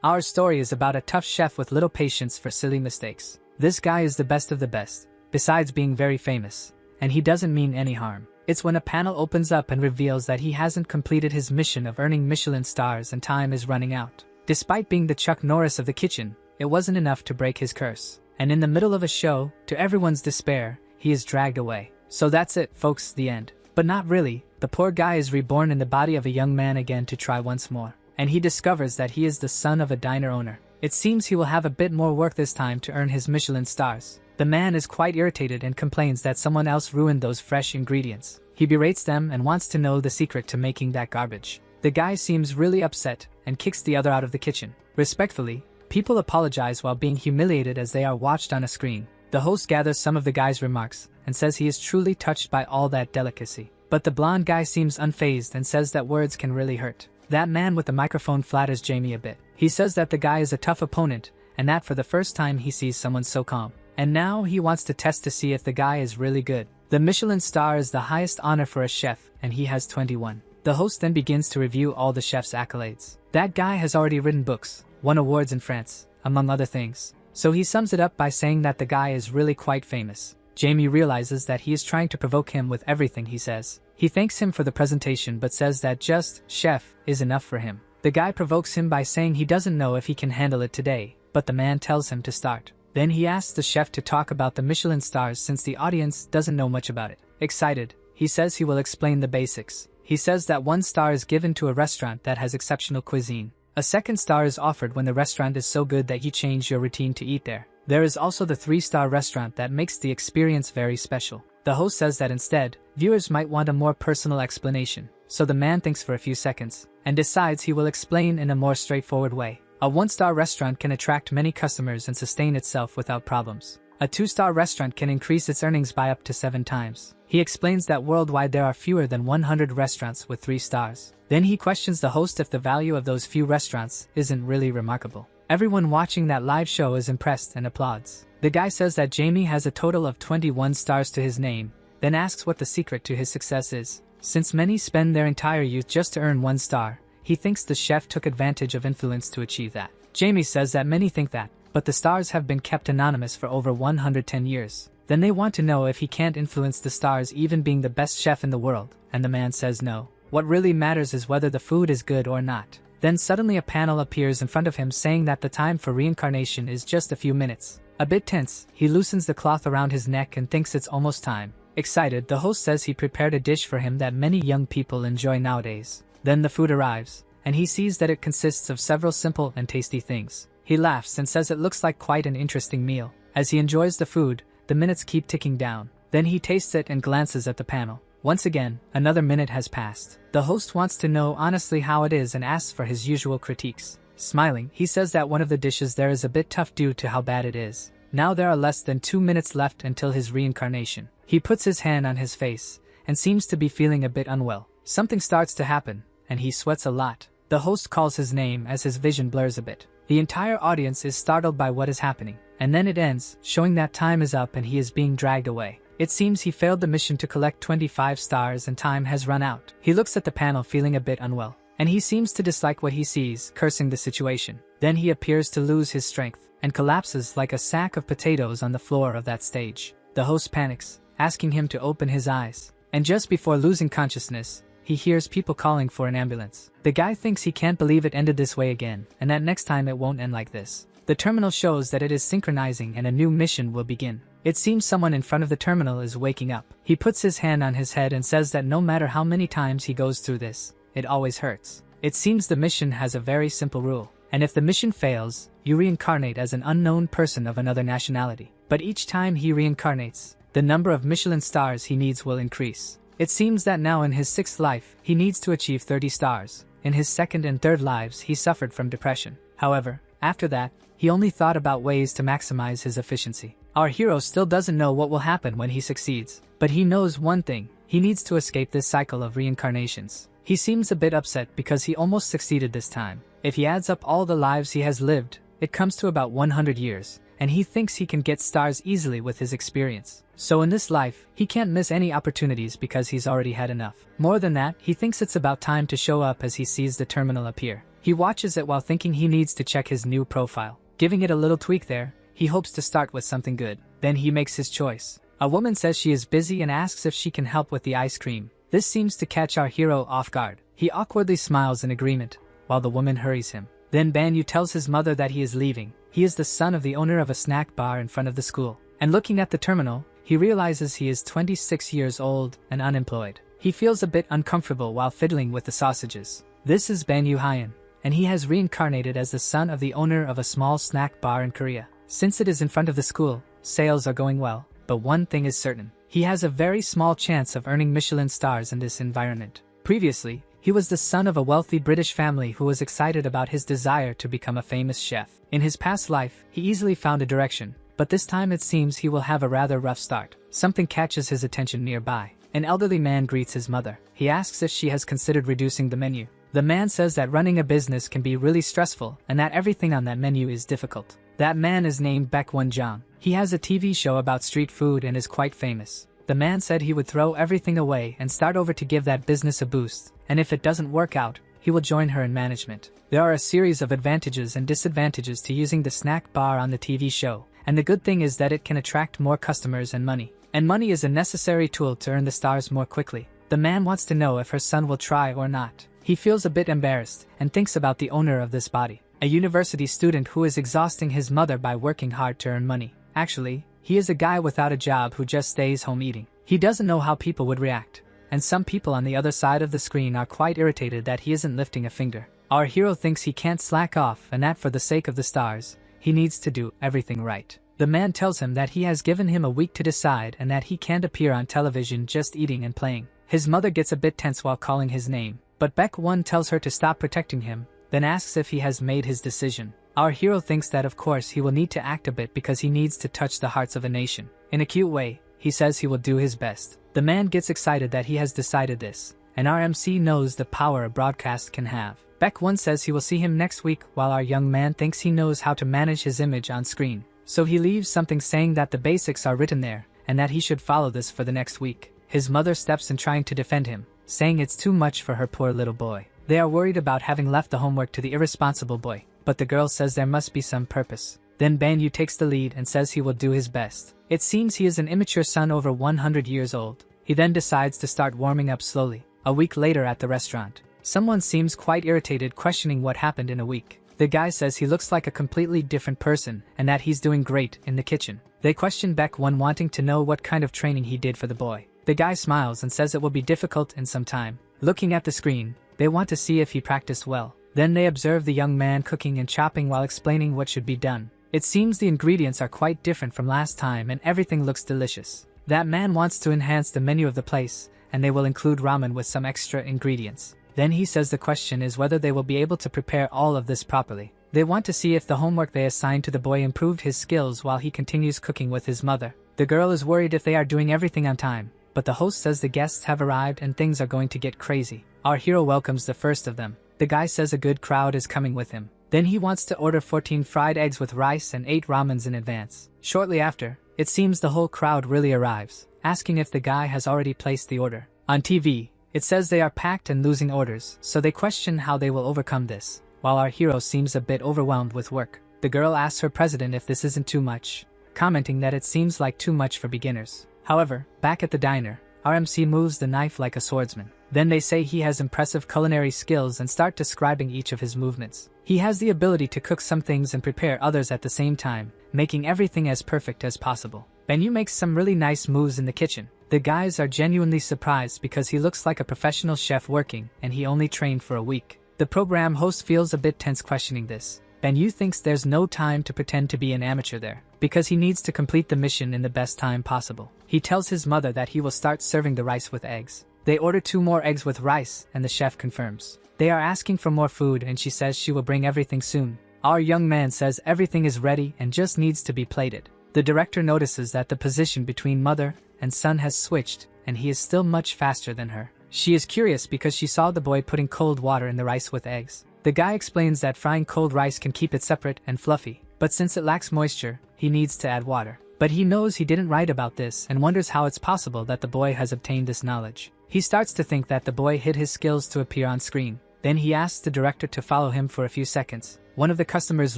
Our story is about a tough chef with little patience for silly mistakes. This guy is the best of the best, besides being very famous, and he doesn't mean any harm. It's when a panel opens up and reveals that he hasn't completed his mission of earning Michelin stars and time is running out. Despite being the Chuck Norris of the kitchen, it wasn't enough to break his curse. And in the middle of a show, to everyone's despair, he is dragged away. So that's it, folks, the end. But not really. The poor guy is reborn in the body of a young man again to try once more. And he discovers that he is the son of a diner owner. It seems he will have a bit more work this time to earn his Michelin stars. The man is quite irritated and complains that someone else ruined those fresh ingredients. He berates them and wants to know the secret to making that garbage. The guy seems really upset and kicks the other out of the kitchen. Respectfully, people apologize while being humiliated as they are watched on a screen. The host gathers some of the guy's remarks and says he is truly touched by all that delicacy. But the blonde guy seems unfazed and says that words can really hurt. That man with the microphone flatters Jamie a bit. He says that the guy is a tough opponent and that for the first time he sees someone so calm. And now he wants to test to see if the guy is really good. The Michelin star is the highest honor for a chef and he has 21. The host then begins to review all the chef's accolades. That guy has already written books, won awards in France, among other things. So he sums it up by saying that the guy is really quite famous. Jamie realizes that he is trying to provoke him with everything he says. He thanks him for the presentation but says that just chef is enough for him. The guy provokes him by saying he doesn't know if he can handle it today, but the man tells him to start. Then he asks the chef to talk about the Michelin stars since the audience doesn't know much about it. Excited, he says he will explain the basics. He says that 1 star is given to a restaurant that has exceptional cuisine. A 2nd star is offered when the restaurant is so good that you change your routine to eat there. There is also the 3-star restaurant that makes the experience very special. The host says that instead, viewers might want a more personal explanation. So the man thinks for a few seconds and decides he will explain in a more straightforward way. A 1-star restaurant can attract many customers and sustain itself without problems. A 2-star restaurant can increase its earnings by up to 7 times. He explains that worldwide there are fewer than 100 restaurants with 3 stars. Then he questions the host if the value of those few restaurants isn't really remarkable. Everyone watching that live show is impressed and applauds. The guy says that Jamie has a total of 21 stars to his name, then asks what the secret to his success is. Since many spend their entire youth just to earn 1 star, he thinks the chef took advantage of influence to achieve that. Jamie says that many think that, but the stars have been kept anonymous for over 110 years. Then they want to know if he can't influence the stars even being the best chef in the world, and the man says no. What really matters is whether the food is good or not. Then suddenly a panel appears in front of him saying that the time for reincarnation is just a few minutes. A bit tense, he loosens the cloth around his neck and thinks it's almost time. Excited, the host says he prepared a dish for him that many young people enjoy nowadays. Then the food arrives, and he sees that it consists of several simple and tasty things. He laughs and says it looks like quite an interesting meal. As he enjoys the food, the minutes keep ticking down. Then he tastes it and glances at the panel. Once again, another minute has passed. The host wants to know honestly how it is and asks for his usual critiques. Smiling, he says that one of the dishes there is a bit tough due to how bad it is. Now there are less than 2 minutes left until his reincarnation. He puts his hand on his face and seems to be feeling a bit unwell. Something starts to happen, and he sweats a lot. The host calls his name as his vision blurs a bit. The entire audience is startled by what is happening, and then it ends, showing that time is up and he is being dragged away. It seems he failed the mission to collect 25 stars and time has run out. He looks at the panel feeling a bit unwell, and he seems to dislike what he sees, cursing the situation. Then he appears to lose his strength, and collapses like a sack of potatoes on the floor of that stage. The host panics, asking him to open his eyes, and just before losing consciousness, he hears people calling for an ambulance. The guy thinks he can't believe it ended this way again, and that next time it won't end like this. The terminal shows that it is synchronizing and a new mission will begin. It seems someone in front of the terminal is waking up. He puts his hand on his head and says that no matter how many times he goes through this, it always hurts. It seems the mission has a very simple rule, and if the mission fails, you reincarnate as an unknown person of another nationality. But each time he reincarnates, the number of Michelin stars he needs will increase. It seems that now in his 6th life, he needs to achieve 30 stars. In his 2nd and 3rd lives, he suffered from depression. However, after that, he only thought about ways to maximize his efficiency. Our hero still doesn't know what will happen when he succeeds, but he knows one thing: he needs to escape this cycle of reincarnations. He seems a bit upset because he almost succeeded this time. If he adds up all the lives he has lived, it comes to about 100 years, and he thinks he can get stars easily with his experience. So in this life, he can't miss any opportunities because he's already had enough. More than that, he thinks it's about time to show up as he sees the terminal appear. He watches it while thinking he needs to check his new profile. Giving it a little tweak there, he hopes to start with something good. Then he makes his choice. A woman says she is busy and asks if she can help with the ice cream. This seems to catch our hero off guard. He awkwardly smiles in agreement, while the woman hurries him. Then Banyu tells his mother that he is leaving. He is the son of the owner of a snack bar in front of the school. And looking at the terminal, he realizes he is 26 years old and unemployed. He feels a bit uncomfortable while fiddling with the sausages. This is Banyu Hyan, and he has reincarnated as the son of the owner of a small snack bar in Korea. Since it is in front of the school, sales are going well, but one thing is certain. He has a very small chance of earning Michelin stars in this environment. Previously, he was the son of a wealthy British family who was excited about his desire to become a famous chef. In his past life, he easily found a direction, but this time it seems he will have a rather rough start. Something catches his attention nearby. An elderly man greets his mother. He asks if she has considered reducing the menu. The man says that running a business can be really stressful and that everything on that menu is difficult. That man is named Baek Won-jang. He has a TV show about street food and is quite famous. The man said he would throw everything away and start over to give that business a boost, and if it doesn't work out, he will join her in management. There are a series of advantages and disadvantages to using the snack bar on the TV show, and the good thing is that it can attract more customers and money. And money is a necessary tool to earn the stars more quickly. The man wants to know if her son will try or not. He feels a bit embarrassed and thinks about the owner of this body, a university student who is exhausting his mother by working hard to earn money. Actually, he is a guy without a job who just stays home eating. He doesn't know how people would react, and some people on the other side of the screen are quite irritated that he isn't lifting a finger. Our hero thinks he can't slack off and that for the sake of the stars, he needs to do everything right. The man tells him that he has given him a week to decide and that he can't appear on television just eating and playing. His mother gets a bit tense while calling his name, but Baek Won tells her to stop protecting him, then asks if he has made his decision. Our hero thinks that of course he will need to act a bit because he needs to touch the hearts of a nation. In a cute way, he says he will do his best. The man gets excited that he has decided this, and our MC knows the power a broadcast can have. Baek Won says he will see him next week while our young man thinks he knows how to manage his image on screen. So he leaves something saying that the basics are written there, and that he should follow this for the next week. His mother steps in trying to defend him, saying it's too much for her poor little boy. They are worried about having left the homework to the irresponsible boy, but the girl says there must be some purpose. Then Banyu takes the lead and says he will do his best. It seems he is an immature son over 100 years old. He then decides to start warming up slowly. A week later at the restaurant, someone seems quite irritated questioning what happened in a week. The guy says he looks like a completely different person and that he's doing great in the kitchen. They question Baek Won wanting to know what kind of training he did for the boy. The guy smiles and says it will be difficult in some time. Looking at the screen, they want to see if he practiced well. Then they observe the young man cooking and chopping while explaining what should be done. It seems the ingredients are quite different from last time and everything looks delicious. That man wants to enhance the menu of the place, and they will include ramen with some extra ingredients. Then he says the question is whether they will be able to prepare all of this properly. They want to see if the homework they assigned to the boy improved his skills while he continues cooking with his mother. The girl is worried if they are doing everything on time, but the host says the guests have arrived and things are going to get crazy. Our hero welcomes the first of them. The guy says a good crowd is coming with him. Then he wants to order 14 fried eggs with rice and 8 ramens in advance. Shortly after, it seems the whole crowd really arrives, asking if the guy has already placed the order. On TV, it says they are packed and losing orders, so they question how they will overcome this. While our hero seems a bit overwhelmed with work, the girl asks her president if this isn't too much, commenting that it seems like too much for beginners. However, back at the diner, our MC moves the knife like a swordsman. Then they say he has impressive culinary skills and start describing each of his movements. He has the ability to cook some things and prepare others at the same time, making everything as perfect as possible. Banyu makes some really nice moves in the kitchen. The guys are genuinely surprised because he looks like a professional chef working, and he only trained for a week. The program host feels a bit tense questioning this. Banyu thinks there's no time to pretend to be an amateur there, because he needs to complete the mission in the best time possible. He tells his mother that he will start serving the rice with eggs. They order 2 more eggs with rice, and the chef confirms. They are asking for more food and she says she will bring everything soon. Our young man says everything is ready and just needs to be plated. The director notices that the position between mother and son has switched, and he is still much faster than her. She is curious because she saw the boy putting cold water in the rice with eggs. The guy explains that frying cold rice can keep it separate and fluffy, but since it lacks moisture, he needs to add water. But he knows he didn't write about this and wonders how it's possible that the boy has obtained this knowledge. He starts to think that the boy hid his skills to appear on screen. Then he asks the director to follow him for a few seconds. One of the customers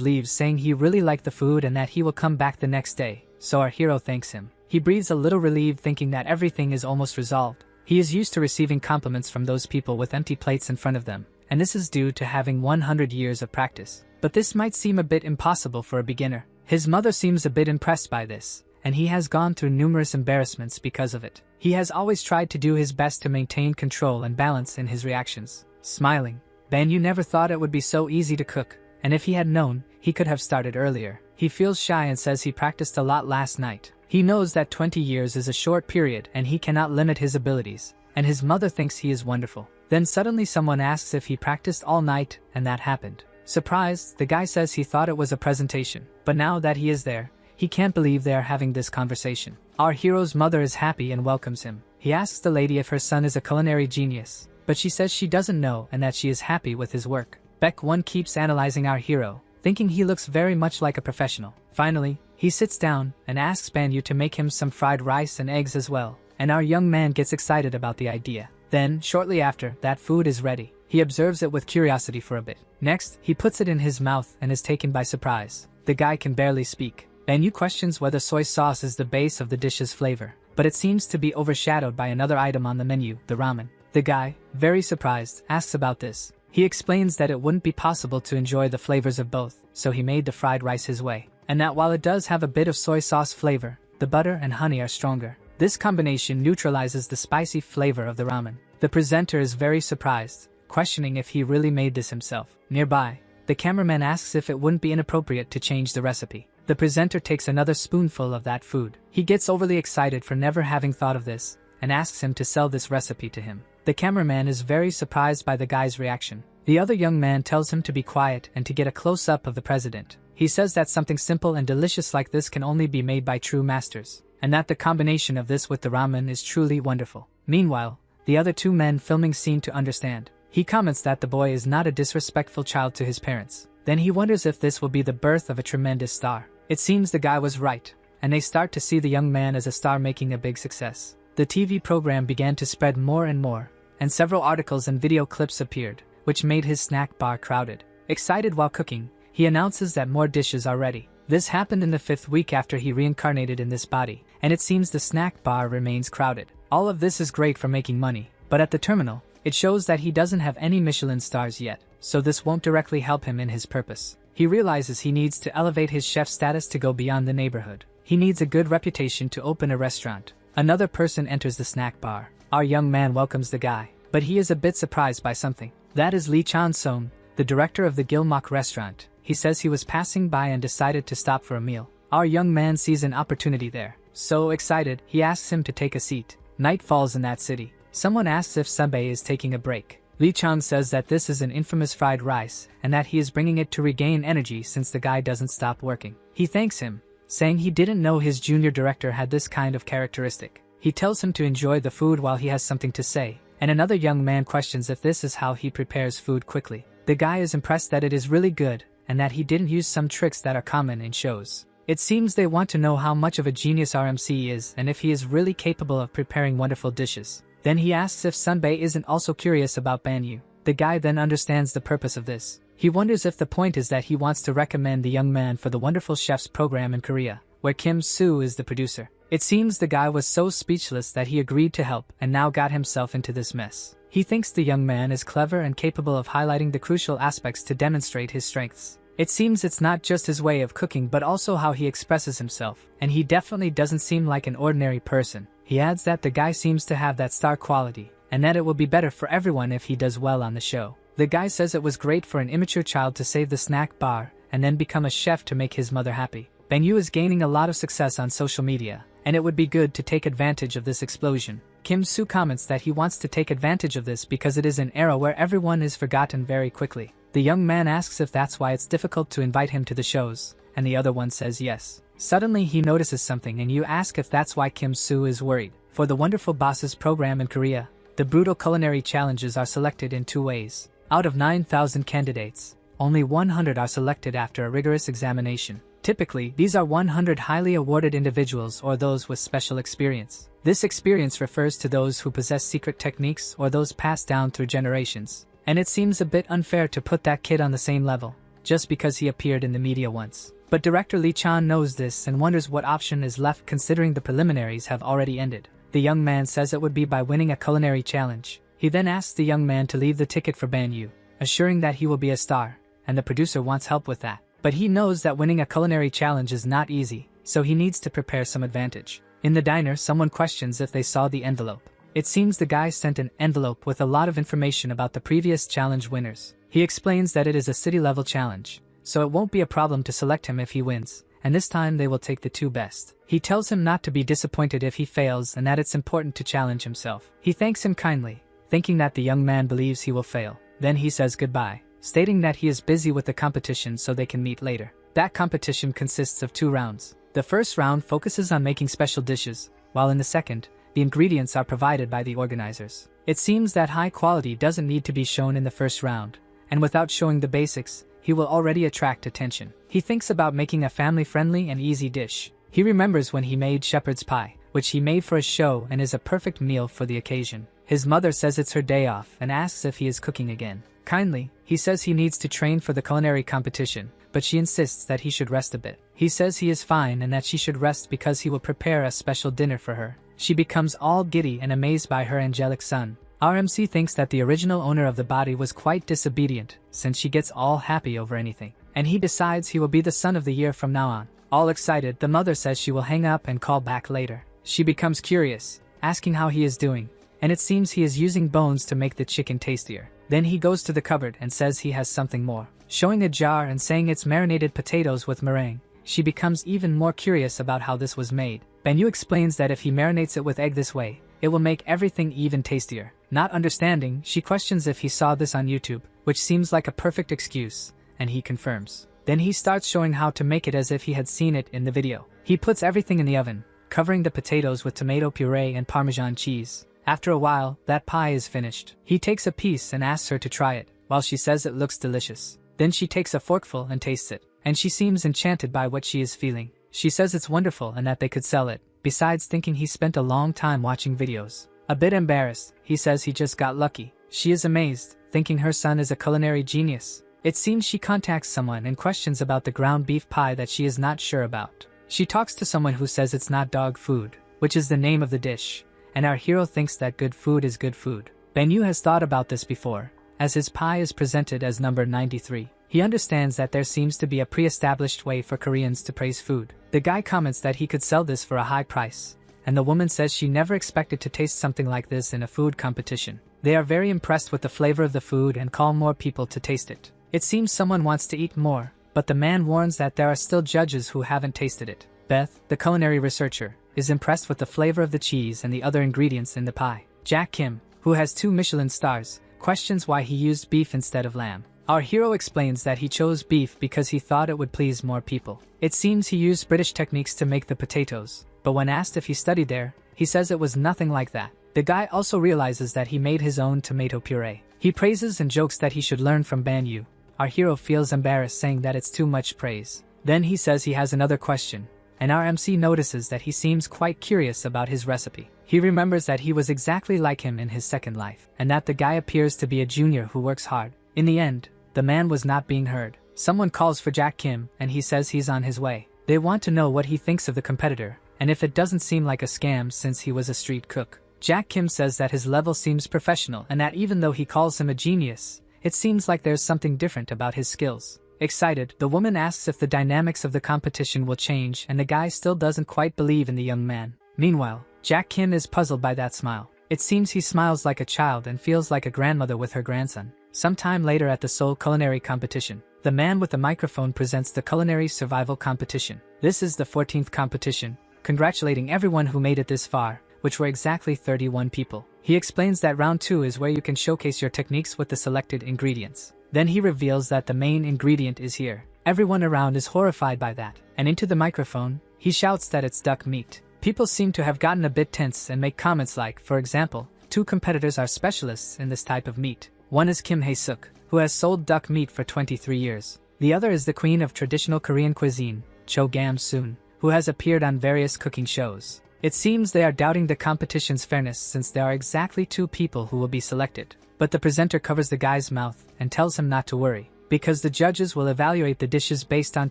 leaves saying he really liked the food and that he will come back the next day, so our hero thanks him. He breathes a little relieved thinking that everything is almost resolved. He is used to receiving compliments from those people with empty plates in front of them, and this is due to having 100 years of practice. But this might seem a bit impossible for a beginner. His mother seems a bit impressed by this, and he has gone through numerous embarrassments because of it. He has always tried to do his best to maintain control and balance in his reactions. Smiling, Banyu never thought it would be so easy to cook, and if he had known, he could have started earlier. He feels shy and says he practiced a lot last night. He knows that 20 years is a short period and he cannot limit his abilities, and his mother thinks he is wonderful. Then suddenly someone asks if he practiced all night, and that happened. Surprised, the guy says he thought it was a presentation, but now that he is there, he can't believe they are having this conversation. Our hero's mother is happy and welcomes him. He asks the lady if her son is a culinary genius, but she says she doesn't know and that she is happy with his work. Baek Won keeps analyzing our hero, thinking he looks very much like a professional. Finally, he sits down and asks Banyu to make him some fried rice and eggs as well, and our young man gets excited about the idea. Then, shortly after, that food is ready. He observes it with curiosity for a bit. Next, he puts it in his mouth and is taken by surprise. The guy can barely speak. Banyu questions whether soy sauce is the base of the dish's flavor, but it seems to be overshadowed by another item on the menu, the ramen. The guy, very surprised, asks about this. He explains that it wouldn't be possible to enjoy the flavors of both, so he made the fried rice his way, and that while it does have a bit of soy sauce flavor, the butter and honey are stronger. This combination neutralizes the spicy flavor of the ramen. The presenter is very surprised, questioning if he really made this himself. Nearby, the cameraman asks if it wouldn't be inappropriate to change the recipe. The presenter takes another spoonful of that food. He gets overly excited for never having thought of this, and asks him to sell this recipe to him. The cameraman is very surprised by the guy's reaction. The other young man tells him to be quiet and to get a close-up of the president. He says that something simple and delicious like this can only be made by true masters, and that the combination of this with the ramen is truly wonderful. Meanwhile, the other two men filming seem to understand. He comments that the boy is not a disrespectful child to his parents. Then he wonders if this will be the birth of a tremendous star. It seems the guy was right, and they start to see the young man as a star making a big success. The TV program began to spread more and more, and several articles and video clips appeared, which made his snack bar crowded. Excited while cooking, he announces that more dishes are ready. This happened in the 5th week after he reincarnated in this body, and it seems the snack bar remains crowded. All of this is great for making money, but at the terminal, it shows that he doesn't have any Michelin stars yet, so this won't directly help him in his purpose. He realizes he needs to elevate his chef status to go beyond the neighborhood. He needs a good reputation to open a restaurant. Another person enters the snack bar. Our young man welcomes the guy, but he is a bit surprised by something. That is Lee Chan-sung, the director of the Gilmok restaurant. He says he was passing by and decided to stop for a meal. Our young man sees an opportunity there. So excited, he asks him to take a seat. Night falls in that city. Someone asks if Sunbae is taking a break. Lee Chan says that this is an infamous fried rice, and that he is bringing it to regain energy since the guy doesn't stop working. He thanks him, saying he didn't know his junior director had this kind of characteristic. He tells him to enjoy the food while he has something to say, and another young man questions if this is how he prepares food quickly. The guy is impressed that it is really good, and that he didn't use some tricks that are common in shows. It seems they want to know how much of a genius RMC is and if he is really capable of preparing wonderful dishes. Then he asks if Sunbae isn't also curious about Banyu. The guy then understands the purpose of this. He wonders if the point is that he wants to recommend the young man for the Wonderful Chefs program in Korea, where Kim Soo is the producer. It seems the guy was so speechless that he agreed to help and now got himself into this mess. He thinks the young man is clever and capable of highlighting the crucial aspects to demonstrate his strengths. It seems it's not just his way of cooking but also how he expresses himself, and he definitely doesn't seem like an ordinary person. He adds that the guy seems to have that star quality, and that it will be better for everyone if he does well on the show. The guy says it was great for an immature child to save the snack bar and then become a chef to make his mother happy. Banyu is gaining a lot of success on social media, and it would be good to take advantage of this explosion. Kim Soo comments that he wants to take advantage of this because it is an era where everyone is forgotten very quickly. The young man asks if that's why it's difficult to invite him to the shows, and the other one says yes. Suddenly he notices something and you ask if that's why Kim Soo is worried. For the Wonderful Bosses program in Korea, the brutal culinary challenges are selected in 2 ways. Out of 9,000 candidates, only 100 are selected after a rigorous examination. Typically, these are 100 highly awarded individuals or those with special experience. This experience refers to those who possess secret techniques or those passed down through generations. and it seems a bit unfair to put that kid on the same level, just because he appeared in the media once. But director Lee Chan knows this and wonders what option is left considering the preliminaries have already ended. The young man says it would be by winning a culinary challenge. He then asks the young man to leave the ticket for Ban Yu, assuring that he will be a star, and the producer wants help with that. But he knows that winning a culinary challenge is not easy, so he needs to prepare some advantage. In the diner, someone questions if they saw the envelope. It seems the guy sent an envelope with a lot of information about the previous challenge winners. He explains that it is a city-level challenge, so it won't be a problem to select him if he wins, and this time they will take the 2 best. He tells him not to be disappointed if he fails and that it's important to challenge himself. He thanks him kindly, thinking that the young man believes he will fail. Then he says goodbye, stating that he is busy with the competition so they can meet later. That competition consists of 2 rounds. The first round focuses on making special dishes, while in the second, the ingredients are provided by the organizers. It seems that high quality doesn't need to be shown in the first round, and without showing the basics, he will already attract attention. He thinks about making a family-friendly and easy dish. He remembers when he made shepherd's pie, which he made for a show and is a perfect meal for the occasion. His mother says it's her day off and asks if he is cooking again. Kindly, he says he needs to train for the culinary competition, but she insists that he should rest a bit. He says he is fine and that she should rest because he will prepare a special dinner for her. She becomes all giddy and amazed by her angelic son. RMC thinks that the original owner of the body was quite disobedient, since she gets all happy over anything, and he decides he will be the son of the year from now on. All excited, the mother says she will hang up and call back later. She becomes curious, asking how he is doing, and it seems he is using bones to make the chicken tastier. Then he goes to the cupboard and says he has something more, showing a jar and saying it's marinated potatoes with meringue. She becomes even more curious about how this was made. Ban Yu explains that if he marinates it with egg this way, it will make everything even tastier. Not understanding, she questions if he saw this on YouTube, which seems like a perfect excuse, and he confirms. Then he starts showing how to make it as if he had seen it in the video. He puts everything in the oven, covering the potatoes with tomato puree and Parmesan cheese. After a while, that pie is finished. He takes a piece and asks her to try it, while she says it looks delicious. Then she takes a forkful and tastes it, and she seems enchanted by what she is feeling. She says it's wonderful and that they could sell it, besides thinking he spent a long time watching videos. A bit embarrassed, he says he just got lucky. She is amazed, thinking her son is a culinary genius. It seems she contacts someone and questions about the ground beef pie that she is not sure about. She talks to someone who says it's not dog food, which is the name of the dish, and our hero thinks that good food is good food. Ban Yu has thought about this before, as his pie is presented as number 93. He understands that there seems to be a pre-established way for Koreans to praise food. The guy comments that he could sell this for a high price, and the woman says she never expected to taste something like this in a food competition. They are very impressed with the flavor of the food and call more people to taste it. It seems someone wants to eat more, but the man warns that there are still judges who haven't tasted it. Beth, the culinary researcher, is impressed with the flavor of the cheese and the other ingredients in the pie. Jack Kim, who has 2 Michelin stars, questions why he used beef instead of lamb. Our hero explains that he chose beef because he thought it would please more people. It seems he used British techniques to make the potatoes, but when asked if he studied there, he says it was nothing like that. The guy also realizes that he made his own tomato puree. He praises and jokes that he should learn from Ban Yu. Our hero feels embarrassed, saying that it's too much praise. Then he says he has another question, and our MC notices that he seems quite curious about his recipe. He remembers that he was exactly like him in his second life, and that the guy appears to be a junior who works hard. In the end, the man was not being heard. Someone calls for Jack Kim, and he says he's on his way. They want to know what he thinks of the competitor, and if it doesn't seem like a scam since he was a street cook. Jack Kim says that his level seems professional and that even though he calls him a genius, it seems like there's something different about his skills. Excited, the woman asks if the dynamics of the competition will change, and the guy still doesn't quite believe in the young man. Meanwhile, Jack Kim is puzzled by that smile. It seems he smiles like a child and feels like a grandmother with her grandson. Sometime later at the Seoul Culinary Competition, the man with the microphone presents the Culinary Survival Competition. This is the 14th competition, congratulating everyone who made it this far, which were exactly 31 people. He explains that round 2 is where you can showcase your techniques with the selected ingredients. Then he reveals that the main ingredient is here. Everyone around is horrified by that, and into the microphone, he shouts that it's duck meat. People seem to have gotten a bit tense and make comments like, for example, 2 competitors are specialists in this type of meat. One is Kim Hae-suk, who has sold duck meat for 23 years. The other is the queen of traditional Korean cuisine, Cho Gam-soon, who has appeared on various cooking shows. It seems they are doubting the competition's fairness since there are exactly 2 people who will be selected. But the presenter covers the guy's mouth and tells him not to worry, because the judges will evaluate the dishes based on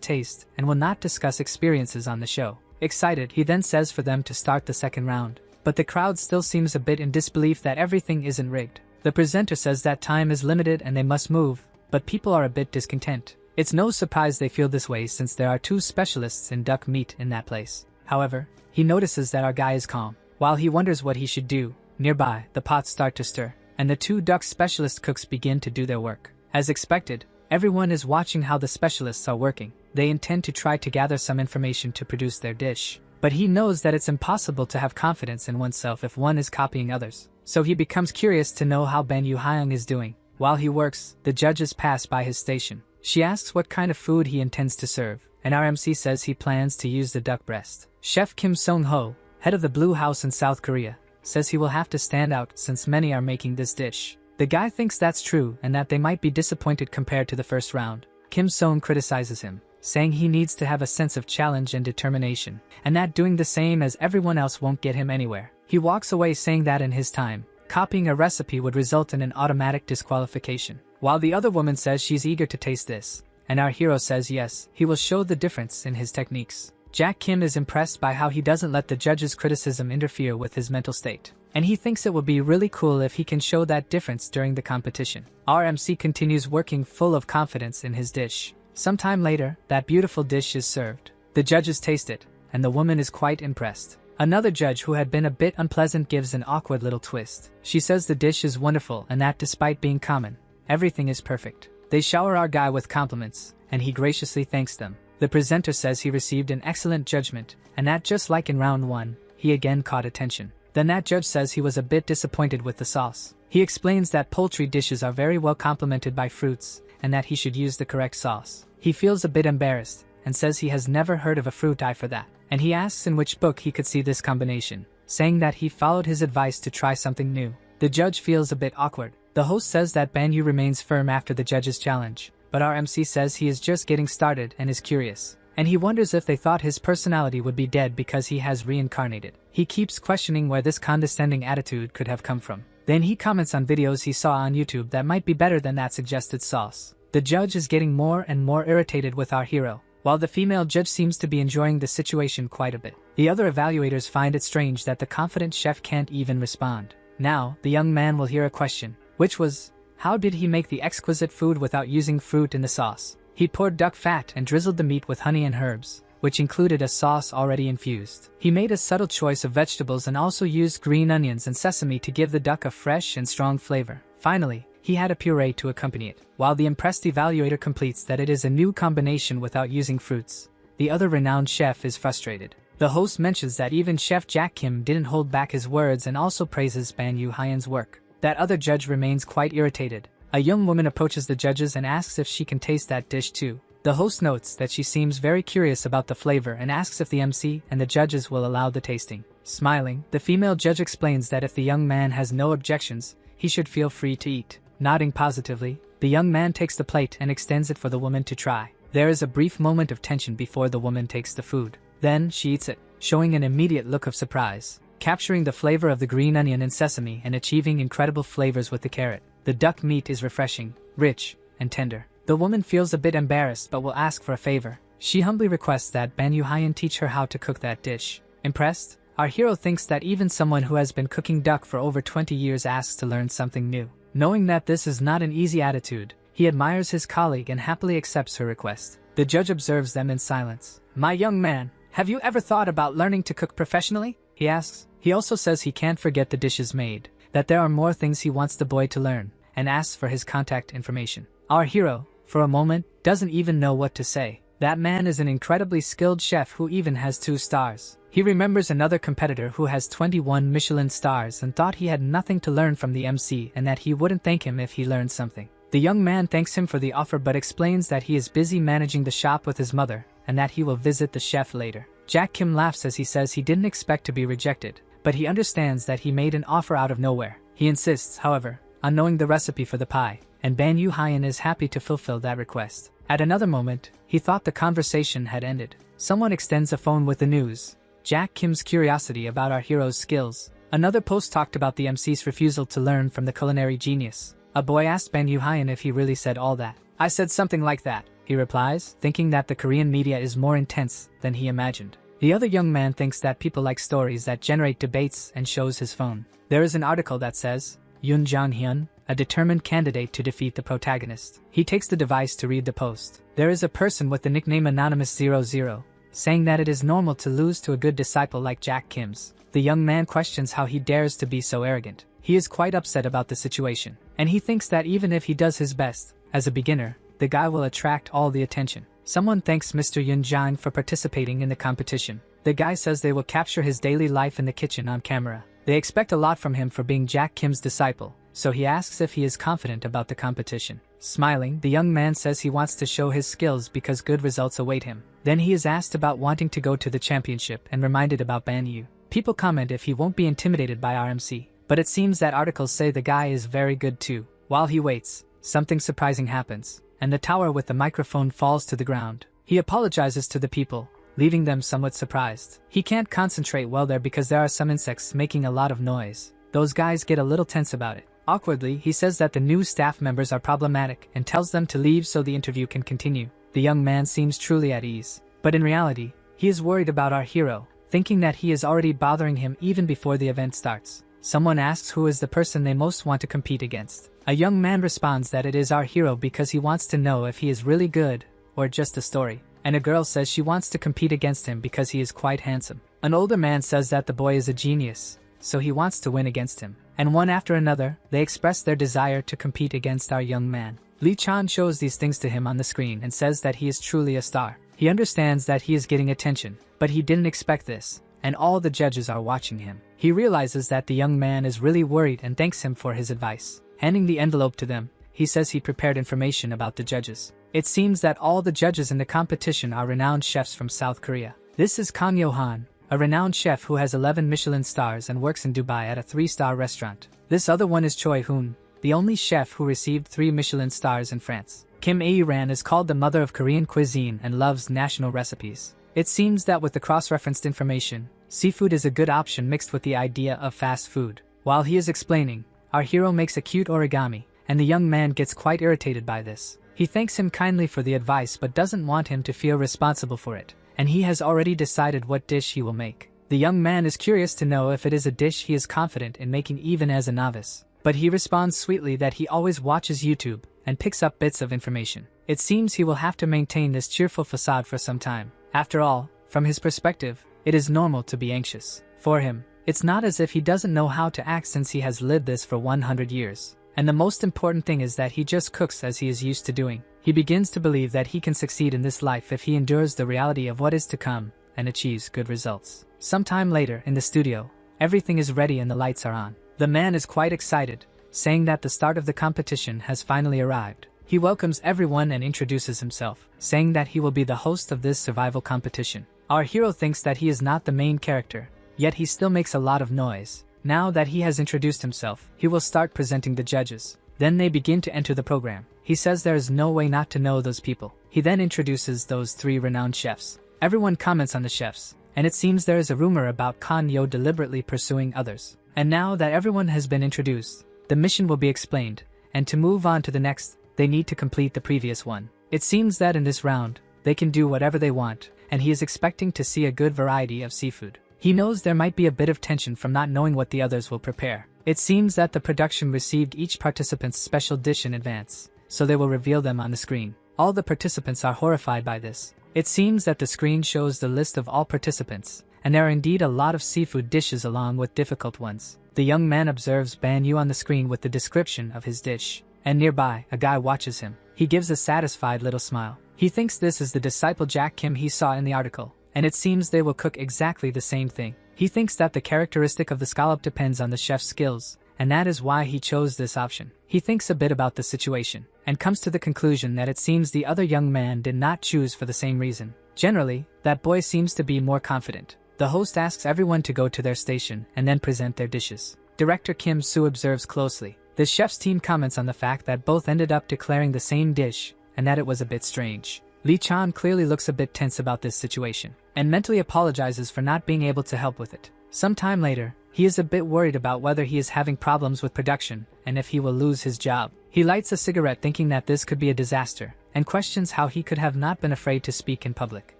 taste and will not discuss experiences on the show. Excited, he then says for them to start the second round. But the crowd still seems a bit in disbelief that everything isn't rigged. The presenter says that time is limited and they must move, but people are a bit discontent. It's no surprise they feel this way since there are 2 specialists in duck meat in that place. However, he notices that our guy is calm. While he wonders what he should do, nearby, the pots start to stir, and the 2 duck specialist cooks begin to do their work. As expected, everyone is watching how the specialists are working. They intend to try to gather some information to produce their dish. But he knows that it's impossible to have confidence in oneself if one is copying others. So he becomes curious to know how Ben Yu-hyung is doing. While he works, the judges pass by his station. She asks what kind of food he intends to serve, and our MC says he plans to use the duck breast. Chef Kim Song-ho, head of the Blue House in South Korea, says he will have to stand out since many are making this dish. The guy thinks that's true and that they might be disappointed compared to the first round. Kim Song criticizes him, saying he needs to have a sense of challenge and determination, and that doing the same as everyone else won't get him anywhere. He walks away saying that in his time, copying a recipe would result in an automatic disqualification. While the other woman says she's eager to taste this, and our hero says yes, he will show the difference in his techniques. Jack Kim is impressed by how he doesn't let the judges' criticism interfere with his mental state, and he thinks it will be really cool if he can show that difference during the competition. Our MC continues working full of confidence in his dish. Sometime later, that beautiful dish is served. The judges taste it, and the woman is quite impressed. Another judge who had been a bit unpleasant gives an awkward little twist. She says the dish is wonderful and that despite being common, everything is perfect. They shower our guy with compliments, and he graciously thanks them. The presenter says he received an excellent judgment, and that just like in round 1, he again caught attention. Then that judge says he was a bit disappointed with the sauce. He explains that poultry dishes are very well complemented by fruits, and that he should use the correct sauce. He feels a bit embarrassed, and says he has never heard of a fruit eye for that, and he asks in which book he could see this combination, saying that he followed his advice to try something new. The judge feels a bit awkward. The host says that Ban Yu remains firm after the judge's challenge, but our MC says he is just getting started and is curious, and he wonders if they thought his personality would be dead because he has reincarnated. He keeps questioning where this condescending attitude could have come from. Then he comments on videos he saw on YouTube that might be better than that suggested sauce. The judge is getting more and more irritated with our hero, while the female judge seems to be enjoying the situation quite a bit. The other evaluators find it strange that the confident chef can't even respond. Now, the young man will hear a question, which was, how did he make the exquisite food without using fruit in the sauce? He poured duck fat and drizzled the meat with honey and herbs, which included a sauce already infused. He made a subtle choice of vegetables and also used green onions and sesame to give the duck a fresh and strong flavor. Finally, he had a puree to accompany it. While the impressed evaluator completes that it is a new combination without using fruits, the other renowned chef is frustrated. The host mentions that even Chef Jack Kim didn't hold back his words and also praises Ban Yu-hyun's work. That other judge remains quite irritated. A young woman approaches the judges and asks if she can taste that dish too. The host notes that she seems very curious about the flavor and asks if the MC and the judges will allow the tasting. Smiling, the female judge explains that if the young man has no objections, he should feel free to eat. Nodding positively, the young man takes the plate and extends it for the woman to try. There is a brief moment of tension before the woman takes the food. Then she eats it, showing an immediate look of surprise, capturing the flavor of the green onion and sesame and achieving incredible flavors with the carrot. The duck meat is refreshing, rich, and tender. The woman feels a bit embarrassed but will ask for a favor. She humbly requests that Ban Yu-hyun teach her how to cook that dish. Impressed, our hero thinks that even someone who has been cooking duck for over 20 years asks to learn something new. Knowing that this is not an easy attitude, he admires his colleague and happily accepts her request. The judge observes them in silence. "My young man, have you ever thought about learning to cook professionally?" he asks. He also says he can't forget the dishes made, that there are more things he wants the boy to learn, and asks for his contact information. Our hero, for a moment, doesn't even know what to say. That man is an incredibly skilled chef who even has 2 stars. He remembers another competitor who has 21 Michelin stars and thought he had nothing to learn from the MC and that he wouldn't thank him if he learned something. The young man thanks him for the offer but explains that he is busy managing the shop with his mother and that he will visit the chef later. Jack Kim laughs as he says he didn't expect to be rejected, but he understands that he made an offer out of nowhere. He insists, however, on knowing the recipe for the pie, and Ban Yu-hyun is happy to fulfill that request. At another moment, he thought the conversation had ended. Someone extends a phone with the news. Jack Kim's curiosity about our hero's skills. Another post talked about the MC's refusal to learn from the culinary genius. A boy asked Ban Yu-hyun if he really said all that. "I said something like that," he replies, thinking that the Korean media is more intense than he imagined. The other young man thinks that people like stories that generate debates and shows his phone. There is an article that says, Yoon Jong-hyun, a determined candidate to defeat the protagonist. He takes the device to read the post. There is a person with the nickname Anonymous00, saying that it is normal to lose to a good disciple like Jack Kim's. The young man questions how he dares to be so arrogant. He is quite upset about the situation, and he thinks that even if he does his best, as a beginner, the guy will attract all the attention. Someone thanks Mr. Yoon Jong for participating in the competition. The guy says they will capture his daily life in the kitchen on camera. They expect a lot from him for being Jack Kim's disciple, so he asks if he is confident about the competition. Smiling, the young man says he wants to show his skills because good results await him. Then he is asked about wanting to go to the championship and reminded about Ban Yu. People comment if he won't be intimidated by RMC, but it seems that articles say the guy is very good too. While he waits, something surprising happens, and the tower with the microphone falls to the ground. He apologizes to the people, leaving them somewhat surprised. He can't concentrate well there because there are some insects making a lot of noise. Those guys get a little tense about it. Awkwardly, he says that the new staff members are problematic and tells them to leave so the interview can continue. The young man seems truly at ease, but in reality, he is worried about our hero, thinking that he is already bothering him even before the event starts. Someone asks who is the person they most want to compete against. A young man responds that it is our hero because he wants to know if he is really good or just a story. And a girl says she wants to compete against him because he is quite handsome. An older man says that the boy is a genius, so he wants to win against him. And one after another, they express their desire to compete against our young man. Lee Chan shows these things to him on the screen and says that he is truly a star. He understands that he is getting attention, but he didn't expect this, and all the judges are watching him. He realizes that the young man is really worried and thanks him for his advice. Handing the envelope to them, he says he prepared information about the judges. It seems that all the judges in the competition are renowned chefs from South Korea. This is Kang Yo-han, a renowned chef who has 11 Michelin stars and works in Dubai at a 3-star restaurant. This other one is Choi Hoon, the only chef who received 3 Michelin stars in France. Kim Ae-ran is called the mother of Korean cuisine and loves national recipes. It seems that with the cross-referenced information, seafood is a good option mixed with the idea of fast food. While he is explaining, our hero makes a cute origami, and the young man gets quite irritated by this. He thanks him kindly for the advice but doesn't want him to feel responsible for it, and he has already decided what dish he will make. The young man is curious to know if it is a dish he is confident in making even as a novice, but he responds sweetly that he always watches YouTube and picks up bits of information. It seems he will have to maintain this cheerful facade for some time. After all, from his perspective, it is normal to be anxious. For him, it's not as if he doesn't know how to act since he has lived this for 100 years. And the most important thing is that he just cooks as he is used to doing. He begins to believe that he can succeed in this life if he endures the reality of what is to come and achieves good results. Sometime later, in the studio, everything is ready and the lights are on. The man is quite excited, saying that the start of the competition has finally arrived. He welcomes everyone and introduces himself, saying that he will be the host of this survival competition. Our hero thinks that he is not the main character, yet he still makes a lot of noise. Now that he has introduced himself, he will start presenting the judges. Then they begin to enter the program. He says there is no way not to know those people. He then introduces those 3 renowned chefs. Everyone comments on the chefs, and it seems there is a rumor about Kan Yo deliberately pursuing others. And now that everyone has been introduced, the mission will be explained, and to move on to the next, they need to complete the previous one. It seems that in this round, they can do whatever they want, and he is expecting to see a good variety of seafood. He knows there might be a bit of tension from not knowing what the others will prepare. It seems that the production received each participant's special dish in advance, so they will reveal them on the screen. All the participants are horrified by this. It seems that the screen shows the list of all participants, and there are indeed a lot of seafood dishes along with difficult ones. The young man observes Ban Yu on the screen with the description of his dish, and nearby, a guy watches him. He gives a satisfied little smile. He thinks this is the disciple Jack Kim he saw in the article, and it seems they will cook exactly the same thing. He thinks that the characteristic of the scallop depends on the chef's skills, and that is why he chose this option. He thinks a bit about the situation, and comes to the conclusion that it seems the other young man did not choose for the same reason. Generally, that boy seems to be more confident. The host asks everyone to go to their station and then present their dishes. Director Kim Soo observes closely. The chef's team comments on the fact that both ended up declaring the same dish, and that it was a bit strange. Lee Chan clearly looks a bit tense about this situation, and mentally apologizes for not being able to help with it. Some time later, he is a bit worried about whether he is having problems with production, and if he will lose his job. He lights a cigarette thinking that this could be a disaster, and questions how he could have not been afraid to speak in public.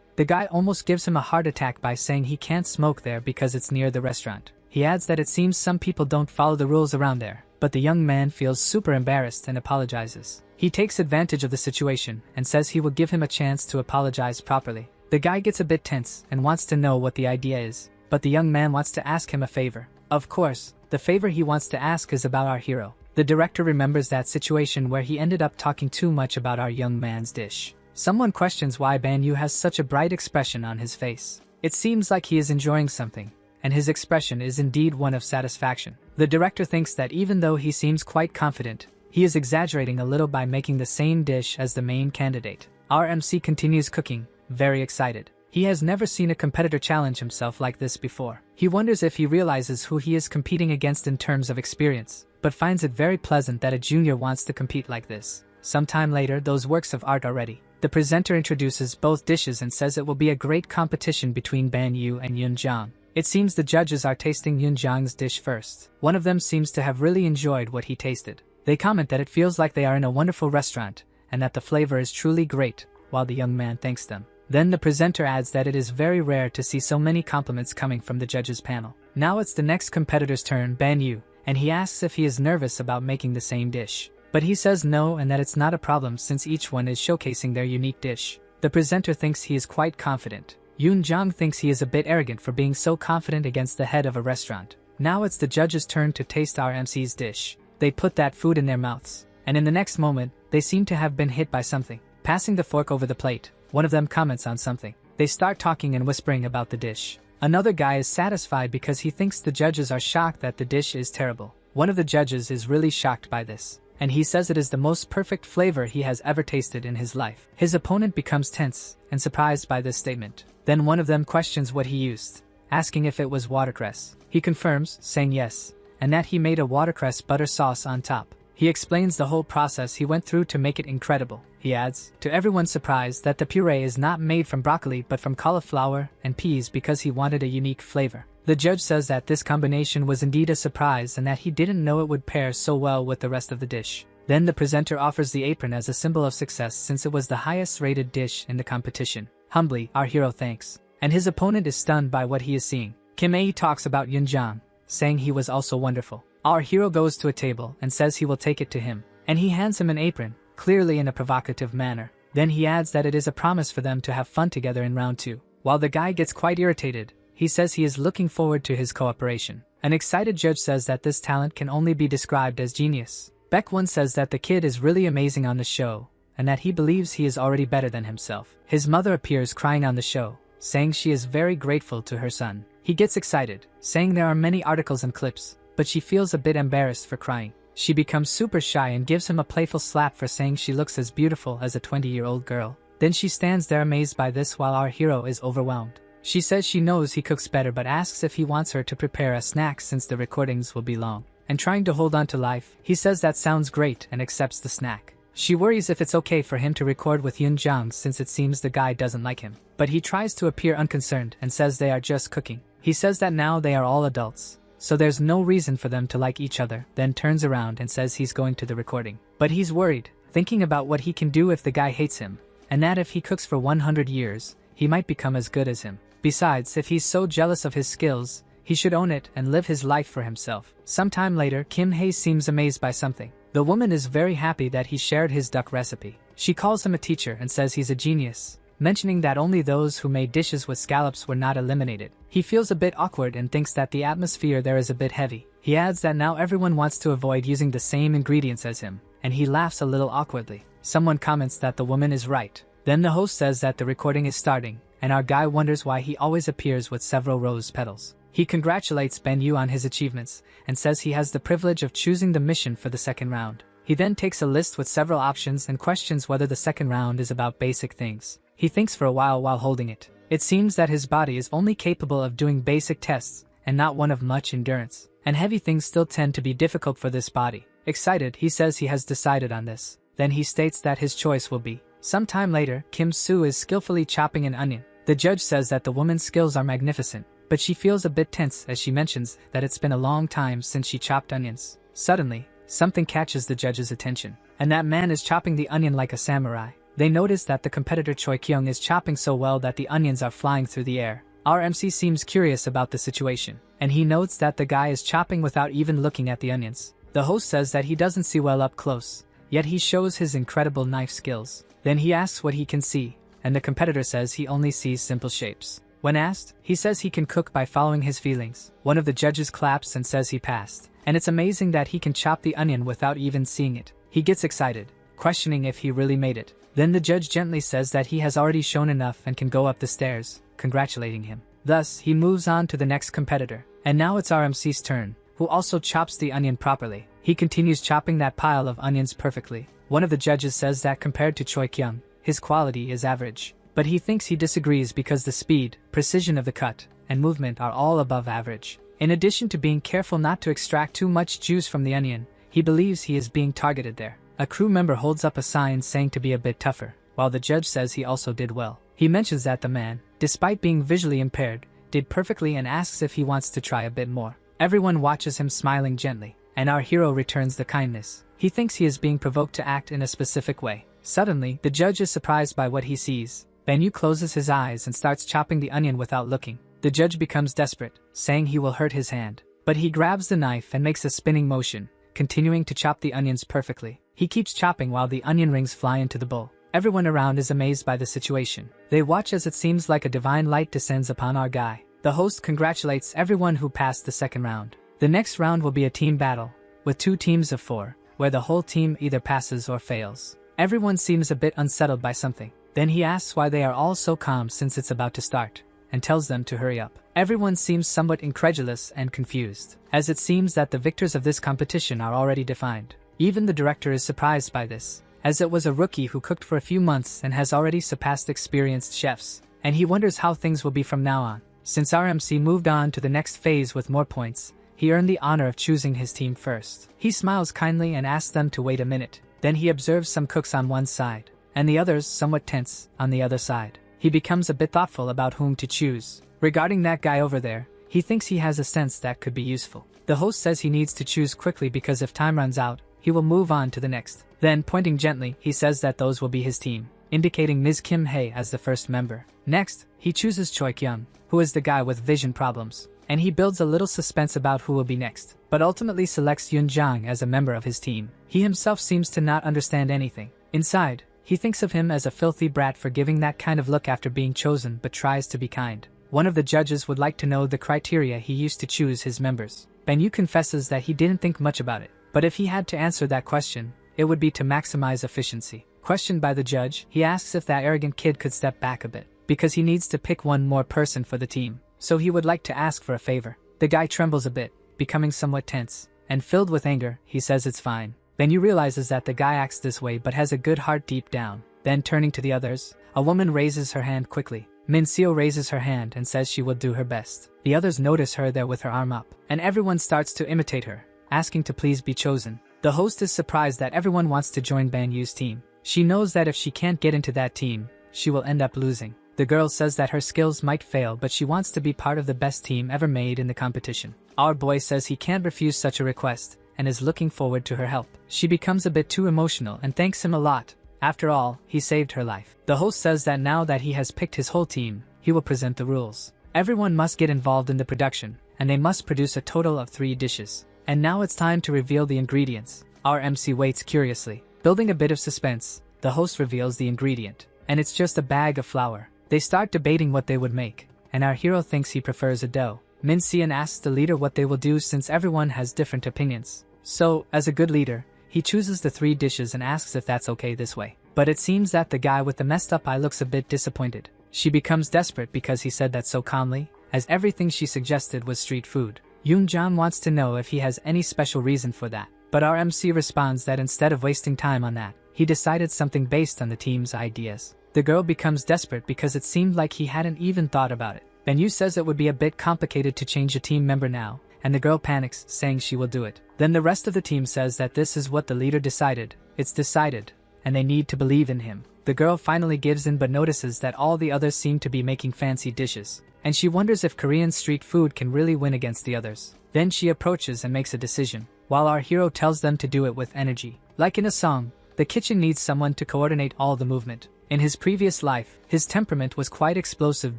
The guy almost gives him a heart attack by saying he can't smoke there because it's near the restaurant. He adds that it seems some people don't follow the rules around there, but the young man feels super embarrassed and apologizes. He takes advantage of the situation and says he will give him a chance to apologize properly. The guy gets a bit tense and wants to know what the idea is, but the young man wants to ask him a favor. Of course, the favor he wants to ask is about our hero. The director remembers that situation where he ended up talking too much about our young man's dish. Someone questions why Ban Yu has such a bright expression on his face. It seems like he is enjoying something, and his expression is indeed one of satisfaction. The director thinks that even though he seems quite confident, he is exaggerating a little by making the same dish as the main candidate. Our MC continues cooking, very excited. He has never seen a competitor challenge himself like this before. He wonders if he realizes who he is competing against in terms of experience, but finds it very pleasant that a junior wants to compete like this. Sometime later, those works of art are ready. The presenter introduces both dishes and says it will be a great competition between Ban Yu and Yun Jiang. It seems the judges are tasting Yun Jiang's dish first. One of them seems to have really enjoyed what he tasted. They comment that it feels like they are in a wonderful restaurant, and that the flavor is truly great, while the young man thanks them. Then the presenter adds that it is very rare to see so many compliments coming from the judges' panel. Now it's the next competitor's turn, Ban Yu, and he asks if he is nervous about making the same dish. But he says no and that it's not a problem since each one is showcasing their unique dish. The presenter thinks he is quite confident. Yun Jiang thinks he is a bit arrogant for being so confident against the head of a restaurant. Now it's the judges' turn to taste our MC's dish. They put that food in their mouths, and in the next moment, they seem to have been hit by something. Passing the fork over the plate, one of them comments on something. They start talking and whispering about the dish. Another guy is satisfied because he thinks the judges are shocked that the dish is terrible. One of the judges is really shocked by this, and he says it is the most perfect flavor he has ever tasted in his life. His opponent becomes tense and surprised by this statement. Then one of them questions what he used, asking if it was watercress. He confirms, saying yes, and that he made a watercress butter sauce on top. He explains the whole process he went through to make it incredible. He adds, to everyone's surprise, that the puree is not made from broccoli but from cauliflower and peas because he wanted a unique flavor. The judge says that this combination was indeed a surprise and that he didn't know it would pair so well with the rest of the dish. Then the presenter offers the apron as a symbol of success since it was the highest rated dish in the competition. Humbly, our hero thanks, and his opponent is stunned by what he is seeing. Kim Ae talks about Yun Jiang, saying he was also wonderful. Our hero goes to a table and says he will take it to him, and he hands him an apron, clearly in a provocative manner. Then he adds that it is a promise for them to have fun together in round 2. While the guy gets quite irritated, he says he is looking forward to his cooperation. An excited judge says that this talent can only be described as genius. Baek-won says that the kid is really amazing on the show, and that he believes he is already better than himself. His mother appears crying on the show, saying she is very grateful to her son. He gets excited, saying there are many articles and clips, but she feels a bit embarrassed for crying. She becomes super shy and gives him a playful slap for saying she looks as beautiful as a 20-year-old girl. Then she stands there amazed by this while our hero is overwhelmed. She says she knows he cooks better but asks if he wants her to prepare a snack since the recordings will be long. And trying to hold on to life, he says that sounds great and accepts the snack. She worries if it's okay for him to record with Yun Jiang since it seems the guy doesn't like him. But he tries to appear unconcerned and says they are just cooking. He says that now they are all adults, so there's no reason for them to like each other, then turns around and says he's going to the recording. But he's worried, thinking about what he can do if the guy hates him, and that if he cooks for 100 years, he might become as good as him. Besides, if he's so jealous of his skills, he should own it and live his life for himself. Sometime later, Kim Hae seems amazed by something. The woman is very happy that he shared his duck recipe. She calls him a teacher and says he's a genius, mentioning that only those who made dishes with scallops were not eliminated. He feels a bit awkward and thinks that the atmosphere there is a bit heavy. He adds that now everyone wants to avoid using the same ingredients as him, and he laughs a little awkwardly. Someone comments that the woman is right. Then the host says that the recording is starting, and our guy wonders why he always appears with several rose petals. He congratulates Ben Yu on his achievements, and says he has the privilege of choosing the mission for the second round. He then takes a list with several options and questions whether the second round is about basic things. He thinks for a while holding it. It seems that his body is only capable of doing basic tests, and not one of much endurance. And heavy things still tend to be difficult for this body. Excited, he says he has decided on this. Then he states that his choice will be Some time later, Kim Soo is skillfully chopping an onion. The judge says that the woman's skills are magnificent, but she feels a bit tense as she mentions that it's been a long time since she chopped onions. Suddenly, something catches the judge's attention, and that man is chopping the onion like a samurai. They notice that the competitor Choi Kyung is chopping so well that the onions are flying through the air. Our MC seems curious about the situation, and he notes that the guy is chopping without even looking at the onions. The host says that he doesn't see well up close, yet he shows his incredible knife skills. Then he asks what he can see, and the competitor says he only sees simple shapes. When asked, he says he can cook by following his feelings. One of the judges claps and says he passed, and it's amazing that he can chop the onion without even seeing it. He gets excited, questioning if he really made it. Then the judge gently says that he has already shown enough and can go up the stairs, congratulating him. Thus, he moves on to the next competitor. And now it's our MC's turn, who also chops the onion properly. He continues chopping that pile of onions perfectly. One of the judges says that compared to Choi Kyung, his quality is average. But he thinks he disagrees because the speed, precision of the cut, and movement are all above average. In addition to being careful not to extract too much juice from the onion, he believes he is being targeted there. A crew member holds up a sign saying to be a bit tougher, while the judge says he also did well. He mentions that the man, despite being visually impaired, did perfectly and asks if he wants to try a bit more. Everyone watches him smiling gently, and our hero returns the kindness. He thinks he is being provoked to act in a specific way. Suddenly, the judge is surprised by what he sees. Banyu closes his eyes and starts chopping the onion without looking. The judge becomes desperate, saying he will hurt his hand. But he grabs the knife and makes a spinning motion, continuing to chop the onions perfectly. He keeps chopping while the onion rings fly into the bowl. Everyone around is amazed by the situation. They watch as it seems like a divine light descends upon our guy. The host congratulates everyone who passed the second round. The next round will be a team battle, with 2 teams of 4, where the whole team either passes or fails. Everyone seems a bit unsettled by something. Then he asks why they are all so calm since it's about to start, and tells them to hurry up. Everyone seems somewhat incredulous and confused, as it seems that the victors of this competition are already defined. Even the director is surprised by this, as it was a rookie who cooked for a few months and has already surpassed experienced chefs, and he wonders how things will be from now on. Since our MC moved on to the next phase with more points, he earned the honor of choosing his team first. He smiles kindly and asks them to wait a minute. Then he observes some cooks on one side, and the others, somewhat tense, on the other side. He becomes a bit thoughtful about whom to choose. Regarding that guy over there, he thinks he has a sense that could be useful. The host says he needs to choose quickly because if time runs out, he will move on to the next. Then, pointing gently, he says that those will be his team, indicating Ms. Kim Hae as the first member. Next, he chooses Choi Kyung, who is the guy with vision problems, and he builds a little suspense about who will be next, but ultimately selects Yoon Jang as a member of his team. He himself seems to not understand anything. Inside, he thinks of him as a filthy brat for giving that kind of look after being chosen but tries to be kind. One of the judges would like to know the criteria he used to choose his members. Banyu confesses that he didn't think much about it, but if he had to answer that question, it would be to maximize efficiency. Questioned by the judge, he asks if that arrogant kid could step back a bit, because he needs to pick one more person for the team, so he would like to ask for a favor. The guy trembles a bit, becoming somewhat tense, and filled with anger, he says it's fine. Banyu realizes that the guy acts this way but has a good heart deep down. Then turning to the others, a woman raises her hand quickly. Min Seo raises her hand and says she will do her best. The others notice her there with her arm up, and everyone starts to imitate her, asking to please be chosen. The host is surprised that everyone wants to join Banyu's team. She knows that if she can't get into that team, she will end up losing. The girl says that her skills might fail but she wants to be part of the best team ever made in the competition. Our boy says he can't refuse such a request, and is looking forward to her help. She becomes a bit too emotional and thanks him a lot. After all, he saved her life. The host says that now that he has picked his whole team, he will present the rules. Everyone must get involved in the production, and they must produce a total of 3 dishes. And now it's time to reveal the ingredients. Our MC waits curiously. Building a bit of suspense, the host reveals the ingredient, and it's just a bag of flour. They start debating what they would make, and our hero thinks he prefers a dough. Min Seon asks the leader what they will do since everyone has different opinions. So, as a good leader, he chooses the 3 dishes and asks if that's okay this way. But it seems that the guy with the messed up eye looks a bit disappointed. She becomes desperate because he said that so calmly, as everything she suggested was street food. Yoon Jang wants to know if he has any special reason for that. But our MC responds that instead of wasting time on that, he decided something based on the team's ideas. The girl becomes desperate because it seemed like he hadn't even thought about it. Banyu says it would be a bit complicated to change a team member now, and the girl panics, saying she will do it. Then the rest of the team says that this is what the leader decided, it's decided, and they need to believe in him. The girl finally gives in but notices that all the others seem to be making fancy dishes, and she wonders if Korean street food can really win against the others. Then she approaches and makes a decision, while our hero tells them to do it with energy. Like in a song, the kitchen needs someone to coordinate all the movement. In his previous life, his temperament was quite explosive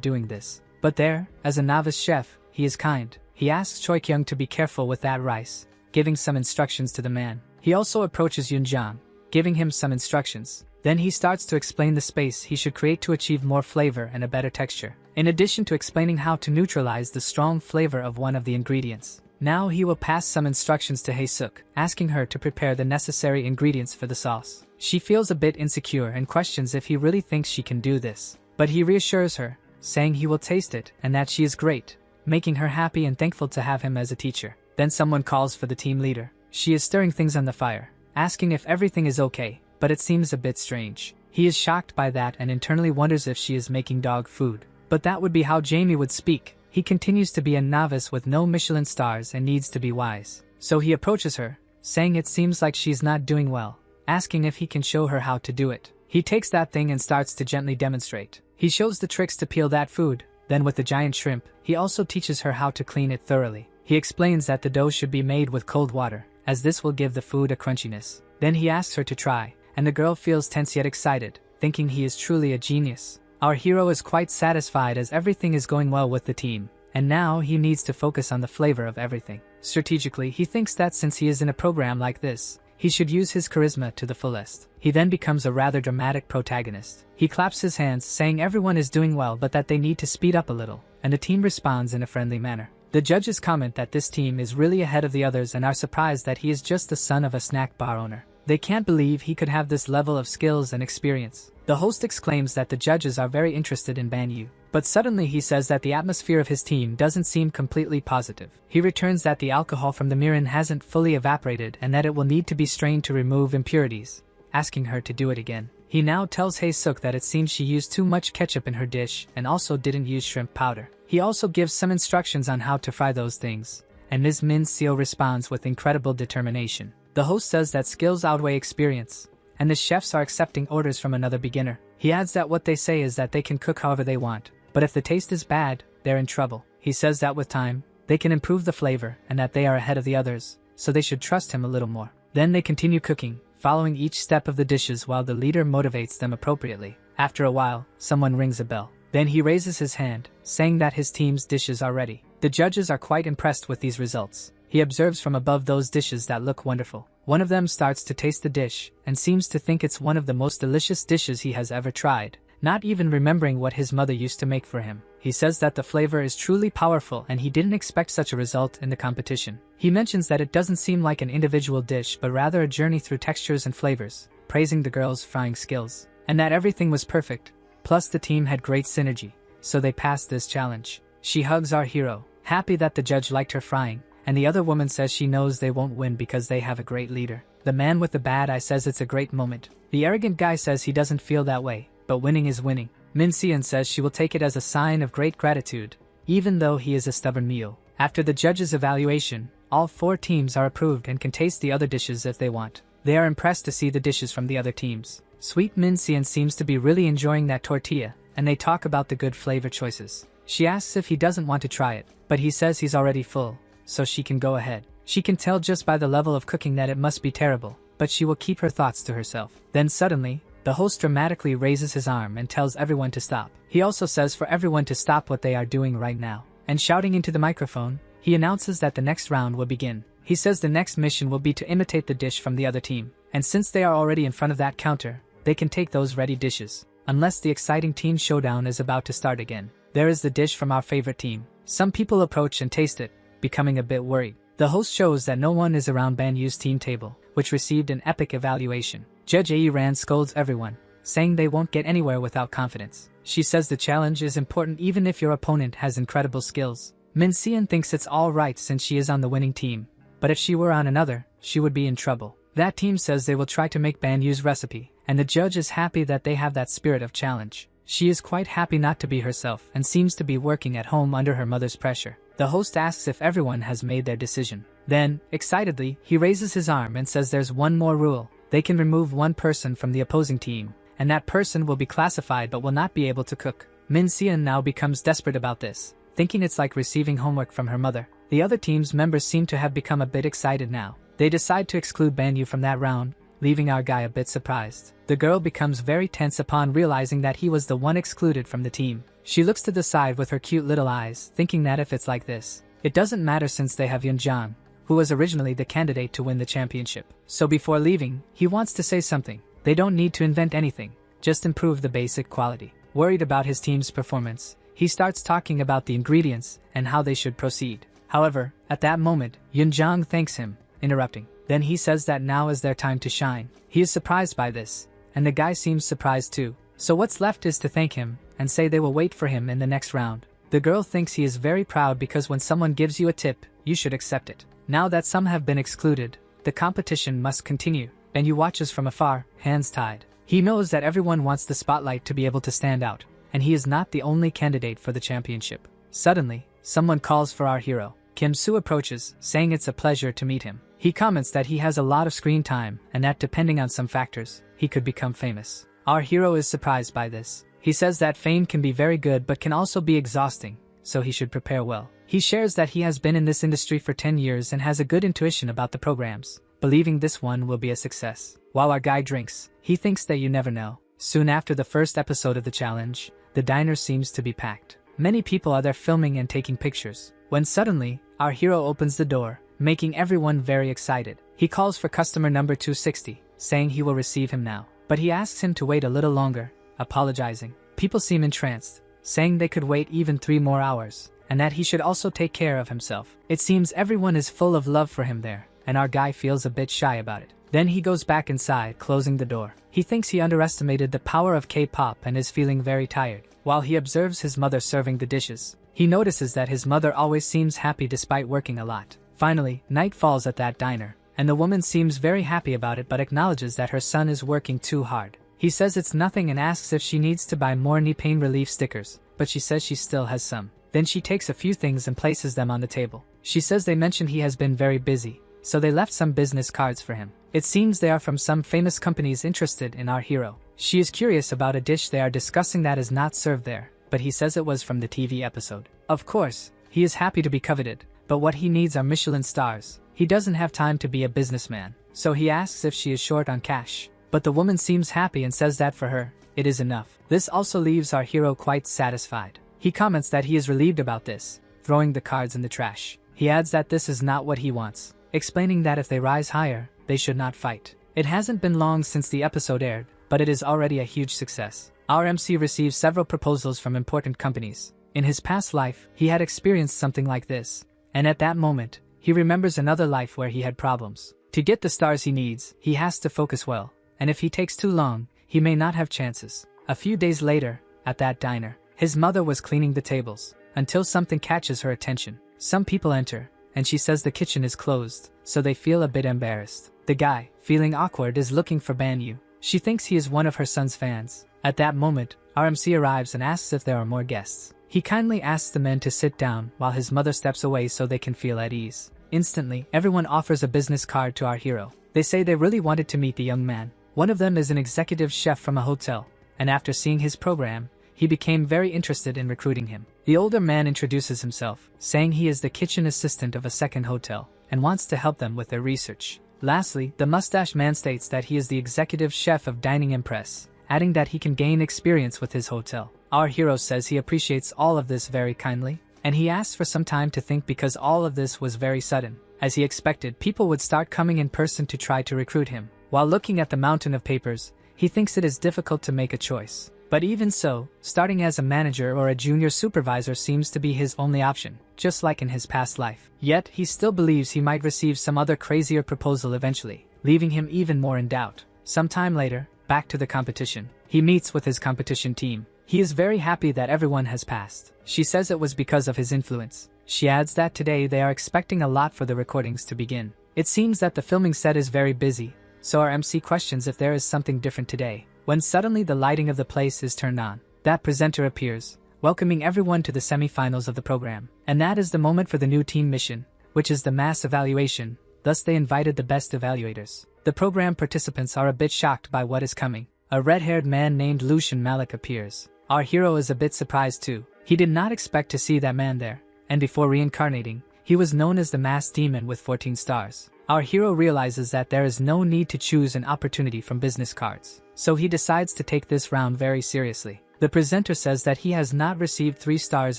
doing this. But there, as a novice chef, he is kind. He asks Choi Kyung to be careful with that rice, giving some instructions to the man. He also approaches Yoonjang, giving him some instructions. Then he starts to explain the space he should create to achieve more flavor and a better texture, in addition to explaining how to neutralize the strong flavor of one of the ingredients. Now he will pass some instructions to Hae-suk, asking her to prepare the necessary ingredients for the sauce. She feels a bit insecure and questions if he really thinks she can do this. But he reassures her, saying he will taste it and that she is great, making her happy and thankful to have him as a teacher. Then someone calls for the team leader. She is stirring things on the fire, asking if everything is okay, but it seems a bit strange. He is shocked by that and internally wonders if she is making dog food. But that would be how Jamie would speak. He continues to be a novice with no Michelin stars and needs to be wise. So he approaches her, saying it seems like she's not doing well, asking if he can show her how to do it. He takes that thing and starts to gently demonstrate. He shows the tricks to peel that food. Then with the giant shrimp, he also teaches her how to clean it thoroughly. He explains that the dough should be made with cold water, as this will give the food a crunchiness. Then he asks her to try, and the girl feels tense yet excited, thinking he is truly a genius. Our hero is quite satisfied as everything is going well with the team, and now he needs to focus on the flavor of everything. Strategically, he thinks that since he is in a program like this, he should use his charisma to the fullest. He then becomes a rather dramatic protagonist. He claps his hands, saying everyone is doing well but that they need to speed up a little, and the team responds in a friendly manner. The judges comment that this team is really ahead of the others and are surprised that he is just the son of a snack bar owner. They can't believe he could have this level of skills and experience. The host exclaims that the judges are very interested in Banyu. But suddenly he says that the atmosphere of his team doesn't seem completely positive. He returns that the alcohol from the mirin hasn't fully evaporated and that it will need to be strained to remove impurities, asking her to do it again. He now tells Hae-suk that it seems she used too much ketchup in her dish and also didn't use shrimp powder. He also gives some instructions on how to fry those things, and Ms. Min Seo responds with incredible determination. The host says that skills outweigh experience, and the chefs are accepting orders from another beginner. He adds that what they say is that they can cook however they want, but if the taste is bad, they're in trouble. He says that with time, they can improve the flavor and that they are ahead of the others, so they should trust him a little more. Then they continue cooking, following each step of the dishes while the leader motivates them appropriately. After a while, someone rings a bell. Then he raises his hand, saying that his team's dishes are ready. The judges are quite impressed with these results. He observes from above those dishes that look wonderful. One of them starts to taste the dish, and seems to think it's one of the most delicious dishes he has ever tried, not even remembering what his mother used to make for him. He says that the flavor is truly powerful and he didn't expect such a result in the competition. He mentions that it doesn't seem like an individual dish but rather a journey through textures and flavors, praising the girl's frying skills, and that everything was perfect. Plus the team had great synergy, so they passed this challenge. She hugs our hero, happy that the judge liked her frying, and the other woman says she knows they won't win because they have a great leader. The man with the bad eye says it's a great moment. The arrogant guy says he doesn't feel that way, but winning is winning. Min Seon says she will take it as a sign of great gratitude, even though he is a stubborn mule. After the judge's evaluation, all 4 teams are approved and can taste the other dishes if they want. They are impressed to see the dishes from the other teams. Sweet Min Seon seems to be really enjoying that tortilla, and they talk about the good flavor choices. She asks if he doesn't want to try it, but he says he's already full, so she can go ahead. She can tell just by the level of cooking that it must be terrible, but she will keep her thoughts to herself. Then suddenly, the host dramatically raises his arm and tells everyone to stop. He also says for everyone to stop what they are doing right now. And shouting into the microphone, he announces that the next round will begin. He says the next mission will be to imitate the dish from the other team, and since they are already in front of that counter, they can take those ready dishes, unless the exciting team showdown is about to start again. There is the dish from our favorite team. Some people approach and taste it, becoming a bit worried. The host shows that no one is around Banyu's team table, which received an epic evaluation. Judge Ae Ran scolds everyone, saying they won't get anywhere without confidence. She says the challenge is important even if your opponent has incredible skills. Min Seon thinks it's alright since she is on the winning team, but if she were on another, she would be in trouble. That team says they will try to make Banyu's recipe, and the judge is happy that they have that spirit of challenge. She is quite happy not to be herself and seems to be working at home under her mother's pressure. The host asks if everyone has made their decision. Then, excitedly, he raises his arm and says there's one more rule. They can remove one person from the opposing team, and that person will be classified but will not be able to cook. Min Xian now becomes desperate about this, thinking it's like receiving homework from her mother. The other team's members seem to have become a bit excited now. They decide to exclude Ban Yu from that round, leaving our guy a bit surprised. The girl becomes very tense upon realizing that he was the one excluded from the team. She looks to the side with her cute little eyes, thinking that if it's like this, it doesn't matter since they have Yunjiang, who was originally the candidate to win the championship. So before leaving, he wants to say something. They don't need to invent anything, just improve the basic quality. Worried about his team's performance, he starts talking about the ingredients and how they should proceed. However, at that moment, Yunjiang thanks him, interrupting. Then he says that now is their time to shine. He is surprised by this, and the guy seems surprised too. So what's left is to thank him and say they will wait for him in the next round. The girl thinks he is very proud because when someone gives you a tip, you should accept it. Now that some have been excluded, the competition must continue. Ben Yu watches from afar, hands tied. He knows that everyone wants the spotlight to be able to stand out, and he is not the only candidate for the championship. Suddenly, someone calls for our hero. Kim Soo approaches, saying it's a pleasure to meet him. He comments that he has a lot of screen time and that depending on some factors, he could become famous. Our hero is surprised by this. He says that fame can be very good but can also be exhausting, so he should prepare well. He shares that he has been in this industry for 10 years and has a good intuition about the programs, believing this one will be a success. While our guy drinks, he thinks that you never know. Soon after the first episode of the challenge, the diner seems to be packed. Many people are there filming and taking pictures, when suddenly, our hero opens the door, making everyone very excited. He calls for customer number 260, saying he will receive him now. But he asks him to wait a little longer, apologizing. People seem entranced, saying they could wait even 3 more hours, and that he should also take care of himself. It seems everyone is full of love for him there, and our guy feels a bit shy about it. Then he goes back inside, closing the door. He thinks he underestimated the power of K-pop and is feeling very tired. While he observes his mother serving the dishes, he notices that his mother always seems happy despite working a lot. Finally, night falls at that diner, and the woman seems very happy about it but acknowledges that her son is working too hard. He says it's nothing and asks if she needs to buy more knee pain relief stickers, but she says she still has some. Then she takes a few things and places them on the table. She says they mentioned he has been very busy, so they left some business cards for him. It seems they are from some famous companies interested in our hero. She is curious about a dish they are discussing that is not served there, but he says it was from the TV episode. Of course, he is happy to be coveted, but what he needs are Michelin stars. He doesn't have time to be a businessman, so he asks if she is short on cash. But the woman seems happy and says that for her, it is enough. This also leaves our hero quite satisfied. He comments that he is relieved about this, throwing the cards in the trash. He adds that this is not what he wants, explaining that if they rise higher, they should not fight. It hasn't been long since the episode aired, but it is already a huge success. Our MC receives several proposals from important companies. In his past life, he had experienced something like this, and at that moment, he remembers another life where he had problems. To get the stars he needs, he has to focus well, and if he takes too long, he may not have chances. A few days later, at that diner, his mother was cleaning the tables, until something catches her attention. Some people enter, and she says the kitchen is closed, so they feel a bit embarrassed. The guy, feeling awkward, is looking for Ban Yu. She thinks he is one of her son's fans. At that moment, RMC arrives and asks if there are more guests. He kindly asks the men to sit down while his mother steps away so they can feel at ease. Instantly, everyone offers a business card to our hero. They say they really wanted to meet the young man. One of them is an executive chef from a hotel, and after seeing his program, he became very interested in recruiting him. The older man introduces himself, saying he is the kitchen assistant of a second hotel, and wants to help them with their research. Lastly, the mustache man states that he is the executive chef of Dining Impress, adding that he can gain experience with his hotel. Our hero says he appreciates all of this very kindly, and he asks for some time to think because all of this was very sudden. As he expected, people would start coming in person to try to recruit him. While looking at the mountain of papers, he thinks it is difficult to make a choice. But even so, starting as a manager or a junior supervisor seems to be his only option, just like in his past life. Yet, he still believes he might receive some other crazier proposal eventually, leaving him even more in doubt. Some time later, back to the competition. He meets with his competition team. He is very happy that everyone has passed. She says it was because of his influence. She adds that today they are expecting a lot for the recordings to begin. It seems that the filming set is very busy, so our MC questions if there is something different today. When suddenly the lighting of the place is turned on, that presenter appears, welcoming everyone to the semi-finals of the program. And that is the moment for the new team mission, which is the mass evaluation. Thus they invited the best evaluators. The program participants are a bit shocked by what is coming. a red-haired man named Lucian Malik appears. Our hero is a bit surprised too. He did not expect to see that man there, and before reincarnating, he was known as the masked demon with 14 stars. Our hero realizes that there is no need to choose an opportunity from business cards, so he decides to take this round very seriously. The presenter says that he has not received 3 stars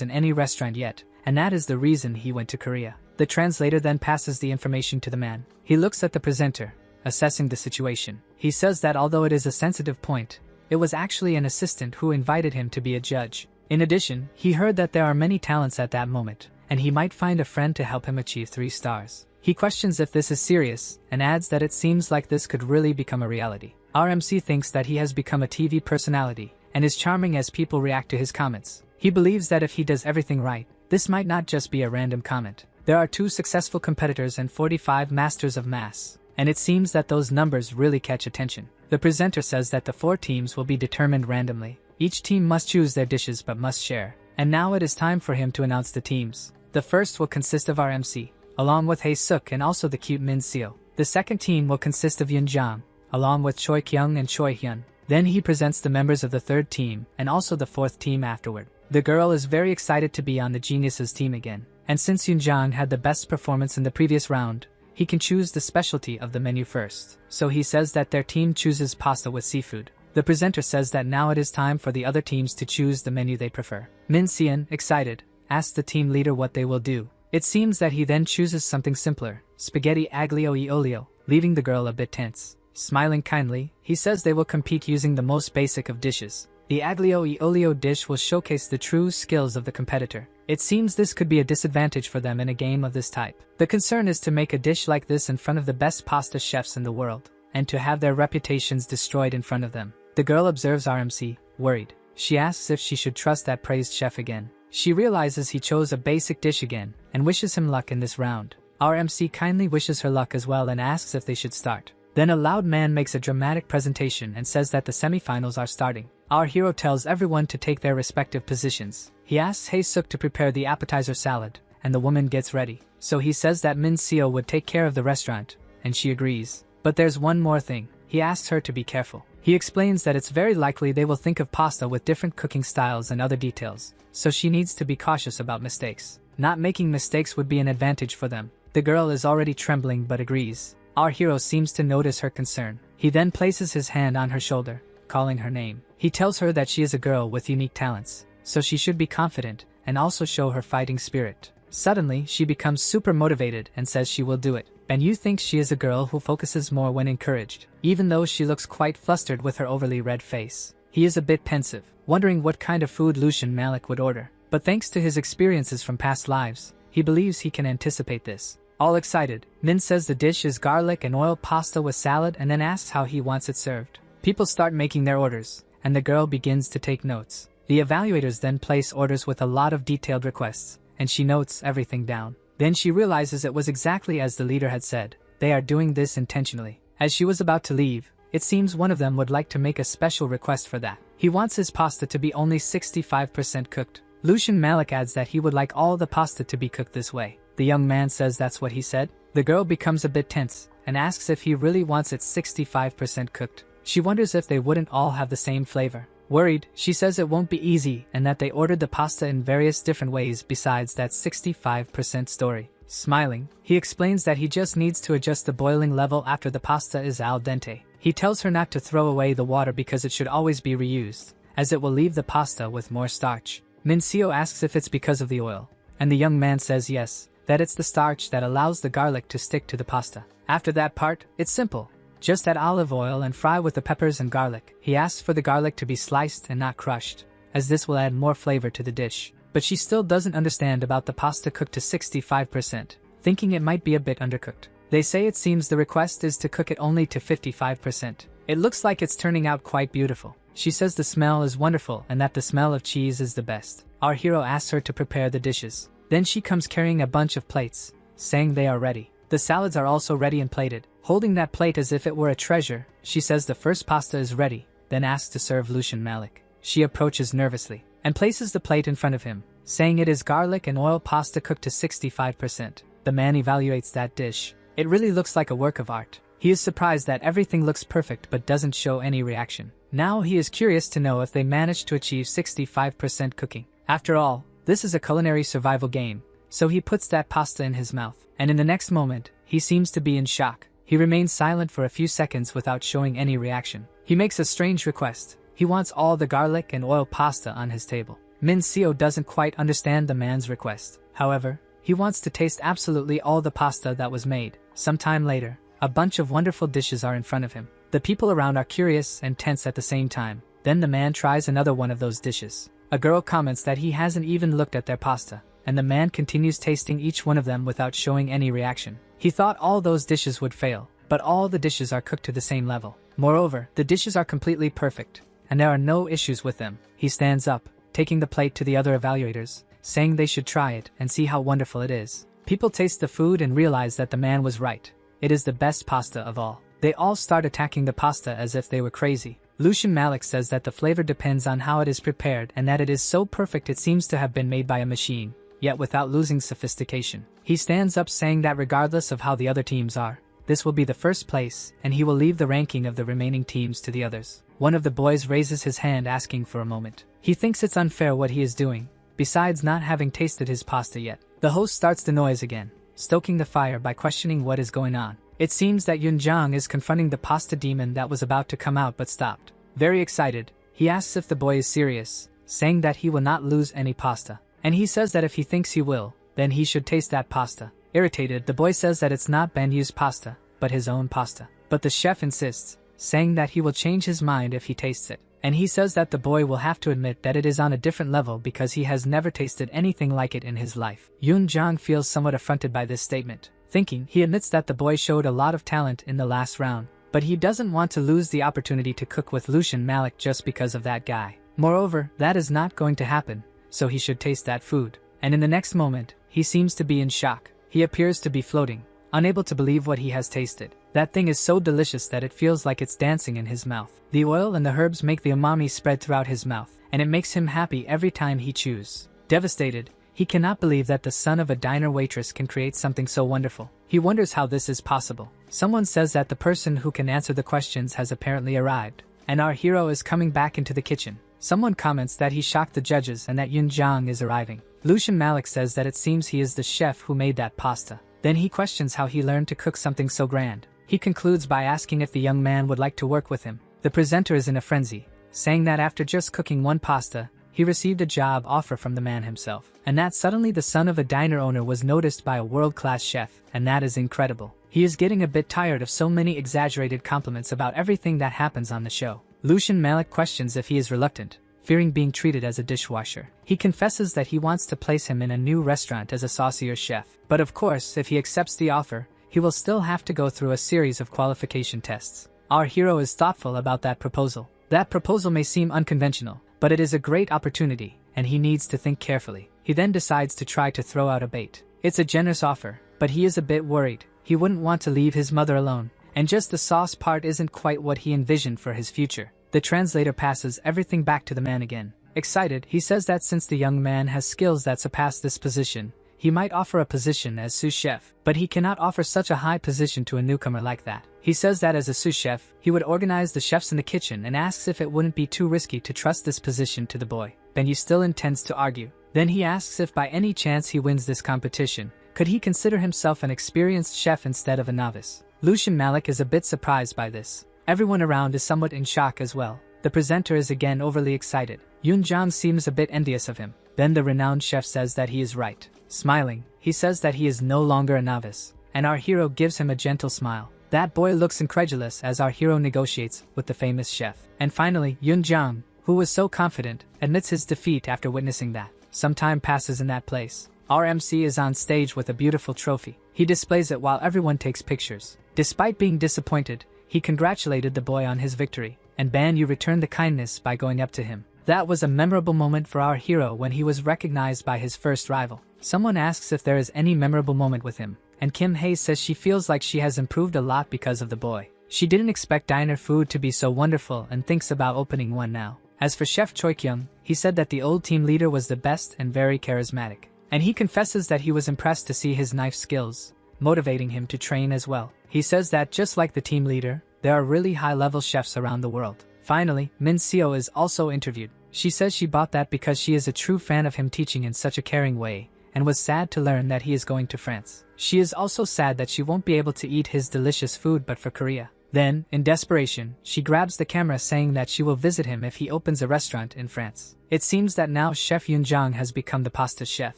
in any restaurant yet, and that is the reason he went to Korea. The translator then passes the information to the man. He looks at the presenter, assessing the situation. He says that although it is a sensitive point, it was actually an assistant who invited him to be a judge. In addition, he heard that there are many talents at that moment, and he might find a friend to help him achieve 3 stars. He questions if this is serious, and adds that it seems like this could really become a reality. Our MC thinks that he has become a TV personality, and is charming as people react to his comments. He believes that if he does everything right, this might not just be a random comment. There are 2 successful competitors and 45 masters of mass, and it seems that those numbers really catch attention. The presenter says that the 4 teams will be determined randomly. Each team must choose their dishes but must share. And now it is time for him to announce the teams. The first will consist of our MC, along with Hae Suk and also the cute Min Seo. The second team will consist of Yoon Jang, along with Choi Kyung and Choi Hyun. Then he presents the members of the third team and also the fourth team afterward. The girl is very excited to be on the Geniuses team again, and since Yoon Jang had the best performance in the previous round, he can choose the specialty of the menu first. So he says that their team chooses pasta with seafood. The presenter says that now it is time for the other teams to choose the menu they prefer. Min Seon, excited, asks the team leader what they will do. It seems that he then chooses something simpler, spaghetti aglio e olio, leaving the girl a bit tense. Smiling kindly, he says they will compete using the most basic of dishes. The aglio e olio dish will showcase the true skills of the competitor. It seems this could be a disadvantage for them in a game of this type. The concern is to make a dish like this in front of the best pasta chefs in the world, and to have their reputations destroyed in front of them. The girl observes RMC, worried. She asks if she should trust that praised chef again. She realizes he chose a basic dish again, and wishes him luck in this round. Our MC kindly wishes her luck as well and asks if they should start. Then a loud man makes a dramatic presentation and says that the semifinals are starting. Our hero tells everyone to take their respective positions. He asks Hae Suk to prepare the appetizer salad, and the woman gets ready. So he says that Min Seo would take care of the restaurant, and she agrees. But there's one more thing. He asks her to be careful. He explains that it's very likely they will think of pasta with different cooking styles and other details, so she needs to be cautious about mistakes. Not making mistakes would be an advantage for them. The girl is already trembling but agrees. Our hero seems to notice her concern. He then places his hand on her shoulder, calling her name. He tells her that she is a girl with unique talents, so she should be confident and also show her fighting spirit. Suddenly, she becomes super motivated and says she will do it. And you think she is a girl who focuses more when encouraged, even though she looks quite flustered with her overly red face. He is a bit pensive, wondering what kind of food Lucian Malik would order. But thanks to his experiences from past lives, he believes he can anticipate this. All excited, Min says the dish is garlic and oil pasta with salad and then asks how he wants it served. People start making their orders, and the girl begins to take notes. The evaluators then place orders with a lot of detailed requests, and she notes everything down. Then she realizes it was exactly as the leader had said. They are doing this intentionally. As she was about to leave, it seems one of them would like to make a special request for that. He wants his pasta to be only 65% cooked. Lucian Malik adds that he would like all the pasta to be cooked this way. The young man says that's what he said. The girl becomes a bit tense and asks if he really wants it 65% cooked. She wonders if they wouldn't all have the same flavor. Worried, she says it won't be easy and that they ordered the pasta in various different ways besides that 65% story. Smiling, he explains that he just needs to adjust the boiling level after the pasta is al dente. He tells her not to throw away the water because it should always be reused, as it will leave the pasta with more starch. Min Seo asks if it's because of the oil, and the young man says yes, that it's the starch that allows the garlic to stick to the pasta. After that part, it's simple. Just add olive oil and fry with the peppers and garlic. He asks for the garlic to be sliced and not crushed, as this will add more flavor to the dish. But she still doesn't understand about the pasta cooked to 65%, thinking it might be a bit undercooked. They say it seems the request is to cook it only to 55%. It looks like it's turning out quite beautiful. She says the smell is wonderful and that the smell of cheese is the best. Our hero asks her to prepare the dishes. Then she comes carrying a bunch of plates, saying they are ready. The salads are also ready and plated. Holding that plate as if it were a treasure, she says the first pasta is ready, then asks to serve Lucian Malik. She approaches nervously, and places the plate in front of him, saying it is garlic and oil pasta cooked to 65%. The man evaluates that dish. It really looks like a work of art. He is surprised that everything looks perfect but doesn't show any reaction. Now he is curious to know if they managed to achieve 65% cooking. After all, this is a culinary survival game, so he puts that pasta in his mouth. And in the next moment, he seems to be in shock. He remains silent for a few seconds without showing any reaction. He makes a strange request. He wants all the garlic and oil pasta on his table. Min Seo doesn't quite understand the man's request. However, he wants to taste absolutely all the pasta that was made. Sometime later, a bunch of wonderful dishes are in front of him. The people around are curious and tense at the same time. Then the man tries another one of those dishes. A girl comments that he hasn't even looked at their pasta, and the man continues tasting each one of them without showing any reaction. He thought all those dishes would fail, but all the dishes are cooked to the same level. Moreover, the dishes are completely perfect, and there are no issues with them. He stands up, taking the plate to the other evaluators, saying they should try it and see how wonderful it is. People taste the food and realize that the man was right. It is the best pasta of all. They all start attacking the pasta as if they were crazy. Lucian Malik says that the flavor depends on how it is prepared and that it is so perfect it seems to have been made by a machine, yet without losing sophistication. He stands up saying that regardless of how the other teams are, this will be the first place and he will leave the ranking of the remaining teams to the others. One of the boys raises his hand asking for a moment. He thinks it's unfair what he is doing, besides not having tasted his pasta yet. The host starts the noise again, stoking the fire by questioning what is going on. It seems that Yunjang is confronting the pasta demon that was about to come out but stopped. Very excited, he asks if the boy is serious, saying that he will not lose any pasta. And he says that if he thinks he will, then he should taste that pasta. Irritated, the boy says that it's not Benyu's pasta, but his own pasta. But the chef insists, saying that he will change his mind if he tastes it. And he says that the boy will have to admit that it is on a different level because he has never tasted anything like it in his life. Yunjang feels somewhat affronted by this statement. Thinking, he admits that the boy showed a lot of talent in the last round, but he doesn't want to lose the opportunity to cook with Lucian Malik just because of that guy. Moreover, that is not going to happen, so he should taste that food. And in the next moment, he seems to be in shock. He appears to be floating, unable to believe what he has tasted. That thing is so delicious that it feels like it's dancing in his mouth. The oil and the herbs make the umami spread throughout his mouth, and it makes him happy every time he chews. Devastated, he cannot believe that the son of a diner waitress can create something so wonderful. He wonders how this is possible. Someone says that the person who can answer the questions has apparently arrived, and our hero is coming back into the kitchen. Someone comments that he shocked the judges and that Yunjang is arriving. Lucian Malik says that it seems he is the chef who made that pasta. Then he questions how he learned to cook something so grand. He concludes by asking if the young man would like to work with him. The presenter is in a frenzy, saying that after just cooking one pasta, he received a job offer from the man himself, and that suddenly the son of a diner owner was noticed by a world-class chef, and that is incredible. He is getting a bit tired of so many exaggerated compliments about everything that happens on the show. Lucian Malik questions if he is reluctant, fearing being treated as a dishwasher. He confesses that he wants to place him in a new restaurant as a saucier chef, but of course if he accepts the offer, he will still have to go through a series of qualification tests. Our hero is thoughtful about that proposal. That proposal may seem unconventional, but it is a great opportunity, and he needs to think carefully. He then decides to try to throw out a bait. It's a generous offer, but he is a bit worried. He wouldn't want to leave his mother alone, and just the sauce part isn't quite what he envisioned for his future. The translator passes everything back to the man again. Excited, he says that since the young man has skills that surpass this position, he might offer a position as sous chef, but he cannot offer such a high position to a newcomer like that. He says that as a sous chef, he would organize the chefs in the kitchen and asks if it wouldn't be too risky to trust this position to the boy. Benyu still intends to argue. Then he asks if by any chance he wins this competition, could he consider himself an experienced chef instead of a novice? Lucian Malik is a bit surprised by this. Everyone around is somewhat in shock as well. The presenter is again overly excited. Yunjang seems a bit envious of him. Then the renowned chef says that he is right. Smiling, he says that he is no longer a novice, and our hero gives him a gentle smile. That boy looks incredulous as our hero negotiates with the famous chef. And finally, Yunjang, who was so confident, admits his defeat after witnessing that. Some time passes in that place. Our MC is on stage with a beautiful trophy. He displays it while everyone takes pictures. Despite being disappointed, he congratulated the boy on his victory, and Banyu returned the kindness by going up to him. That was a memorable moment for our hero when he was recognized by his first rival. Someone asks if there is any memorable moment with him, and Kim Hae says she feels like she has improved a lot because of the boy. She didn't expect diner food to be so wonderful and thinks about opening one now. As for Chef Choi Kyung, he said that the old team leader was the best and very charismatic, and he confesses that he was impressed to see his knife skills, motivating him to train as well. He says that just like the team leader, there are really high-level chefs around the world. Finally, Min Seo is also interviewed. She says she bought that because she is a true fan of him teaching in such a caring way, and was sad to learn that he is going to France. She is also sad that she won't be able to eat his delicious food but for Korea. Then, in desperation, she grabs the camera saying that she will visit him if he opens a restaurant in France. It seems that now Chef Yoonjong has become the pasta chef.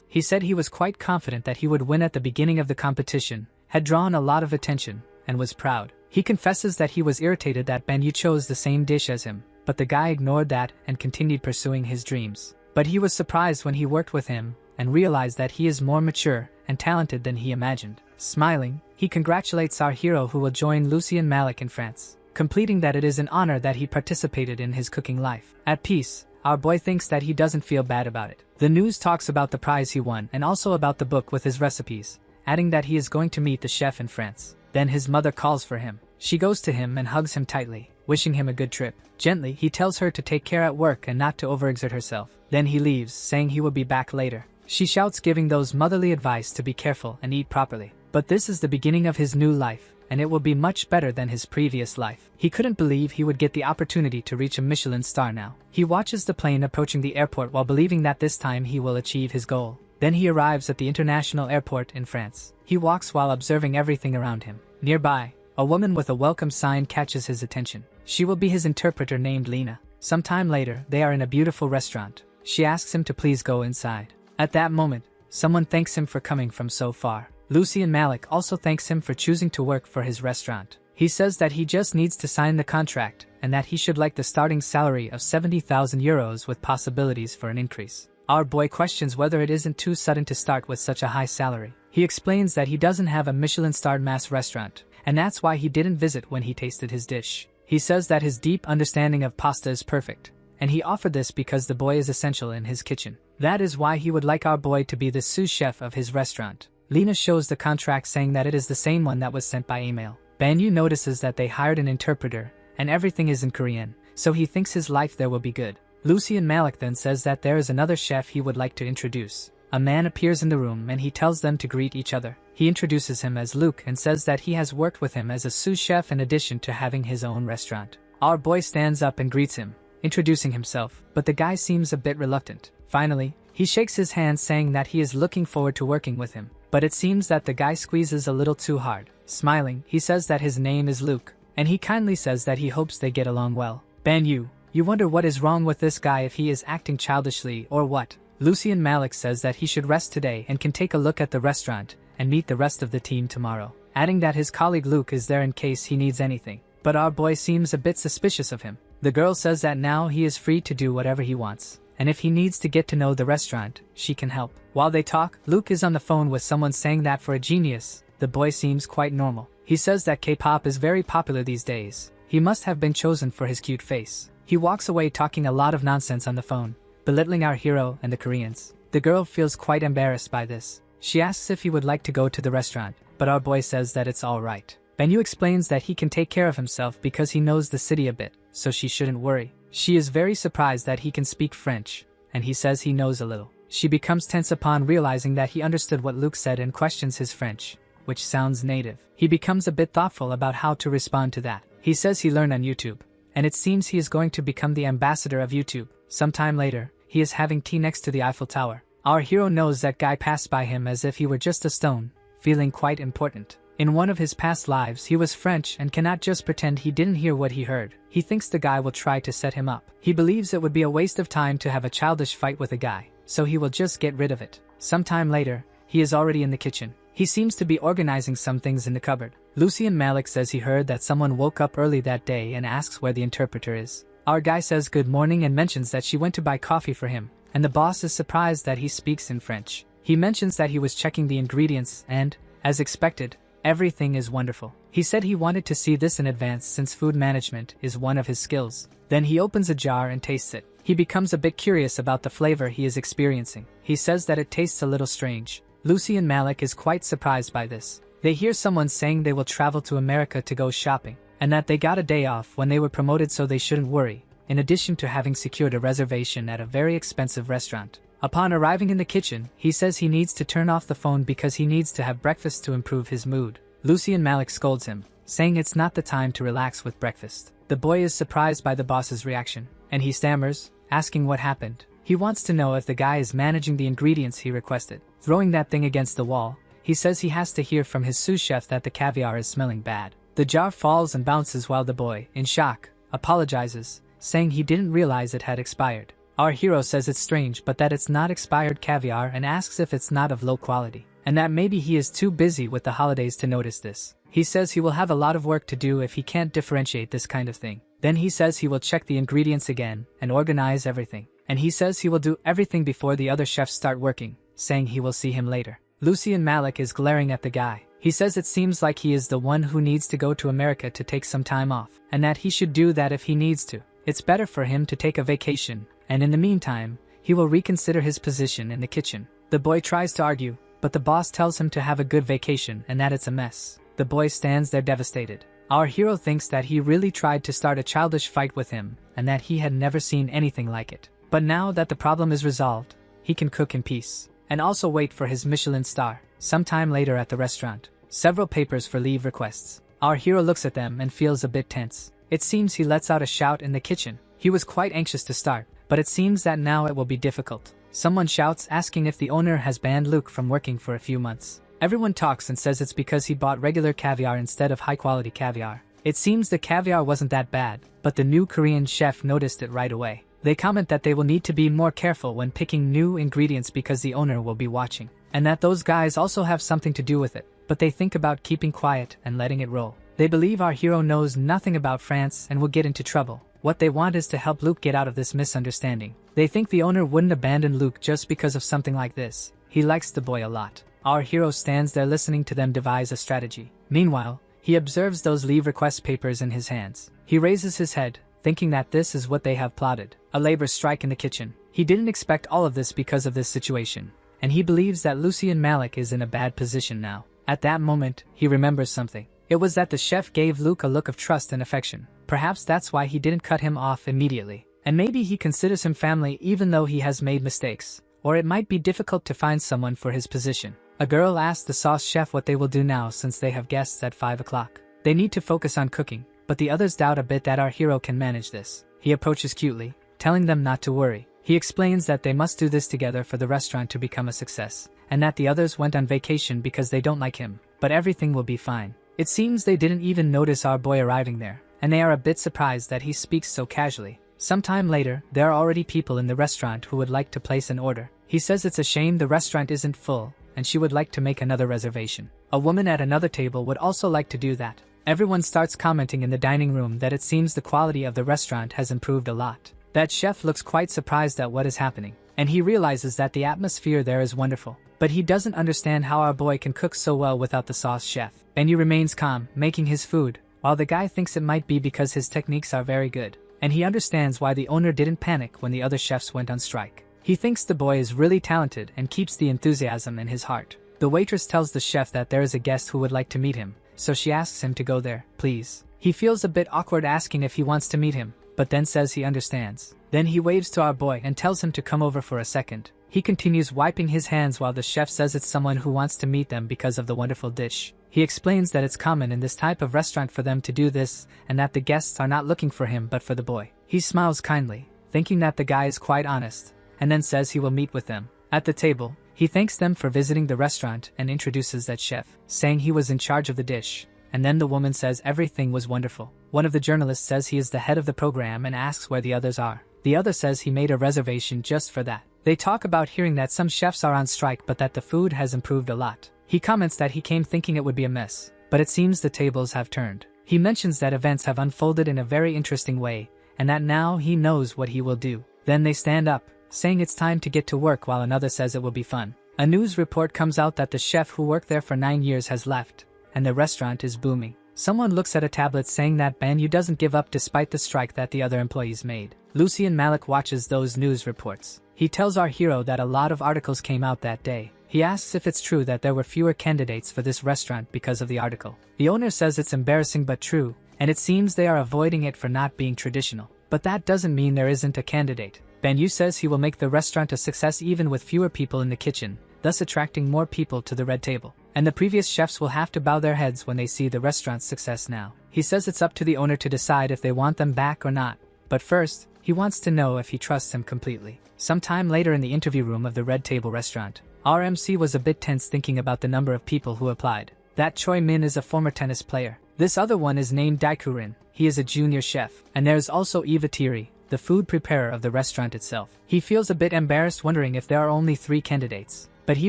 He said he was quite confident that he would win at the beginning of the competition, had drawn a lot of attention, and was proud. He confesses that he was irritated that Banyu chose the same dish as him, but the guy ignored that and continued pursuing his dreams. But he was surprised when he worked with him, and realized that he is more mature and talented than he imagined. Smiling, he congratulates our hero who will join Lucien Malik in France, completing that it is an honor that he participated in his cooking life. At peace, our boy thinks that he doesn't feel bad about it. The news talks about the prize he won and also about the book with his recipes, adding that he is going to meet the chef in France. Then his mother calls for him. She goes to him and hugs him tightly, wishing him a good trip. Gently, he tells her to take care at work and not to overexert herself. Then he leaves, saying he will be back later. She shouts, giving those motherly advice to be careful and eat properly. But this is the beginning of his new life, and it will be much better than his previous life. He couldn't believe he would get the opportunity to reach a Michelin star now. He watches the plane approaching the airport while believing that this time he will achieve his goal. Then he arrives at the international airport in France. He walks while observing everything around him. Nearby, a woman with a welcome sign catches his attention. She will be his interpreter named Lena. Sometime later, they are in a beautiful restaurant. She asks him to please go inside. At that moment, someone thanks him for coming from so far. Lucien Malik also thanks him for choosing to work for his restaurant. He says that he just needs to sign the contract, and that he should like the starting salary of 70,000 euros with possibilities for an increase. Our boy questions whether it isn't too sudden to start with such a high salary. He explains that he doesn't have a Michelin-starred mass restaurant, and that's why he didn't visit when he tasted his dish. He says that his deep understanding of pasta is perfect, and he offered this because the boy is essential in his kitchen. That is why he would like our boy to be the sous chef of his restaurant. Lena shows the contract saying that it is the same one that was sent by email. Banyu notices that they hired an interpreter, and everything is in Korean, so he thinks his life there will be good. Lucien Malik then says that there is another chef he would like to introduce. A man appears in the room and he tells them to greet each other. He introduces him as Luke and says that he has worked with him as a sous chef in addition to having his own restaurant. Our boy stands up and greets him, introducing himself, but the guy seems a bit reluctant. Finally, he shakes his hand saying that he is looking forward to working with him, but it seems that the guy squeezes a little too hard. Smiling, he says that his name is Luke, and he kindly says that he hopes they get along well. Banyu, you wonder what is wrong with this guy, if he is acting childishly or what? Lucien Malik says that he should rest today and can take a look at the restaurant and meet the rest of the team tomorrow, adding that his colleague Luke is there in case he needs anything. But our boy seems a bit suspicious of him. The girl says that now he is free to do whatever he wants, and if he needs to get to know the restaurant, she can help. While they talk, Luke is on the phone with someone saying that for a genius, the boy seems quite normal. He says that K-pop is very popular these days. He must have been chosen for his cute face. He walks away talking a lot of nonsense on the phone, belittling our hero and the Koreans. The girl feels quite embarrassed by this. She asks if he would like to go to the restaurant, but our boy says that it's alright. Banyu explains that he can take care of himself because he knows the city a bit, so she shouldn't worry. She is very surprised that he can speak French, and he says he knows a little. She becomes tense upon realizing that he understood what Luke said and questions his French, which sounds native. He becomes a bit thoughtful about how to respond to that. He says he learned on YouTube, and it seems he is going to become the ambassador of YouTube. Sometime later, he is having tea next to the Eiffel Tower. Our hero knows that guy passed by him as if he were just a stone, feeling quite important. In one of his past lives he was French and cannot just pretend he didn't hear what he heard. He thinks the guy will try to set him up. He believes it would be a waste of time to have a childish fight with a guy, so he will just get rid of it. Sometime later, he is already in the kitchen. He seems to be organizing some things in the cupboard. Lucien Malik says he heard that someone woke up early that day and asks where the interpreter is. Our guy says good morning and mentions that she went to buy coffee for him, and the boss is surprised that he speaks in French. He mentions that he was checking the ingredients and, as expected, everything is wonderful. He said he wanted to see this in advance since food management is one of his skills. Then he opens a jar and tastes it. He becomes a bit curious about the flavor he is experiencing. He says that it tastes a little strange. Lucien Malik is quite surprised by this. They hear someone saying they will travel to America to go shopping, and that they got a day off when they were promoted so they shouldn't worry, in addition to having secured a reservation at a very expensive restaurant. Upon arriving in the kitchen, he says he needs to turn off the phone because he needs to have breakfast to improve his mood. Lucy and Malik scolds him, saying it's not the time to relax with breakfast. The boy is surprised by the boss's reaction, and he stammers, asking what happened. He wants to know if the guy is managing the ingredients he requested. Throwing that thing against the wall, he says he has to hear from his sous chef that the caviar is smelling bad. The jar falls and bounces while the boy, in shock, apologizes, saying he didn't realize it had expired. Our hero says it's strange but that it's not expired caviar and asks if it's not of low quality, and that maybe he is too busy with the holidays to notice this. He says he will have a lot of work to do if he can't differentiate this kind of thing. Then he says he will check the ingredients again and organize everything. And he says he will do everything before the other chefs start working, saying he will see him later. Lucy and Malik is glaring at the guy. He says it seems like he is the one who needs to go to America to take some time off, and that he should do that if he needs to. It's better for him to take a vacation, and in the meantime, he will reconsider his position in the kitchen. The boy tries to argue, but the boss tells him to have a good vacation and that it's a mess. The boy stands there devastated. Our hero thinks that he really tried to start a childish fight with him, and that he had never seen anything like it. But now that the problem is resolved, he can cook in peace, and also wait for his Michelin star. Sometime later at the restaurant, several papers for leave requests. Our hero looks at them and feels a bit tense. It seems he lets out a shout in the kitchen. He was quite anxious to start, but it seems that now it will be difficult. Someone shouts asking if the owner has banned Luke from working for a few months. Everyone talks and says it's because he bought regular caviar instead of high-quality caviar. It seems the caviar wasn't that bad, but the new Korean chef noticed it right away. They comment that they will need to be more careful when picking new ingredients because the owner will be watching, and that those guys also have something to do with it, but they think about keeping quiet and letting it roll. They believe our hero knows nothing about France and will get into trouble. What they want is to help Luke get out of this misunderstanding. They think the owner wouldn't abandon Luke just because of something like this. He likes the boy a lot. Our hero stands there listening to them devise a strategy. Meanwhile, he observes those leave request papers in his hands. He raises his head, thinking that this is what they have plotted. A labor strike in the kitchen. He didn't expect all of this because of this situation, and he believes that Lucy and Malik is in a bad position now. At that moment, he remembers something. It was that the chef gave Luke a look of trust and affection. Perhaps that's why he didn't cut him off immediately. And maybe he considers him family even though he has made mistakes. Or it might be difficult to find someone for his position. A girl asks the sauce chef what they will do now since they have guests at 5 o'clock. They need to focus on cooking, but the others doubt a bit that our hero can manage this. He approaches cutely, telling them not to worry. He explains that they must do this together for the restaurant to become a success, and that the others went on vacation because they don't like him, but everything will be fine. It seems they didn't even notice our boy arriving there, and they are a bit surprised that he speaks so casually. Sometime later, there are already people in the restaurant who would like to place an order. He says it's a shame the restaurant isn't full, and she would like to make another reservation. A woman at another table would also like to do that. Everyone starts commenting in the dining room that it seems the quality of the restaurant has improved a lot. That chef looks quite surprised at what is happening, and he realizes that the atmosphere there is wonderful. But he doesn't understand how our boy can cook so well without the sauce chef. Benyu remains calm, making his food, while the guy thinks it might be because his techniques are very good, and he understands why the owner didn't panic when the other chefs went on strike. He thinks the boy is really talented and keeps the enthusiasm in his heart. The waitress tells the chef that there is a guest who would like to meet him, so she asks him to go there, please. He feels a bit awkward asking if he wants to meet him, but then says he understands. Then he waves to our boy and tells him to come over for a second. He continues wiping his hands while the chef says it's someone who wants to meet them because of the wonderful dish. He explains that it's common in this type of restaurant for them to do this, and that the guests are not looking for him but for the boy. He smiles kindly, thinking that the guy is quite honest, and then says he will meet with them. At the table, he thanks them for visiting the restaurant and introduces that chef, saying he was in charge of the dish, and then the woman says everything was wonderful. One of the journalists says he is the head of the program and asks where the others are. The other says he made a reservation just for that. They talk about hearing that some chefs are on strike but that the food has improved a lot. He comments that he came thinking it would be a mess, but it seems the tables have turned. He mentions that events have unfolded in a very interesting way, and that now he knows what he will do. Then they stand up, saying it's time to get to work while another says it will be fun. A news report comes out that the chef who worked there for 9 years has left, and the restaurant is booming. Someone looks at a tablet saying that Banyu doesn't give up despite the strike that the other employees made. Lucy and Malik watches those news reports. He tells our hero that a lot of articles came out that day. He asks if it's true that there were fewer candidates for this restaurant because of the article. The owner says it's embarrassing but true, and it seems they are avoiding it for not being traditional. But that doesn't mean there isn't a candidate. Banyu says he will make the restaurant a success even with fewer people in the kitchen, thus attracting more people to the red table. and the previous chefs will have to bow their heads when they see the restaurant's success now. He says it's up to the owner to decide if they want them back or not. But first, he wants to know if he trusts him completely. Sometime later in the interview room of the Red Table restaurant, our MC was a bit tense thinking about the number of people who applied. That Choi Min is a former tennis player. This other one is named Daikurin. He is a junior chef. And there's also Eva Thierry, the food preparer of the restaurant itself. He feels a bit embarrassed wondering if there are only 3 candidates, but he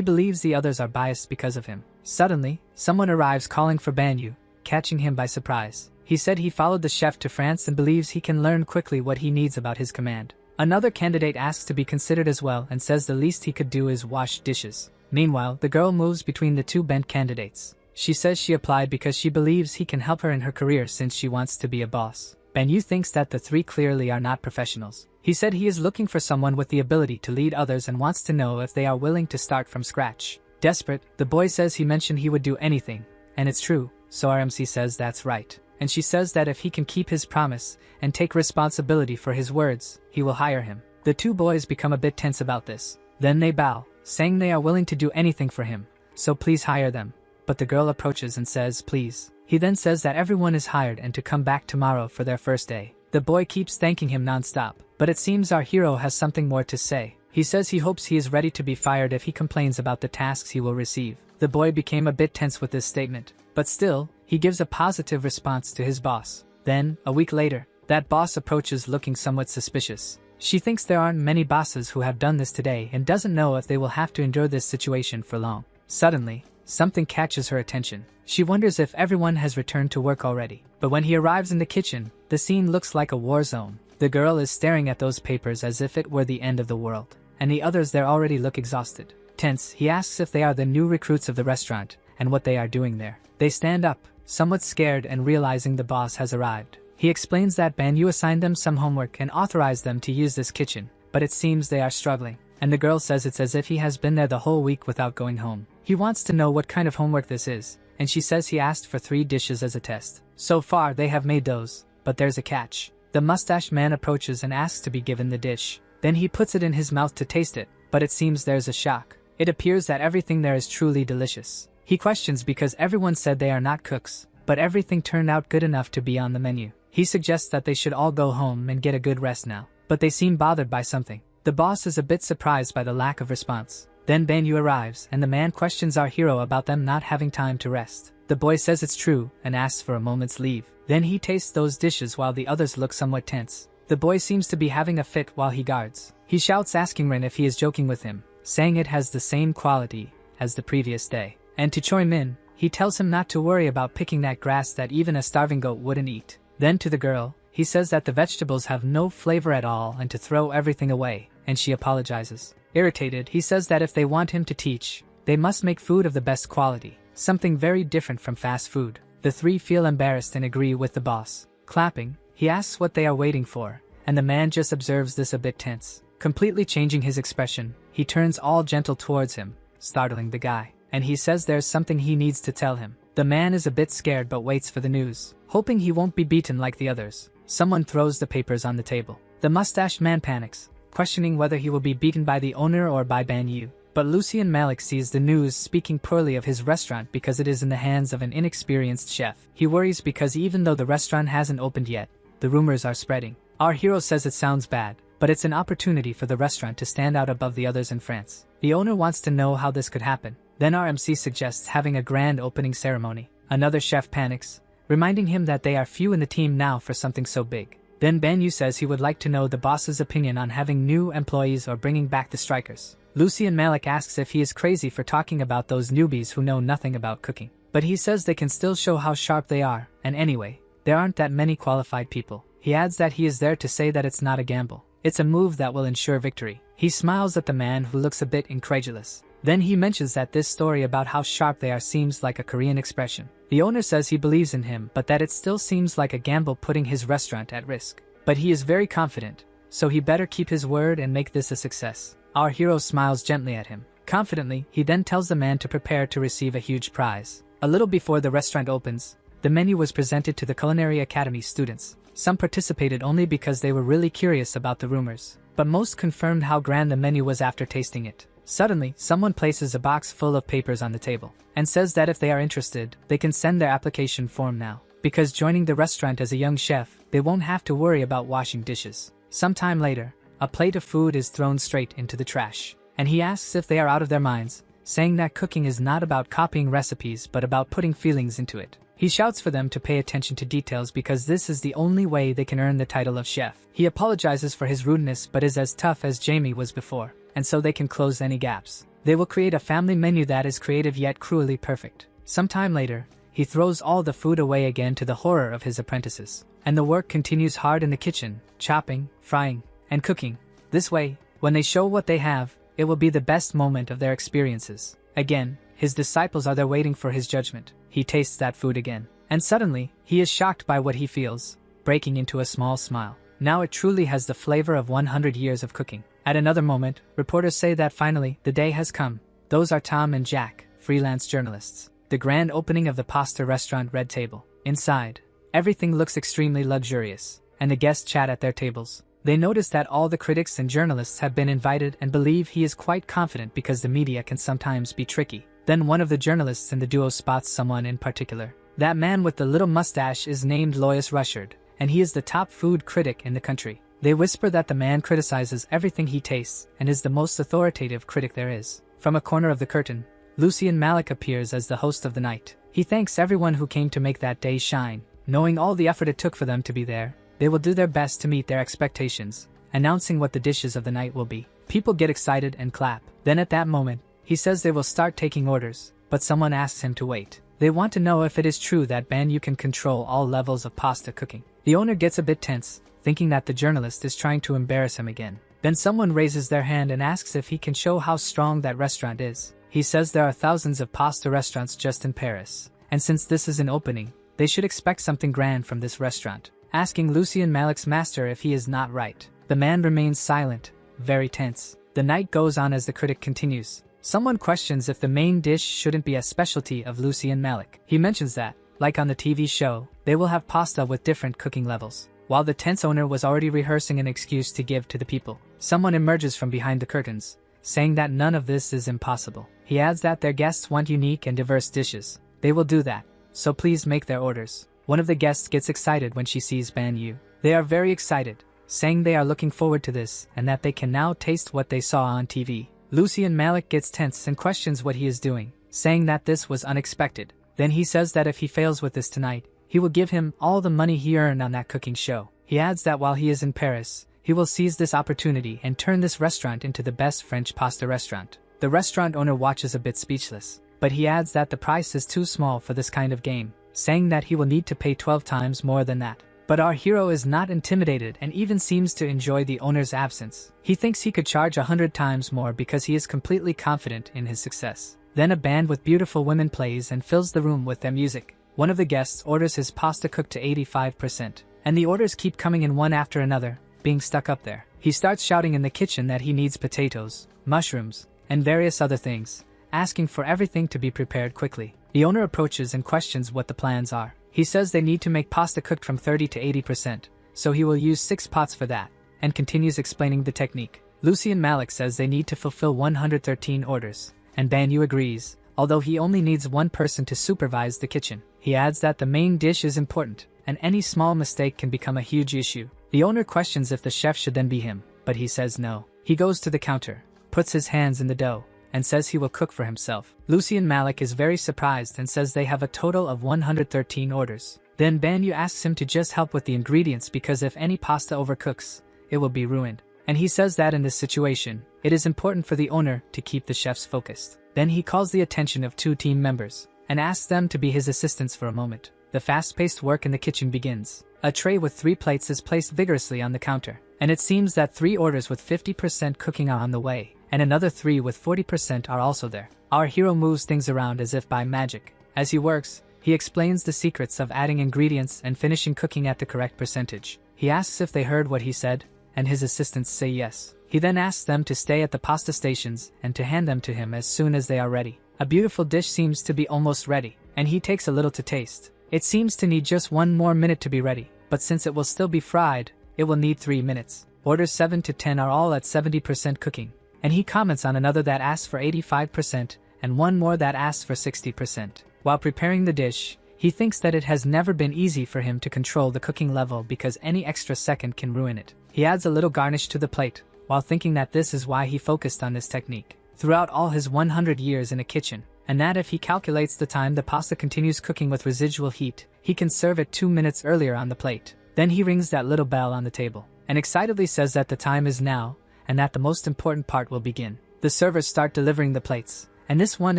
believes the others are biased because of him. Suddenly, someone arrives calling for Banyu, catching him by surprise. He said he followed the chef to France and believes he can learn quickly what he needs about his command. Another candidate asks to be considered as well and says the least he could do is wash dishes. Meanwhile, the girl moves between the 2 bent candidates. She says she applied because she believes he can help her in her career since she wants to be a boss. Banyu thinks that the 3 clearly are not professionals. He said he is looking for someone with the ability to lead others and wants to know if they are willing to start from scratch. Desperate, the boy says he mentioned he would do anything, and it's true, so RMC says that's right. And she says that if he can keep his promise and take responsibility for his words, he will hire him. The 2 boys become a bit tense about this. Then they bow, saying they are willing to do anything for him, so please hire them. But the girl approaches and says please. He then says that everyone is hired and to come back tomorrow for their first day. The boy keeps thanking him non-stop, but it seems our hero has something more to say. He says he hopes he is ready to be fired if he complains about the tasks he will receive. The boy became a bit tense with this statement, but still, he gives a positive response to his boss. Then, a week later, that boss approaches looking somewhat suspicious. She thinks there aren't many bosses who have done this today and doesn't know if they will have to endure this situation for long. Suddenly, something catches her attention. She wonders if everyone has returned to work already. But when he arrives in the kitchen, the scene looks like a war zone. The girl is staring at those papers as if it were the end of the world, and the others there already look exhausted. Tense, he asks if they are the new recruits of the restaurant and what they are doing there. They stand up, somewhat scared and realizing the boss has arrived. He explains that Banyu assigned them some homework and authorized them to use this kitchen, but it seems they are struggling. And the girl says it's as if he has been there the whole week without going home. He wants to know what kind of homework this is, and she says he asked for 3 dishes as a test. So far they have made those, but there's a catch. The mustache man approaches and asks to be given the dish. Then he puts it in his mouth to taste it, but it seems there's a shock. It appears that everything there is truly delicious. He questions because everyone said they are not cooks, but everything turned out good enough to be on the menu. He suggests that they should all go home and get a good rest now, but they seem bothered by something. The boss is a bit surprised by the lack of response. Then Banyu arrives and the man questions our hero about them not having time to rest. The boy says it's true and asks for a moment's leave. Then he tastes those dishes while the others look somewhat tense. The boy seems to be having a fit while he guards. He shouts asking Rin if he is joking with him, saying it has the same quality as the previous day. And to Choi Min, he tells him not to worry about picking that grass that even a starving goat wouldn't eat. Then to the girl, he says that the vegetables have no flavor at all and to throw everything away, and she apologizes. Irritated, he says that if they want him to teach, they must make food of the best quality, something very different from fast food. The 3 feel embarrassed and agree with the boss. Clapping, he asks what they are waiting for, and the man just observes this a bit tense. Completely changing his expression, he turns all gentle towards him, startling the guy, and he says there's something he needs to tell him. The man is a bit scared but waits for the news, hoping he won't be beaten like the others. Someone throws the papers on the table. The mustached man panics, questioning whether he will be beaten by the owner or by Banyu. But Lucien Malik sees the news speaking poorly of his restaurant because it is in the hands of an inexperienced chef. He worries because even though the restaurant hasn't opened yet, the rumors are spreading. Our hero says it sounds bad, but it's an opportunity for the restaurant to stand out above the others in France. The owner wants to know how this could happen. Then our MC suggests having a grand opening ceremony. Another chef panics, reminding him that they are few in the team now for something so big. Then Banyu says he would like to know the boss's opinion on having new employees or bringing back the strikers. Lucien Malik asks if he is crazy for talking about those newbies who know nothing about cooking. But he says they can still show how sharp they are, and anyway, there aren't that many qualified people. He adds that he is there to say that it's not a gamble. It's a move that will ensure victory. He smiles at the man who looks a bit incredulous. Then he mentions that this story about how sharp they are seems like a Korean expression. The owner says he believes in him but that it still seems like a gamble putting his restaurant at risk. But he is very confident, so he better keep his word and make this a success. Our hero smiles gently at him. Confidently, he then tells the man to prepare to receive a huge prize. A little before the restaurant opens, the menu was presented to the Culinary Academy students. Some participated only because they were really curious about the rumors, but most confirmed how grand the menu was after tasting it. Suddenly, someone places a box full of papers on the table and says that if they are interested, they can send their application form now. Because joining the restaurant as a young chef, they won't have to worry about washing dishes. Sometime later, a plate of food is thrown straight into the trash, and he asks if they are out of their minds, saying that cooking is not about copying recipes but about putting feelings into it. He shouts for them to pay attention to details because this is the only way they can earn the title of chef. He apologizes for his rudeness but is as tough as Jamie was before, and so they can close any gaps. They will create a family menu that is creative yet cruelly perfect. Sometime later, he throws all the food away again to the horror of his apprentices, and the work continues hard in the kitchen, chopping, frying, and cooking. This way, when they show what they have, it will be the best moment of their experiences. Again, his disciples are there waiting for his judgment. He tastes that food again, and suddenly, he is shocked by what he feels, breaking into a small smile. Now it truly has the flavor of 100 years of cooking. At another moment, reporters say that finally, the day has come. Those are Tom and Jack, freelance journalists. The grand opening of the pasta restaurant Red Table. Inside, everything looks extremely luxurious, and the guests chat at their tables. They notice that all the critics and journalists have been invited and believe he is quite confident because the media can sometimes be tricky. Then one of the journalists in the duo spots someone in particular. That man with the little mustache is named Lois Rushard, and he is the top food critic in the country. They whisper that the man criticizes everything he tastes and is the most authoritative critic there is. From a corner of the curtain, Lucian Malik appears as the host of the night. He thanks everyone who came to make that day shine. Knowing all the effort it took for them to be there, they will do their best to meet their expectations, announcing what the dishes of the night will be. People get excited and clap. Then at that moment, he says they will start taking orders, but someone asks him to wait. They want to know if it is true that Banyu can control all levels of pasta cooking. The owner gets a bit tense, thinking that the journalist is trying to embarrass him again. Then someone raises their hand and asks if he can show how strong that restaurant is. He says there are thousands of pasta restaurants just in Paris, and since this is an opening, they should expect something grand from this restaurant, asking Lucian Malik's master if he is not right. The man remains silent, very tense. The night goes on as the critic continues. Someone questions if the main dish shouldn't be a specialty of Lucian Malik. He mentions that, like on the TV show, they will have pasta with different cooking levels. While the tense owner was already rehearsing an excuse to give to the people, someone emerges from behind the curtains, saying that none of this is impossible. He adds that their guests want unique and diverse dishes. They will do that, so please make their orders. One of the guests gets excited when she sees Banyu. They are very excited, saying they are looking forward to this and that they can now taste what they saw on TV. Lucian Malik gets tense and questions what he is doing, saying that this was unexpected. Then he says that if he fails with this tonight, he will give him all the money he earned on that cooking show. He adds that while he is in Paris, he will seize this opportunity and turn this restaurant into the best French pasta restaurant. The restaurant owner watches a bit speechless, but he adds that the price is too small for this kind of game, saying that he will need to pay 12 times more than that. But our hero is not intimidated and even seems to enjoy the owner's absence. He thinks he could charge 100 times more because he is completely confident in his success. Then a band with beautiful women plays and fills the room with their music. One of the guests orders his pasta cooked to 85%, and the orders keep coming in one after another, being stuck up there. He starts shouting in the kitchen that he needs potatoes, mushrooms, and various other things, asking for everything to be prepared quickly. The owner approaches and questions what the plans are. He says they need to make pasta cooked from 30 to 80%, so he will use 6 pots for that, and continues explaining the technique. Lucian Malik says they need to fulfill 113 orders, and Banyu agrees, although he only needs one person to supervise the kitchen. He adds that the main dish is important, and any small mistake can become a huge issue. The owner questions if the chef should then be him, but he says no. He goes to the counter, puts his hands in the dough, and says he will cook for himself. Lucian Malik is very surprised and says they have a total of 113 orders. Then Banyu asks him to just help with the ingredients because if any pasta overcooks, it will be ruined. And he says that in this situation, it is important for the owner to keep the chefs focused. Then he calls the attention of 2 team members, and asks them to be his assistants for a moment. The fast-paced work in the kitchen begins. A tray with 3 plates is placed vigorously on the counter, and it seems that 3 orders with 50% cooking are on the way, and another 3 with 40% are also there. Our hero moves things around as if by magic. As he works, he explains the secrets of adding ingredients and finishing cooking at the correct percentage. He asks if they heard what he said, and his assistants say yes. He then asks them to stay at the pasta stations and to hand them to him as soon as they are ready. A beautiful dish seems to be almost ready, and he takes a little to taste. It seems to need just 1 more minute to be ready, but since it will still be fried, it will need 3 minutes. Orders 7 to 10 are all at 70% cooking, and he comments on another that asks for 85% and one more that asks for 60%. While preparing the dish, he thinks that it has never been easy for him to control the cooking level because any extra second can ruin it. He adds a little garnish to the plate, while thinking that this is why he focused on this technique throughout all his 100 years in a kitchen, and that if he calculates the time the pasta continues cooking with residual heat, he can serve it 2 minutes earlier on the plate. Then he rings that little bell on the table, and excitedly says that the time is now, and that the most important part will begin. The servers start delivering the plates, and this one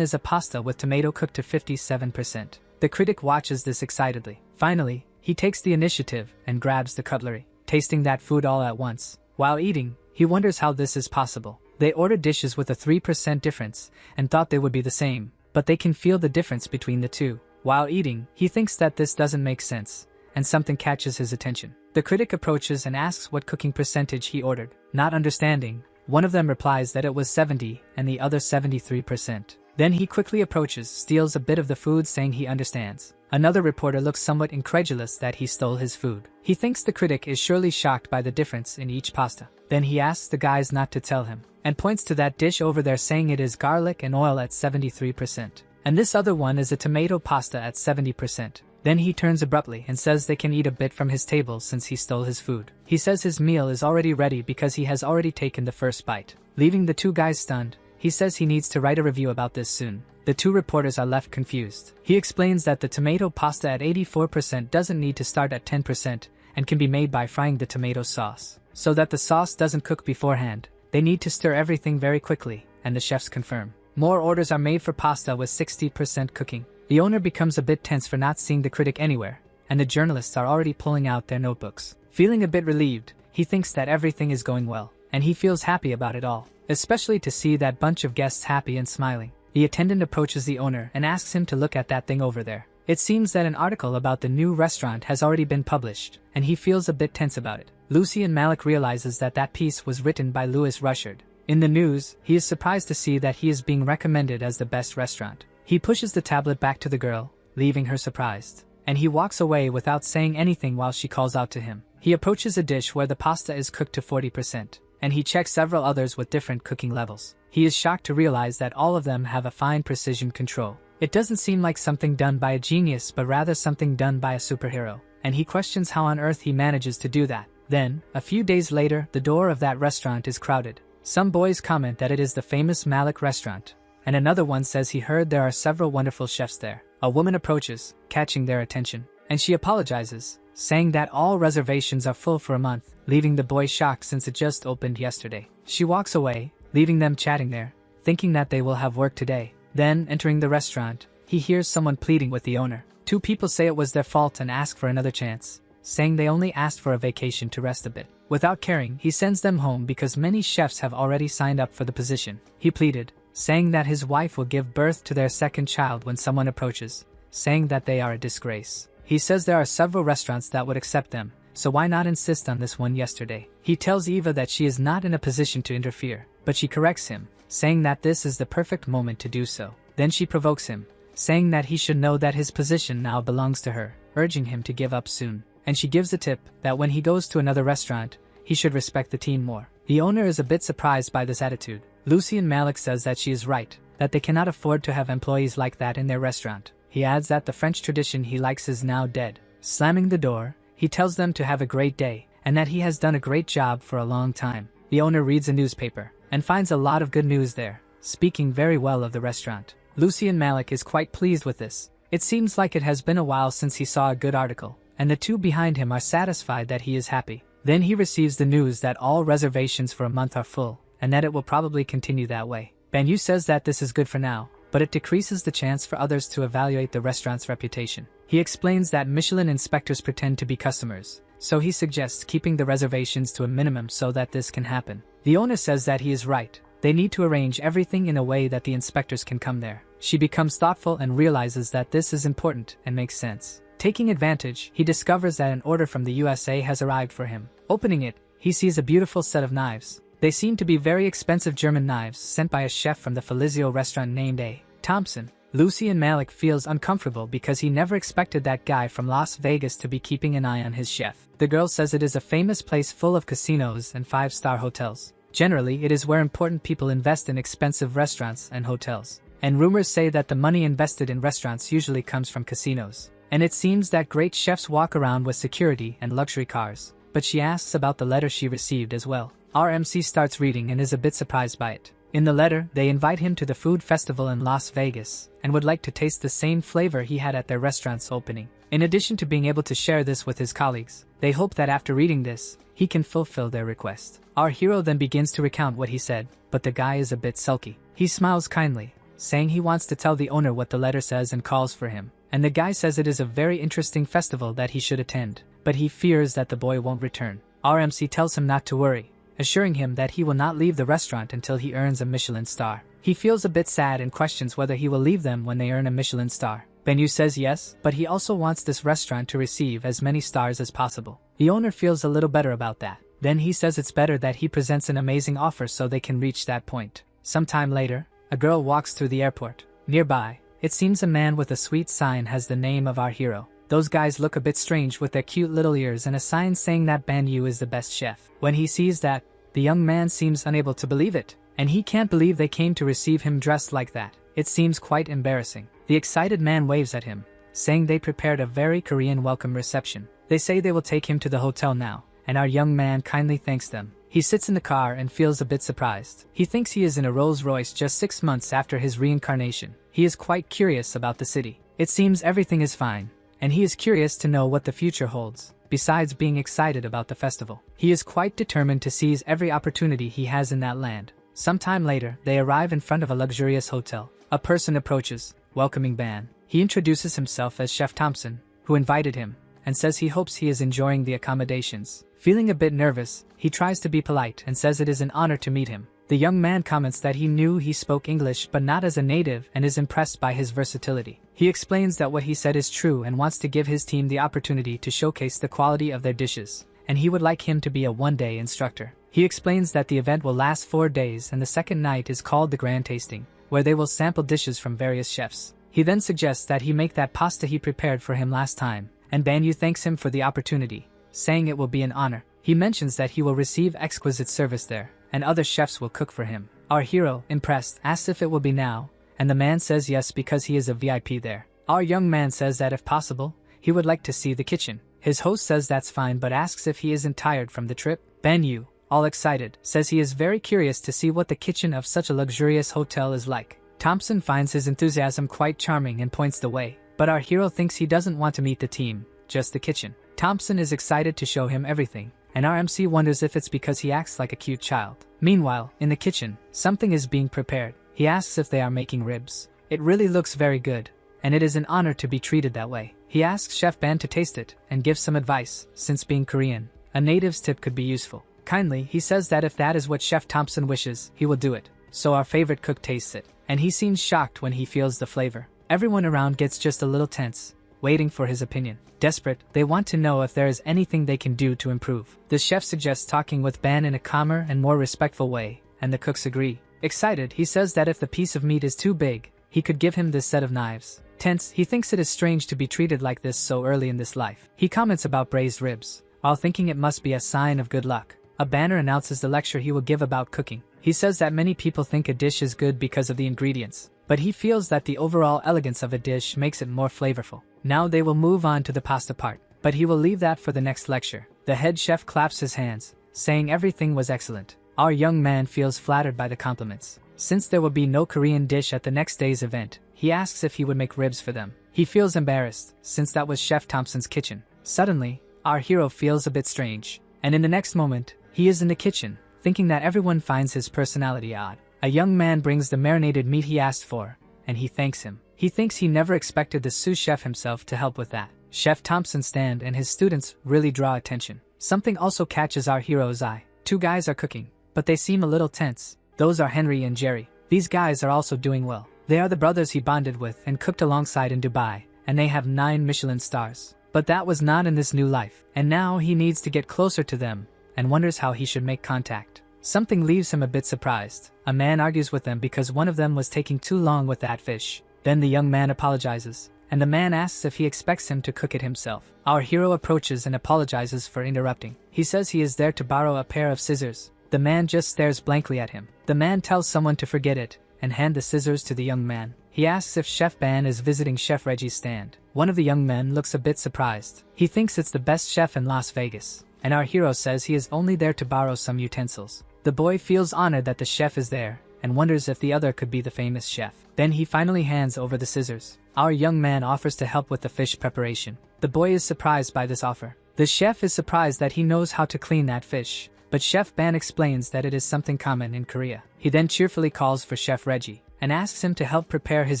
is a pasta with tomato cooked to 57%. The critic watches this excitedly. Finally, he takes the initiative and grabs the cutlery, tasting that food all at once. While eating, he wonders how this is possible. They ordered dishes with a 3% difference and thought they would be the same, but they can feel the difference between the two. While eating, he thinks that this doesn't make sense, and something catches his attention. The critic approaches and asks what cooking percentage he ordered. Not understanding, one of them replies that it was 70 and the other 73%. Then he quickly approaches, steals a bit of the food saying he understands. Another reporter looks somewhat incredulous that he stole his food. He thinks the critic is surely shocked by the difference in each pasta. Then he asks the guys not to tell him, and points to that dish over there saying it is garlic and oil at 73%. And this other one is a tomato pasta at 70%. Then he turns abruptly and says they can eat a bit from his table since he stole his food. He says his meal is already ready because he has already taken the first bite. Leaving the two guys stunned, he says he needs to write a review about this soon. The two reporters are left confused. He explains that the tomato pasta at 84% doesn't need to start at 10% and can be made by frying the tomato sauce. So that the sauce doesn't cook beforehand, they need to stir everything very quickly, and the chefs confirm. More orders are made for pasta with 60% cooking. The owner becomes a bit tense for not seeing the critic anywhere, and the journalists are already pulling out their notebooks. Feeling a bit relieved, he thinks that everything is going well, and he feels happy about it all, especially to see that bunch of guests happy and smiling. The attendant approaches the owner and asks him to look at that thing over there. It seems that an article about the new restaurant has already been published, and he feels a bit tense about it. Lucy and Malik realizes that that piece was written by Louis Rushard. In the news, he is surprised to see that he is being recommended as the best restaurant. He pushes the tablet back to the girl, leaving her surprised, and he walks away without saying anything while she calls out to him. He approaches a dish where the pasta is cooked to 40%, and he checks several others with different cooking levels. He is shocked to realize that all of them have a fine precision control. It doesn't seem like something done by a genius but rather something done by a superhero, and he questions how on earth he manages to do that. Then, a few days later, the door of that restaurant is crowded. Some boys comment that it is the famous Malik restaurant, and another one says he heard there are several wonderful chefs there. A woman approaches, catching their attention, and she apologizes, saying that all reservations are full for a month, leaving the boys shocked since it just opened yesterday. She walks away, leaving them chatting there, thinking that they will have work today. Then, entering the restaurant, he hears someone pleading with the owner. Two people say it was their fault and ask for another chance, saying they only asked for a vacation to rest a bit. Without caring, he sends them home because many chefs have already signed up for the position. He pleaded, saying that his wife will give birth to their second child when someone approaches, saying that they are a disgrace. He says there are several restaurants that would accept them, so why not insist on this one yesterday? He tells Eva that she is not in a position to interfere, but she corrects him, saying that this is the perfect moment to do so. Then she provokes him, saying that he should know that his position now belongs to her, urging him to give up soon. And she gives a tip that when he goes to another restaurant, he should respect the team more. The owner is a bit surprised by this attitude. Lucy and Malik says that she is right, that they cannot afford to have employees like that in their restaurant. He adds that the French tradition he likes is now dead. Slamming the door, he tells them to have a great day, and that he has done a great job for a long time. The owner reads a newspaper, and finds a lot of good news there, speaking very well of the restaurant. Lucy and Malik is quite pleased with this. It seems like it has been a while since he saw a good article, and the two behind him are satisfied that he is happy. Then he receives the news that all reservations for a month are full, and that it will probably continue that way. Banyu says that this is good for now, but it decreases the chance for others to evaluate the restaurant's reputation. He explains that Michelin inspectors pretend to be customers, so he suggests keeping the reservations to a minimum so that this can happen. The owner says that he is right. They need to arrange everything in a way that the inspectors can come there. She becomes thoughtful and realizes that this is important and makes sense. Taking advantage, he discovers that an order from the USA has arrived for him. Opening it, he sees a beautiful set of knives. They seem to be very expensive German knives sent by a chef from the Felizio restaurant named A. Thompson. Lucy and Malik feels uncomfortable because he never expected that guy from Las Vegas to be keeping an eye on his chef. The girl says it is a famous place full of casinos and 5-star hotels. Generally, it is where important people invest in expensive restaurants and hotels. And rumors say that the money invested in restaurants usually comes from casinos. And it seems that great chefs walk around with security and luxury cars. But she asks about the letter she received as well. Our MC starts reading and is a bit surprised by it. In the letter, they invite him to the food festival in Las Vegas and would like to taste the same flavor he had at their restaurant's opening. In addition to being able to share this with his colleagues, they hope that after reading this, he can fulfill their request. Our hero then begins to recount what he said, but the guy is a bit sulky. He smiles kindly, saying he wants to tell the owner what the letter says and calls for him. And the guy says it is a very interesting festival that he should attend, but he fears that the boy won't return. Our MC tells him not to worry, assuring him that he will not leave the restaurant until he earns a Michelin star. He feels a bit sad and questions whether he will leave them when they earn a Michelin star. Benyu says yes, but he also wants this restaurant to receive as many stars as possible. The owner feels a little better about that. Then he says it's better that he presents an amazing offer so they can reach that point. Sometime later, a girl walks through the airport. Nearby, it seems a man with a sweet sign has the name of our hero. Those guys look a bit strange with their cute little ears and a sign saying that Banyu is the best chef. When he sees that, the young man seems unable to believe it, and he can't believe they came to receive him dressed like that. It seems quite embarrassing. The excited man waves at him, saying they prepared a very Korean welcome reception. They say they will take him to the hotel now, and our young man kindly thanks them. He sits in the car and feels a bit surprised. He thinks he is in a Rolls Royce just 6 months after his reincarnation. He is quite curious about the city. It seems everything is fine, and he is curious to know what the future holds. Besides being excited about the festival, he is quite determined to seize every opportunity he has in that land. Sometime later, they arrive in front of a luxurious hotel. A person approaches, welcoming Ban. He introduces himself as Chef Thompson, who invited him, and says he hopes he is enjoying the accommodations. Feeling a bit nervous, he tries to be polite and says it is an honor to meet him. The young man comments that he knew he spoke English but not as a native and is impressed by his versatility. He explains that what he said is true and wants to give his team the opportunity to showcase the quality of their dishes, and he would like him to be a one-day instructor. He explains that the event will last 4 days and the second night is called the Grand Tasting, where they will sample dishes from various chefs. He then suggests that he make that pasta he prepared for him last time, and Banyu thanks him for the opportunity, saying it will be an honor. He mentions that he will receive exquisite service there, and other chefs will cook for him. Our hero, impressed, asks if it will be now, and the man says yes because he is a VIP there. Our young man says that if possible, he would like to see the kitchen. His host says that's fine but asks if he isn't tired from the trip. Banyu, all excited, says he is very curious to see what the kitchen of such a luxurious hotel is like. Thompson finds his enthusiasm quite charming and points the way, but our hero thinks he doesn't want to meet the team, just the kitchen. Thompson is excited to show him everything, and our MC wonders if it's because he acts like a cute child. Meanwhile, in the kitchen, something is being prepared. He asks if they are making ribs. It really looks very good, and it is an honor to be treated that way. He asks Chef Ban to taste it and give some advice, since being Korean, a native's tip could be useful. Kindly, he says that if that is what Chef Thompson wishes, he will do it. So our favorite cook tastes it, and he seems shocked when he feels the flavor. Everyone around gets just a little tense, waiting for his opinion. Desperate, they want to know if there is anything they can do to improve. The chef suggests talking with Ban in a calmer and more respectful way, and the cooks agree. Excited, he says that if the piece of meat is too big, he could give him this set of knives. Tense, he thinks it is strange to be treated like this so early in this life. He comments about braised ribs, while thinking it must be a sign of good luck. A banner announces the lecture he will give about cooking. He says that many people think a dish is good because of the ingredients, but he feels that the overall elegance of a dish makes it more flavorful. Now they will move on to the pasta part, but he will leave that for the next lecture. The head chef claps his hands, saying everything was excellent. Our young man feels flattered by the compliments. Since there will be no Korean dish at the next day's event, he asks if he would make ribs for them. He feels embarrassed, since that was Chef Thompson's kitchen. Suddenly, our hero feels a bit strange, and in the next moment, he is in the kitchen, thinking that everyone finds his personality odd. A young man brings the marinated meat he asked for, and he thanks him. He thinks he never expected the sous chef himself to help with that. Chef Thompson's stand and his students really draw attention. Something also catches our hero's eye. 2 guys are cooking, but they seem a little tense. Those are Henry and Jerry. These guys are also doing well. They are the brothers he bonded with and cooked alongside in Dubai, and they have 9 Michelin stars. But that was not in this new life, and now he needs to get closer to them, and wonders how he should make contact. Something leaves him a bit surprised. A man argues with them because one of them was taking too long with that fish. Then the young man apologizes, and the man asks if he expects him to cook it himself. Our hero approaches and apologizes for interrupting. He says he is there to borrow a pair of scissors. The man just stares blankly at him. The man tells someone to forget it and hand the scissors to the young man. He asks if Chef Ban is visiting Chef Reggie's stand. One of the young men looks a bit surprised. He thinks it's the best chef in Las Vegas, and our hero says he is only there to borrow some utensils. The boy feels honored that the chef is there and wonders if the other could be the famous chef. Then he finally hands over the scissors. Our young man offers to help with the fish preparation. The boy is surprised by this offer. The chef is surprised that he knows how to clean that fish, but Chef Ban explains that it is something common in Korea. He then cheerfully calls for Chef Reggie and asks him to help prepare his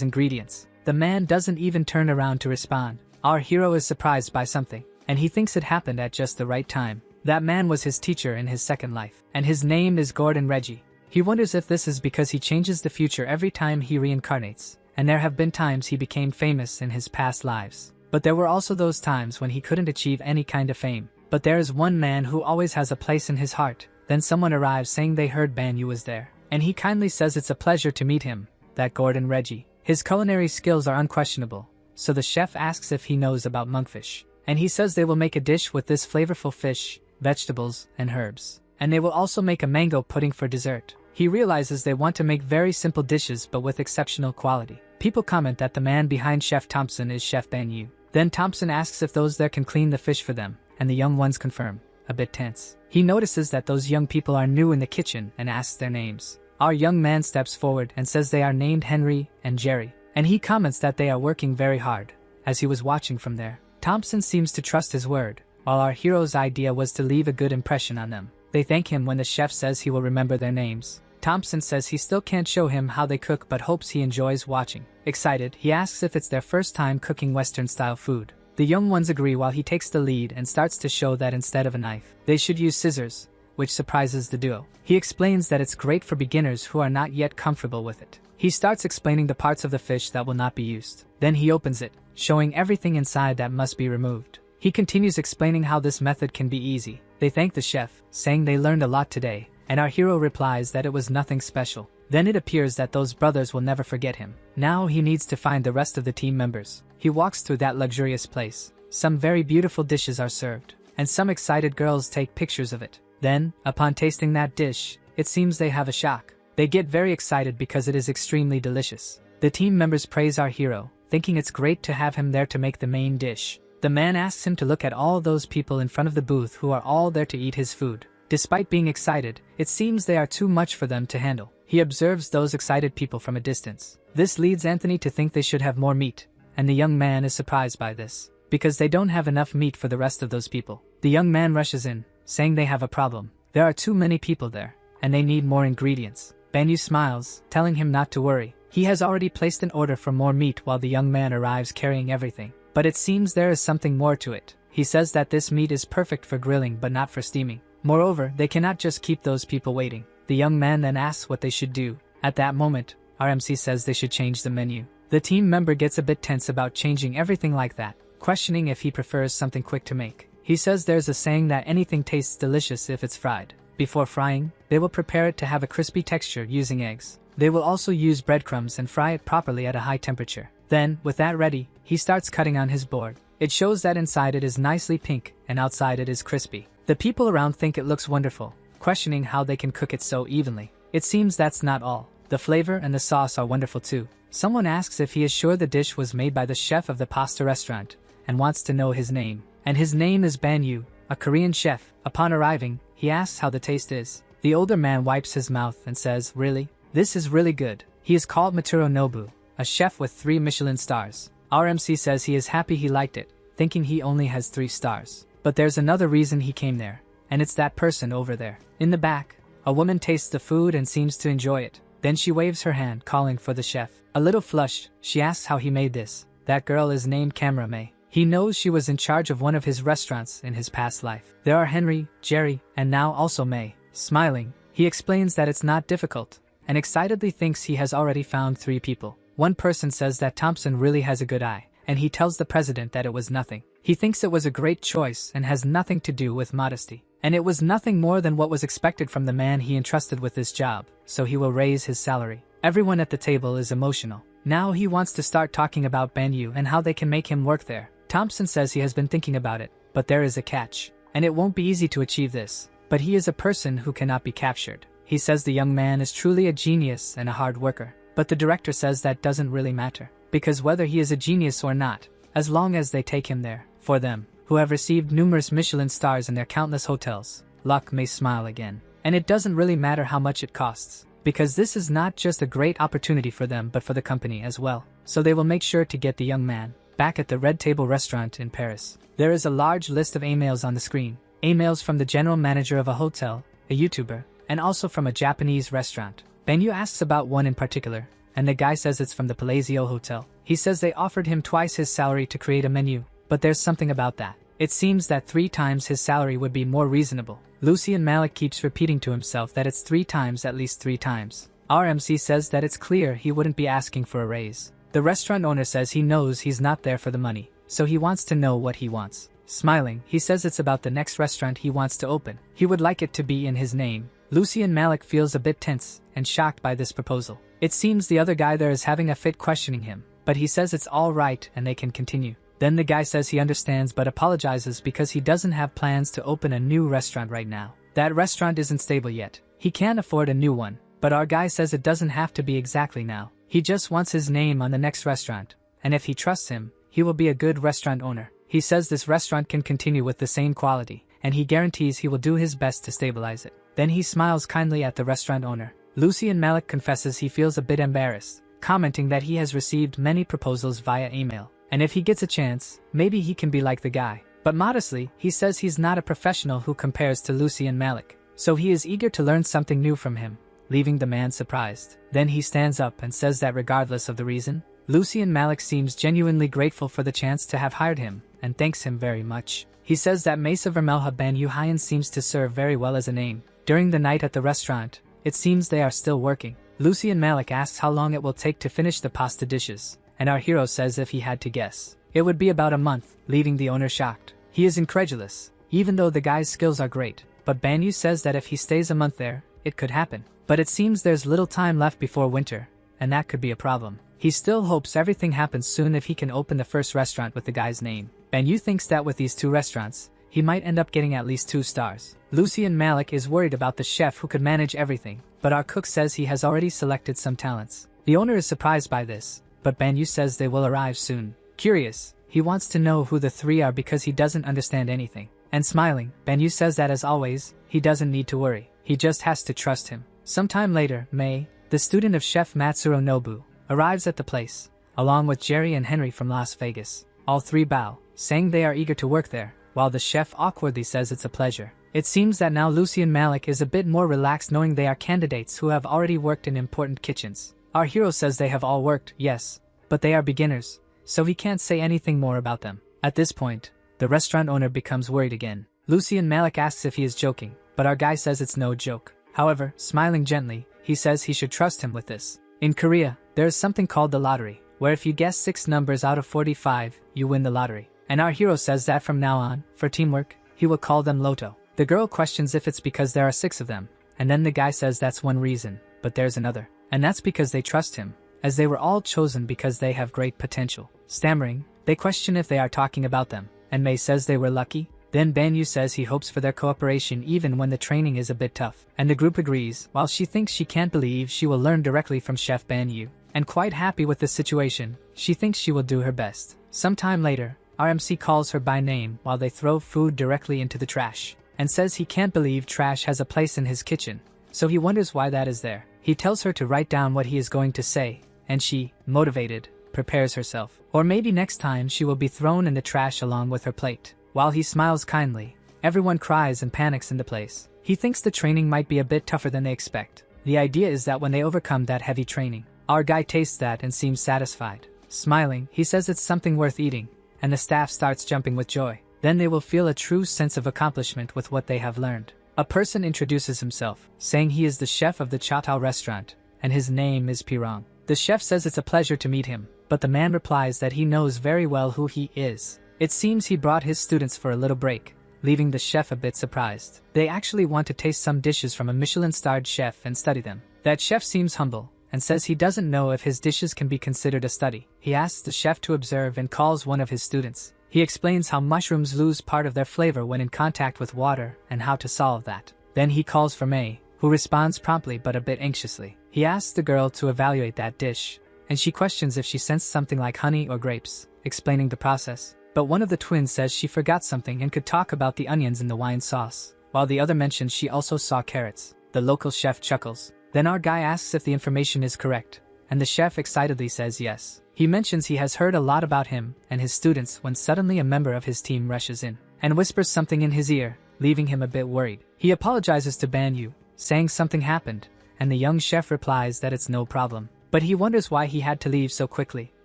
ingredients. The man doesn't even turn around to respond. Our hero is surprised by something, and he thinks it happened at just the right time. That man was his teacher in his second life, and his name is Gordon Reggie. He wonders if this is because he changes the future every time he reincarnates, and there have been times he became famous in his past lives. But there were also those times when he couldn't achieve any kind of fame. But there is one man who always has a place in his heart. Then someone arrives saying they heard Banyu was there, and he kindly says it's a pleasure to meet him, that Gordon Reggie. His culinary skills are unquestionable, so the chef asks if he knows about monkfish, and he says they will make a dish with this flavorful fish, vegetables, and herbs, and they will also make a mango pudding for dessert. He realizes they want to make very simple dishes but with exceptional quality. People comment that the man behind Chef Thompson is Chef Banyu. Then Thompson asks if those there can clean the fish for them, and the young ones confirm, a bit tense. He notices that those young people are new in the kitchen and asks their names. Our young man steps forward and says they are named Henry and Jerry, and he comments that they are working very hard, as he was watching from there. Thompson seems to trust his word, while our hero's idea was to leave a good impression on them. They thank him when the chef says he will remember their names. Thompson says he still can't show him how they cook but hopes he enjoys watching. Excited, he asks if it's their first time cooking Western-style food. The young ones agree while he takes the lead and starts to show that instead of a knife, they should use scissors, which surprises the duo. He explains that it's great for beginners who are not yet comfortable with it. He starts explaining the parts of the fish that will not be used. Then he opens it, showing everything inside that must be removed. He continues explaining how this method can be easy. They thank the chef, saying they learned a lot today, and our hero replies that it was nothing special. Then it appears that those brothers will never forget him. Now he needs to find the rest of the team members. He walks through that luxurious place. Some very beautiful dishes are served, and some excited girls take pictures of it. Then, upon tasting that dish, it seems they have a shock. They get very excited because it is extremely delicious. The team members praise our hero, thinking it's great to have him there to make the main dish. The man asks him to look at all those people in front of the booth who are all there to eat his food. Despite being excited, it seems they are too much for them to handle. He observes those excited people from a distance. This leads Anthony to think they should have more meat, and the young man is surprised by this, because they don't have enough meat for the rest of those people. The young man rushes in, saying they have a problem. There are too many people there, and they need more ingredients. Banyu smiles, telling him not to worry. He has already placed an order for more meat while the young man arrives carrying everything. But it seems there is something more to it. He says that this meat is perfect for grilling but not for steaming. Moreover, they cannot just keep those people waiting. The young man then asks what they should do. At that moment, our MC says they should change the menu. The team member gets a bit tense about changing everything like that, questioning if he prefers something quick to make. He says there's a saying that anything tastes delicious if it's fried. Before frying, they will prepare it to have a crispy texture using eggs. They will also use breadcrumbs and fry it properly at a high temperature. Then, with that ready, he starts cutting on his board. It shows that inside it is nicely pink and outside it is crispy. The people around think it looks wonderful, questioning how they can cook it so evenly. It seems that's not all. The flavor and the sauce are wonderful too. Someone asks if he is sure the dish was made by the chef of the pasta restaurant, and wants to know his name. And his name is Banyu, a Korean chef. Upon arriving, he asks how the taste is. The older man wipes his mouth and says, "Really? This is really good." He is called Matsuro Nobu, a chef with 3 Michelin stars. Our MC says he is happy he liked it, thinking he only has 3 stars. But there's another reason he came there, and it's that person over there. In the back, a woman tastes the food and seems to enjoy it. Then she waves her hand, calling for the chef. A little flushed, she asks how he made this. That girl is named Camera May. He knows she was in charge of one of his restaurants in his past life. There are Henry, Jerry, and now also May. Smiling, he explains that it's not difficult, and excitedly thinks he has already found 3 people. One person says that Thompson really has a good eye, and he tells the president that it was nothing. He thinks it was a great choice and has nothing to do with modesty. And it was nothing more than what was expected from the man he entrusted with this job, so he will raise his salary. Everyone at the table is emotional. Now he wants to start talking about Banyu and how they can make him work there. Thompson says he has been thinking about it, but there is a catch, and it won't be easy to achieve this. but he is a person who cannot be captured. He says the young man is truly a genius and a hard worker, but the director says that doesn't really matter, because whether he is a genius or not, as long as they take him there, for them, who have received numerous Michelin stars in their countless hotels, luck may smile again. And it doesn't really matter how much it costs, because this is not just a great opportunity for them but for the company as well. So they will make sure to get the young man back at the Red Table restaurant in Paris. There is a large list of emails on the screen. Emails from the general manager of a hotel, a YouTuber, and also from a Japanese restaurant. Benyu asks about one in particular, and the guy says it's from the Palazzo Hotel. He says they offered him twice his salary to create a menu, but there's something about that. It seems that 3 times his salary would be more reasonable. Lucian Malik keeps repeating to himself that it's 3 times, at least 3 times. RMC says that it's clear he wouldn't be asking for a raise. The restaurant owner says he knows he's not there for the money, so he wants to know what he wants. Smiling, he says it's about the next restaurant he wants to open. He would like it to be in his name. Lucian Malik feels a bit tense and shocked by this proposal. It seems the other guy there is having a fit questioning him, but he says it's all right and they can continue. Then the guy says he understands but apologizes because he doesn't have plans to open a new restaurant right now. That restaurant isn't stable yet. He can't afford a new one, but our guy says it doesn't have to be exactly now. He just wants his name on the next restaurant, and if he trusts him, he will be a good restaurant owner. He says this restaurant can continue with the same quality, and he guarantees he will do his best to stabilize it. Then he smiles kindly at the restaurant owner. Lucian Malik confesses he feels a bit embarrassed, commenting that he has received many proposals via email, and if he gets a chance, maybe he can be like the guy. But modestly, he says he's not a professional who compares to Lucian Malik, so he is eager to learn something new from him, leaving the man surprised. Then he stands up and says that regardless of the reason, Lucian Malik seems genuinely grateful for the chance to have hired him, and thanks him very much. He says that Mesa Vermelha Banyu Hyan seems to serve very well as a name. During the night at the restaurant, it seems they are still working. Lucian Malik asks how long it will take to finish the pasta dishes, and our hero says if he had to guess, it would be about a month, leaving the owner shocked. He is incredulous, even though the guy's skills are great, but Banyu says that if he stays a month there, it could happen. But it seems there's little time left before winter, and that could be a problem. He still hopes everything happens soon if he can open the first restaurant with the guy's name. Banyu thinks that with these 2 restaurants, he might end up getting at least 2 stars. Lucian Malik is worried about the chef who could manage everything, but our cook says he has already selected some talents. The owner is surprised by this, but Banyu says they will arrive soon. Curious, he wants to know who the 3 are because he doesn't understand anything. And smiling, Banyu says that as always, he doesn't need to worry, he just has to trust him. Sometime later, May, the student of Chef Matsuro Nobu, arrives at the place, along with Jerry and Henry from Las Vegas. All 3 bow, saying they are eager to work there, while the chef awkwardly says it's a pleasure. It seems that now Lucian Malik is a bit more relaxed knowing they are candidates who have already worked in important kitchens. Our hero says they have all worked, yes, but they are beginners, so he can't say anything more about them. At this point, the restaurant owner becomes worried again. Lucian Malik asks if he is joking, but our guy says it's no joke. However, smiling gently, he says he should trust him with this. In Korea, there is something called the lottery, where if you guess 6 numbers out of 45, you win the lottery. And our hero says that from now on, for teamwork, he will call them Lotto. The girl questions if it's because there are 6 of them, and then the guy says that's one reason, but there's another. And that's because they trust him, as they were all chosen because they have great potential. Stammering, they question if they are talking about them, and May says they were lucky. Then Banyu says he hopes for their cooperation even when the training is a bit tough, and the group agrees, while she thinks she can't believe she will learn directly from Chef Banyu. And quite happy with the situation, she thinks she will do her best. Sometime later, RMC calls her by name while they throw food directly into the trash, and says he can't believe trash has a place in his kitchen, so he wonders why that is there. He tells her to write down what he is going to say, and she, motivated, prepares herself. Or maybe next time she will be thrown in the trash along with her plate. While he smiles kindly, everyone cries and panics in the place. He thinks the training might be a bit tougher than they expect. The idea is that when they overcome that heavy training, our guy tastes that and seems satisfied. Smiling, he says it's something worth eating, and the staff starts jumping with joy. Then they will feel a true sense of accomplishment with what they have learned. A person introduces himself, saying he is the chef of the Chatao restaurant, and his name is Pirong. The chef says it's a pleasure to meet him, but the man replies that he knows very well who he is. It seems he brought his students for a little break, leaving the chef a bit surprised. They actually want to taste some dishes from a Michelin-starred chef and study them. That chef seems humble, and says he doesn't know if his dishes can be considered a study. He asks the chef to observe and calls one of his students. He explains how mushrooms lose part of their flavor when in contact with water and how to solve that. Then he calls for May, who responds promptly but a bit anxiously. He asks the girl to evaluate that dish, and she questions if she sensed something like honey or grapes, explaining the process. But one of the twins says she forgot something and could talk about the onions in the wine sauce, while the other mentions she also saw carrots. The local chef chuckles. Then our guy asks if the information is correct, and the chef excitedly says yes. He mentions he has heard a lot about him and his students when suddenly a member of his team rushes in and whispers something in his ear, leaving him a bit worried. He apologizes to Banyu, saying something happened, and the young chef replies that it's no problem. But he wonders why he had to leave so quickly.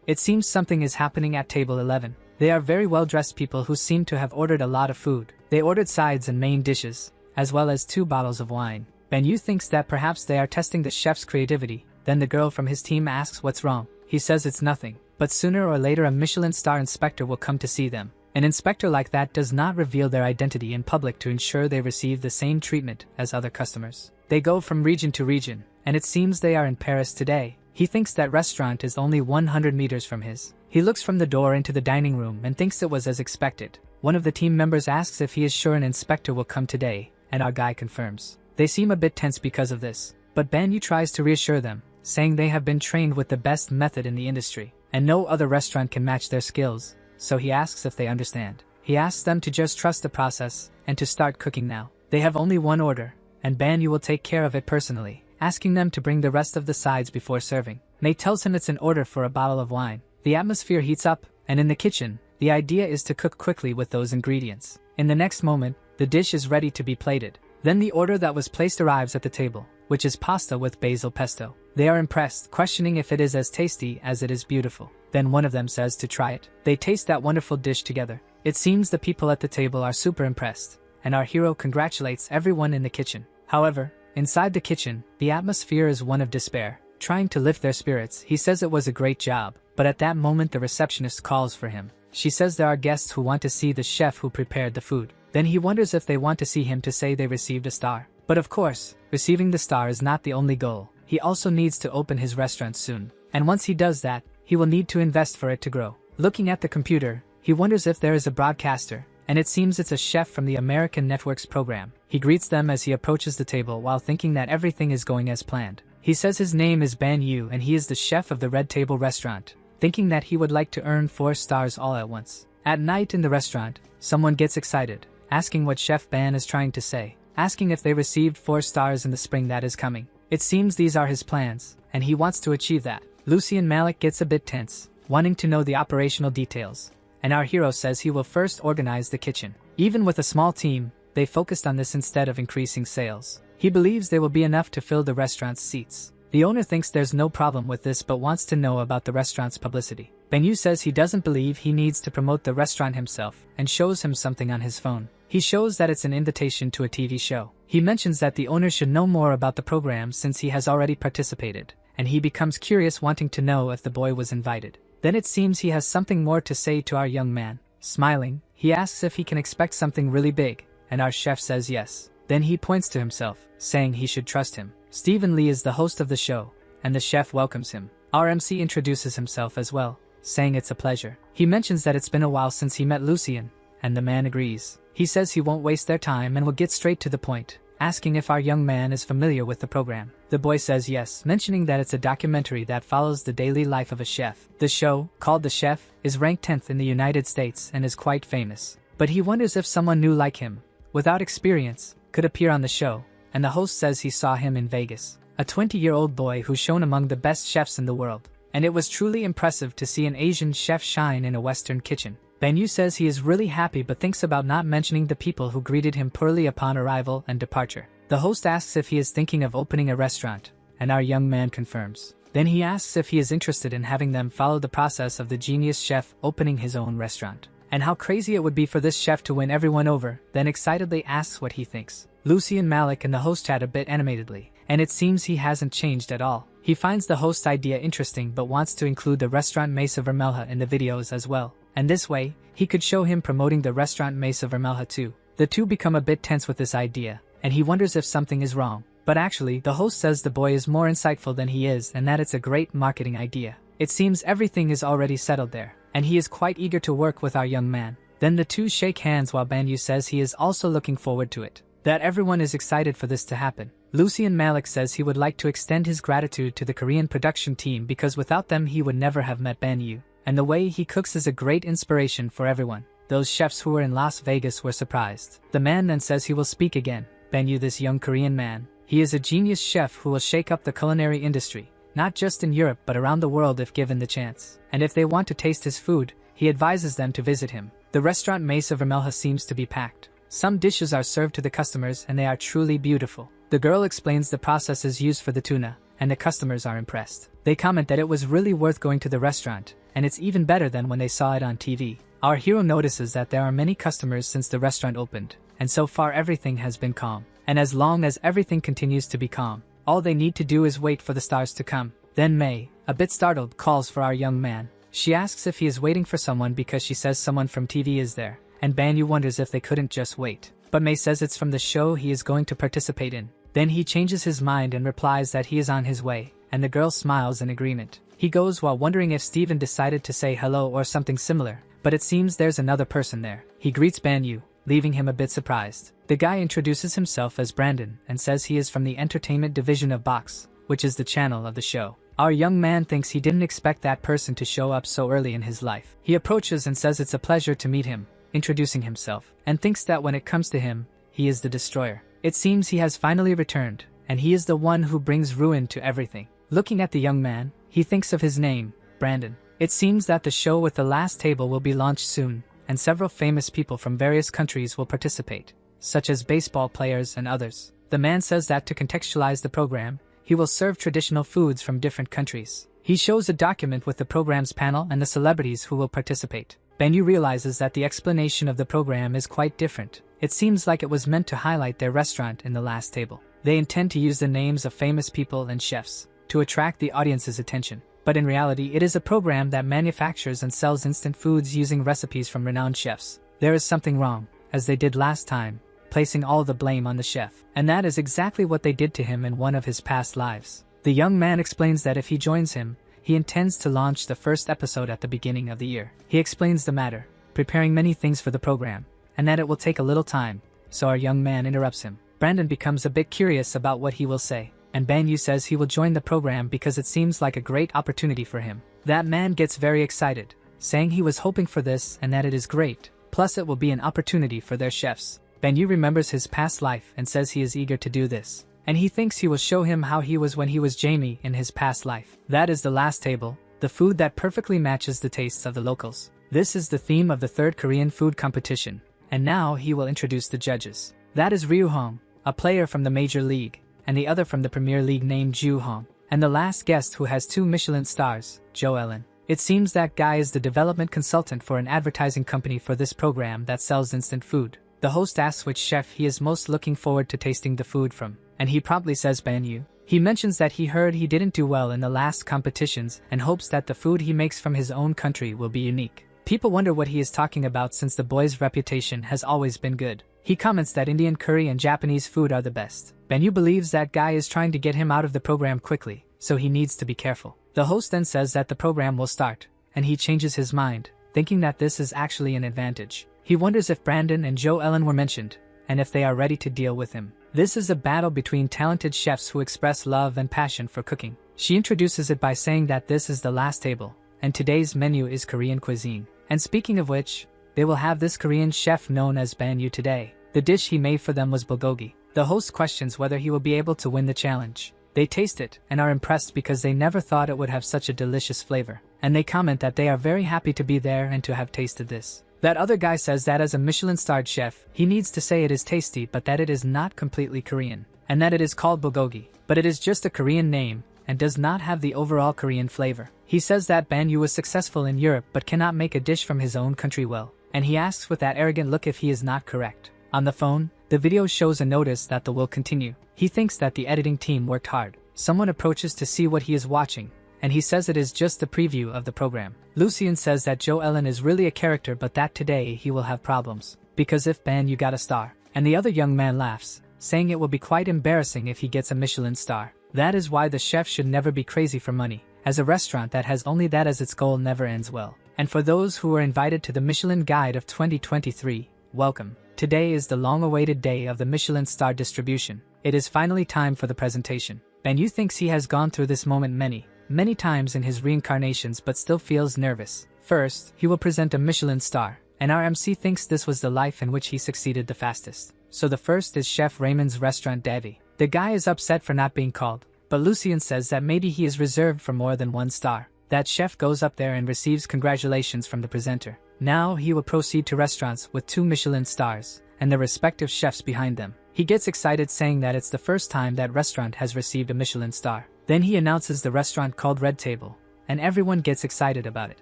It seems something is happening at table 11. They are very well-dressed people who seem to have ordered a lot of food. They ordered sides and main dishes, as well as 2 bottles of wine. Banyu thinks that perhaps they are testing the chef's creativity. Then the girl from his team asks what's wrong. He says it's nothing, but sooner or later a Michelin star inspector will come to see them. An inspector like that does not reveal their identity in public to ensure they receive the same treatment as other customers. They go from region to region, and it seems they are in Paris today. He thinks that restaurant is only 100 meters from his. He looks from the door into the dining room and thinks it was as expected. One of the team members asks if he is sure an inspector will come today, and our guy confirms. They seem a bit tense because of this, but Banyu tries to reassure them, saying they have been trained with the best method in the industry, and no other restaurant can match their skills, so he asks if they understand. He asks them to just trust the process, and to start cooking now. They have only one order, and Banyu will take care of it personally, asking them to bring the rest of the sides before serving. May tells him it's an order for a bottle of wine. The atmosphere heats up, and in the kitchen, the idea is to cook quickly with those ingredients. In the next moment, the dish is ready to be plated. Then the order that was placed arrives at the table, which is pasta with basil pesto. They are impressed, questioning if it is as tasty as it is beautiful. Then one of them says to try it. They taste that wonderful dish together. It seems the people at the table are super impressed, and our hero congratulates everyone in the kitchen. However, inside the kitchen, the atmosphere is one of despair. Trying to lift their spirits, he says it was a great job, but at that moment the receptionist calls for him. She says there are guests who want to see the chef who prepared the food. Then he wonders if they want to see him to say they received a star. But of course, receiving the star is not the only goal. He also needs to open his restaurant soon. And once he does that, he will need to invest for it to grow. Looking at the computer, he wonders if there is a broadcaster, and it seems it's a chef from the American Network's program. He greets them as he approaches the table while thinking that everything is going as planned. He says his name is Banyu and he is the chef of the Red Table restaurant, thinking that he would like to earn 4 stars all at once. At night in the restaurant, someone gets excited, asking what Chef Ban is trying to say, asking if they received 4 stars in the spring that is coming. It seems these are his plans, and he wants to achieve that. Lucian Malik gets a bit tense, wanting to know the operational details, and our hero says he will first organize the kitchen. Even with a small team, they focused on this instead of increasing sales. He believes there will be enough to fill the restaurant's seats. The owner thinks there's no problem with this but wants to know about the restaurant's publicity. Banyu says he doesn't believe he needs to promote the restaurant himself and shows him something on his phone. He shows that it's an invitation to a TV show. He mentions that the owner should know more about the program since he has already participated, and he becomes curious wanting to know if the boy was invited. Then it seems he has something more to say to our young man. Smiling, he asks if he can expect something really big, and our chef says yes. Then he points to himself, saying he should trust him. Stephen Lee is the host of the show, and the chef welcomes him. Our MC introduces himself as well, saying it's a pleasure. He mentions that it's been a while since he met Lucian, and the man agrees. He says he won't waste their time and will get straight to the point, asking if our young man is familiar with the program. The boy says yes, mentioning that it's a documentary that follows the daily life of a chef. The show, called The Chef, is ranked 10th in the United States and is quite famous. But he wonders if someone new like him, without experience, could appear on the show, and the host says he saw him in Vegas. A 20-year-old boy who's shown among the best chefs in the world, and it was truly impressive to see an Asian chef shine in a Western kitchen. Banyu says he is really happy but thinks about not mentioning the people who greeted him poorly upon arrival and departure. The host asks if he is thinking of opening a restaurant, and our young man confirms. Then he asks if he is interested in having them follow the process of the genius chef opening his own restaurant, and how crazy it would be for this chef to win everyone over, then excitedly asks what he thinks. Lucian Malik and the host chat a bit animatedly, and it seems he hasn't changed at all. He finds the host's idea interesting but wants to include the restaurant Mesa Vermelha in the videos as well, and this way, he could show him promoting the restaurant Mesa Vermelha too. The two become a bit tense with this idea, and he wonders if something is wrong. But actually, the host says the boy is more insightful than he is and that it's a great marketing idea. It seems everything is already settled there, and he is quite eager to work with our young man. Then the two shake hands while Banyu says he is also looking forward to it. that everyone is excited for this to happen. Lucian Malik says he would like to extend his gratitude to the Korean production team because without them he would never have met Banyu. And the way he cooks is a great inspiration for everyone. Those chefs who were in Las Vegas were surprised. The man then says he will speak again. Banyu, this young Korean man, he is a genius chef who will shake up the culinary industry, not just in Europe but around the world if given the chance. And if they want to taste his food, he advises them to visit him. The restaurant Mesa Vermelha seems to be packed. Some dishes are served to the customers and they are truly beautiful. The girl explains the processes used for the tuna, and the customers are impressed. They comment that it was really worth going to the restaurant, and it's even better than when they saw it on TV. Our hero notices that there are many customers since the restaurant opened, and so far everything has been calm. And as long as everything continues to be calm, all they need to do is wait for the stars to come. Then May, a bit startled, calls for our young man. She asks if he is waiting for someone because she says someone from TV is there, and Banyu wonders if they couldn't just wait. But May says it's from the show he is going to participate in. Then he changes his mind and replies that he is on his way, and the girl smiles in agreement. He goes while wondering if Steven decided to say hello or something similar, but it seems there's another person there. He greets Banyu, leaving him a bit surprised. The guy introduces himself as Brandon and says he is from the entertainment division of Box, which is the channel of the show. Our young man thinks he didn't expect that person to show up so early in his life. He approaches and says it's a pleasure to meet him, introducing himself, and thinks that when it comes to him, he is the destroyer. It seems he has finally returned, and he is the one who brings ruin to everything. Looking at the young man, he thinks of his name, Brandon. It seems that the show with the last table will be launched soon, and several famous people from various countries will participate, such as baseball players and others. The man says that to contextualize the program, he will serve traditional foods from different countries. He shows a document with the program's panel and the celebrities who will participate. Banyu realizes that the explanation of the program is quite different. It seems like it was meant to highlight their restaurant in the last table. They intend to use the names of famous people and chefs to attract the audience's attention. But in reality, it is a program that manufactures and sells instant foods using recipes from renowned chefs. There is something wrong, as they did last time, placing all the blame on the chef. And that is exactly what they did to him in one of his past lives. The young man explains that if he joins him, he intends to launch the first episode at the beginning of the year. He explains the matter, preparing many things for the program, and that it will take a little time, so our young man interrupts him. Brandon becomes a bit curious about what he will say, and Banyu says he will join the program because it seems like a great opportunity for him. That man gets very excited, saying he was hoping for this and that it is great, plus it will be an opportunity for their chefs. Banyu remembers his past life and says he is eager to do this, and he thinks he will show him how he was when he was Jamie in his past life. That is the last table, the food that perfectly matches the tastes of the locals. This is the theme of the third Korean food competition, and now he will introduce the judges. That is Ryu Hong, a player from the Major League, and the other from the Premier League named Ju Hong, and the last guest who has 2 Michelin stars, Jo Ellen. It seems that guy is the development consultant for an advertising company for this program that sells instant food. The host asks which chef he is most looking forward to tasting the food from, and he promptly says Banyu. He mentions that he heard he didn't do well in the last competitions and hopes that the food he makes from his own country will be unique. People wonder what he is talking about since the boy's reputation has always been good. He comments that Indian curry and Japanese food are the best. Banyu believes that guy is trying to get him out of the program quickly, so he needs to be careful. The host then says that the program will start, and he changes his mind, thinking that this is actually an advantage. He wonders if Brandon and Jo Ellen were mentioned, and if they are ready to deal with him. This is a battle between talented chefs who express love and passion for cooking. She introduces it by saying that this is the last table, and today's menu is Korean cuisine. And speaking of which, they will have this Korean chef known as Banyu today. The dish he made for them was bulgogi. The host questions whether he will be able to win the challenge. They taste it and are impressed because they never thought it would have such a delicious flavor. And they comment that they are very happy to be there and to have tasted this. That other guy says that as a Michelin-starred chef, he needs to say it is tasty but that it is not completely Korean. And that it is called bulgogi, but it is just a Korean name and does not have the overall Korean flavor. He says that Banyu was successful in Europe but cannot make a dish from his own country well. And he asks with that arrogant look if he is not correct. On the phone, the video shows a notice that the will continue. He thinks that the editing team worked hard. Someone approaches to see what he is watching, and he says it is just the preview of the program. Lucian says that Jo Ellen is really a character but that today he will have problems, because if Banyu got a star. And the other young man laughs, saying it will be quite embarrassing if he gets a Michelin star. That is why the chef should never be crazy for money, as a restaurant that has only that as its goal never ends well. And for those who were invited to the Michelin Guide of 2023, welcome. Today is the long-awaited day of the Michelin star distribution. It is finally time for the presentation. Banyu thinks he has gone through this moment many times in his reincarnations but still feels nervous. First, he will present a Michelin star, and our MC thinks this was the life in which he succeeded the fastest. So the first is Chef Raymond's restaurant Davy. The guy is upset for not being called, but Lucien says that maybe he is reserved for more than 1 star. That chef goes up there and receives congratulations from the presenter. Now he will proceed to restaurants with 2 Michelin stars, and the respective chefs behind them. He gets excited saying that it's the first time that restaurant has received a Michelin star. Then he announces the restaurant called Red Table, and everyone gets excited about it.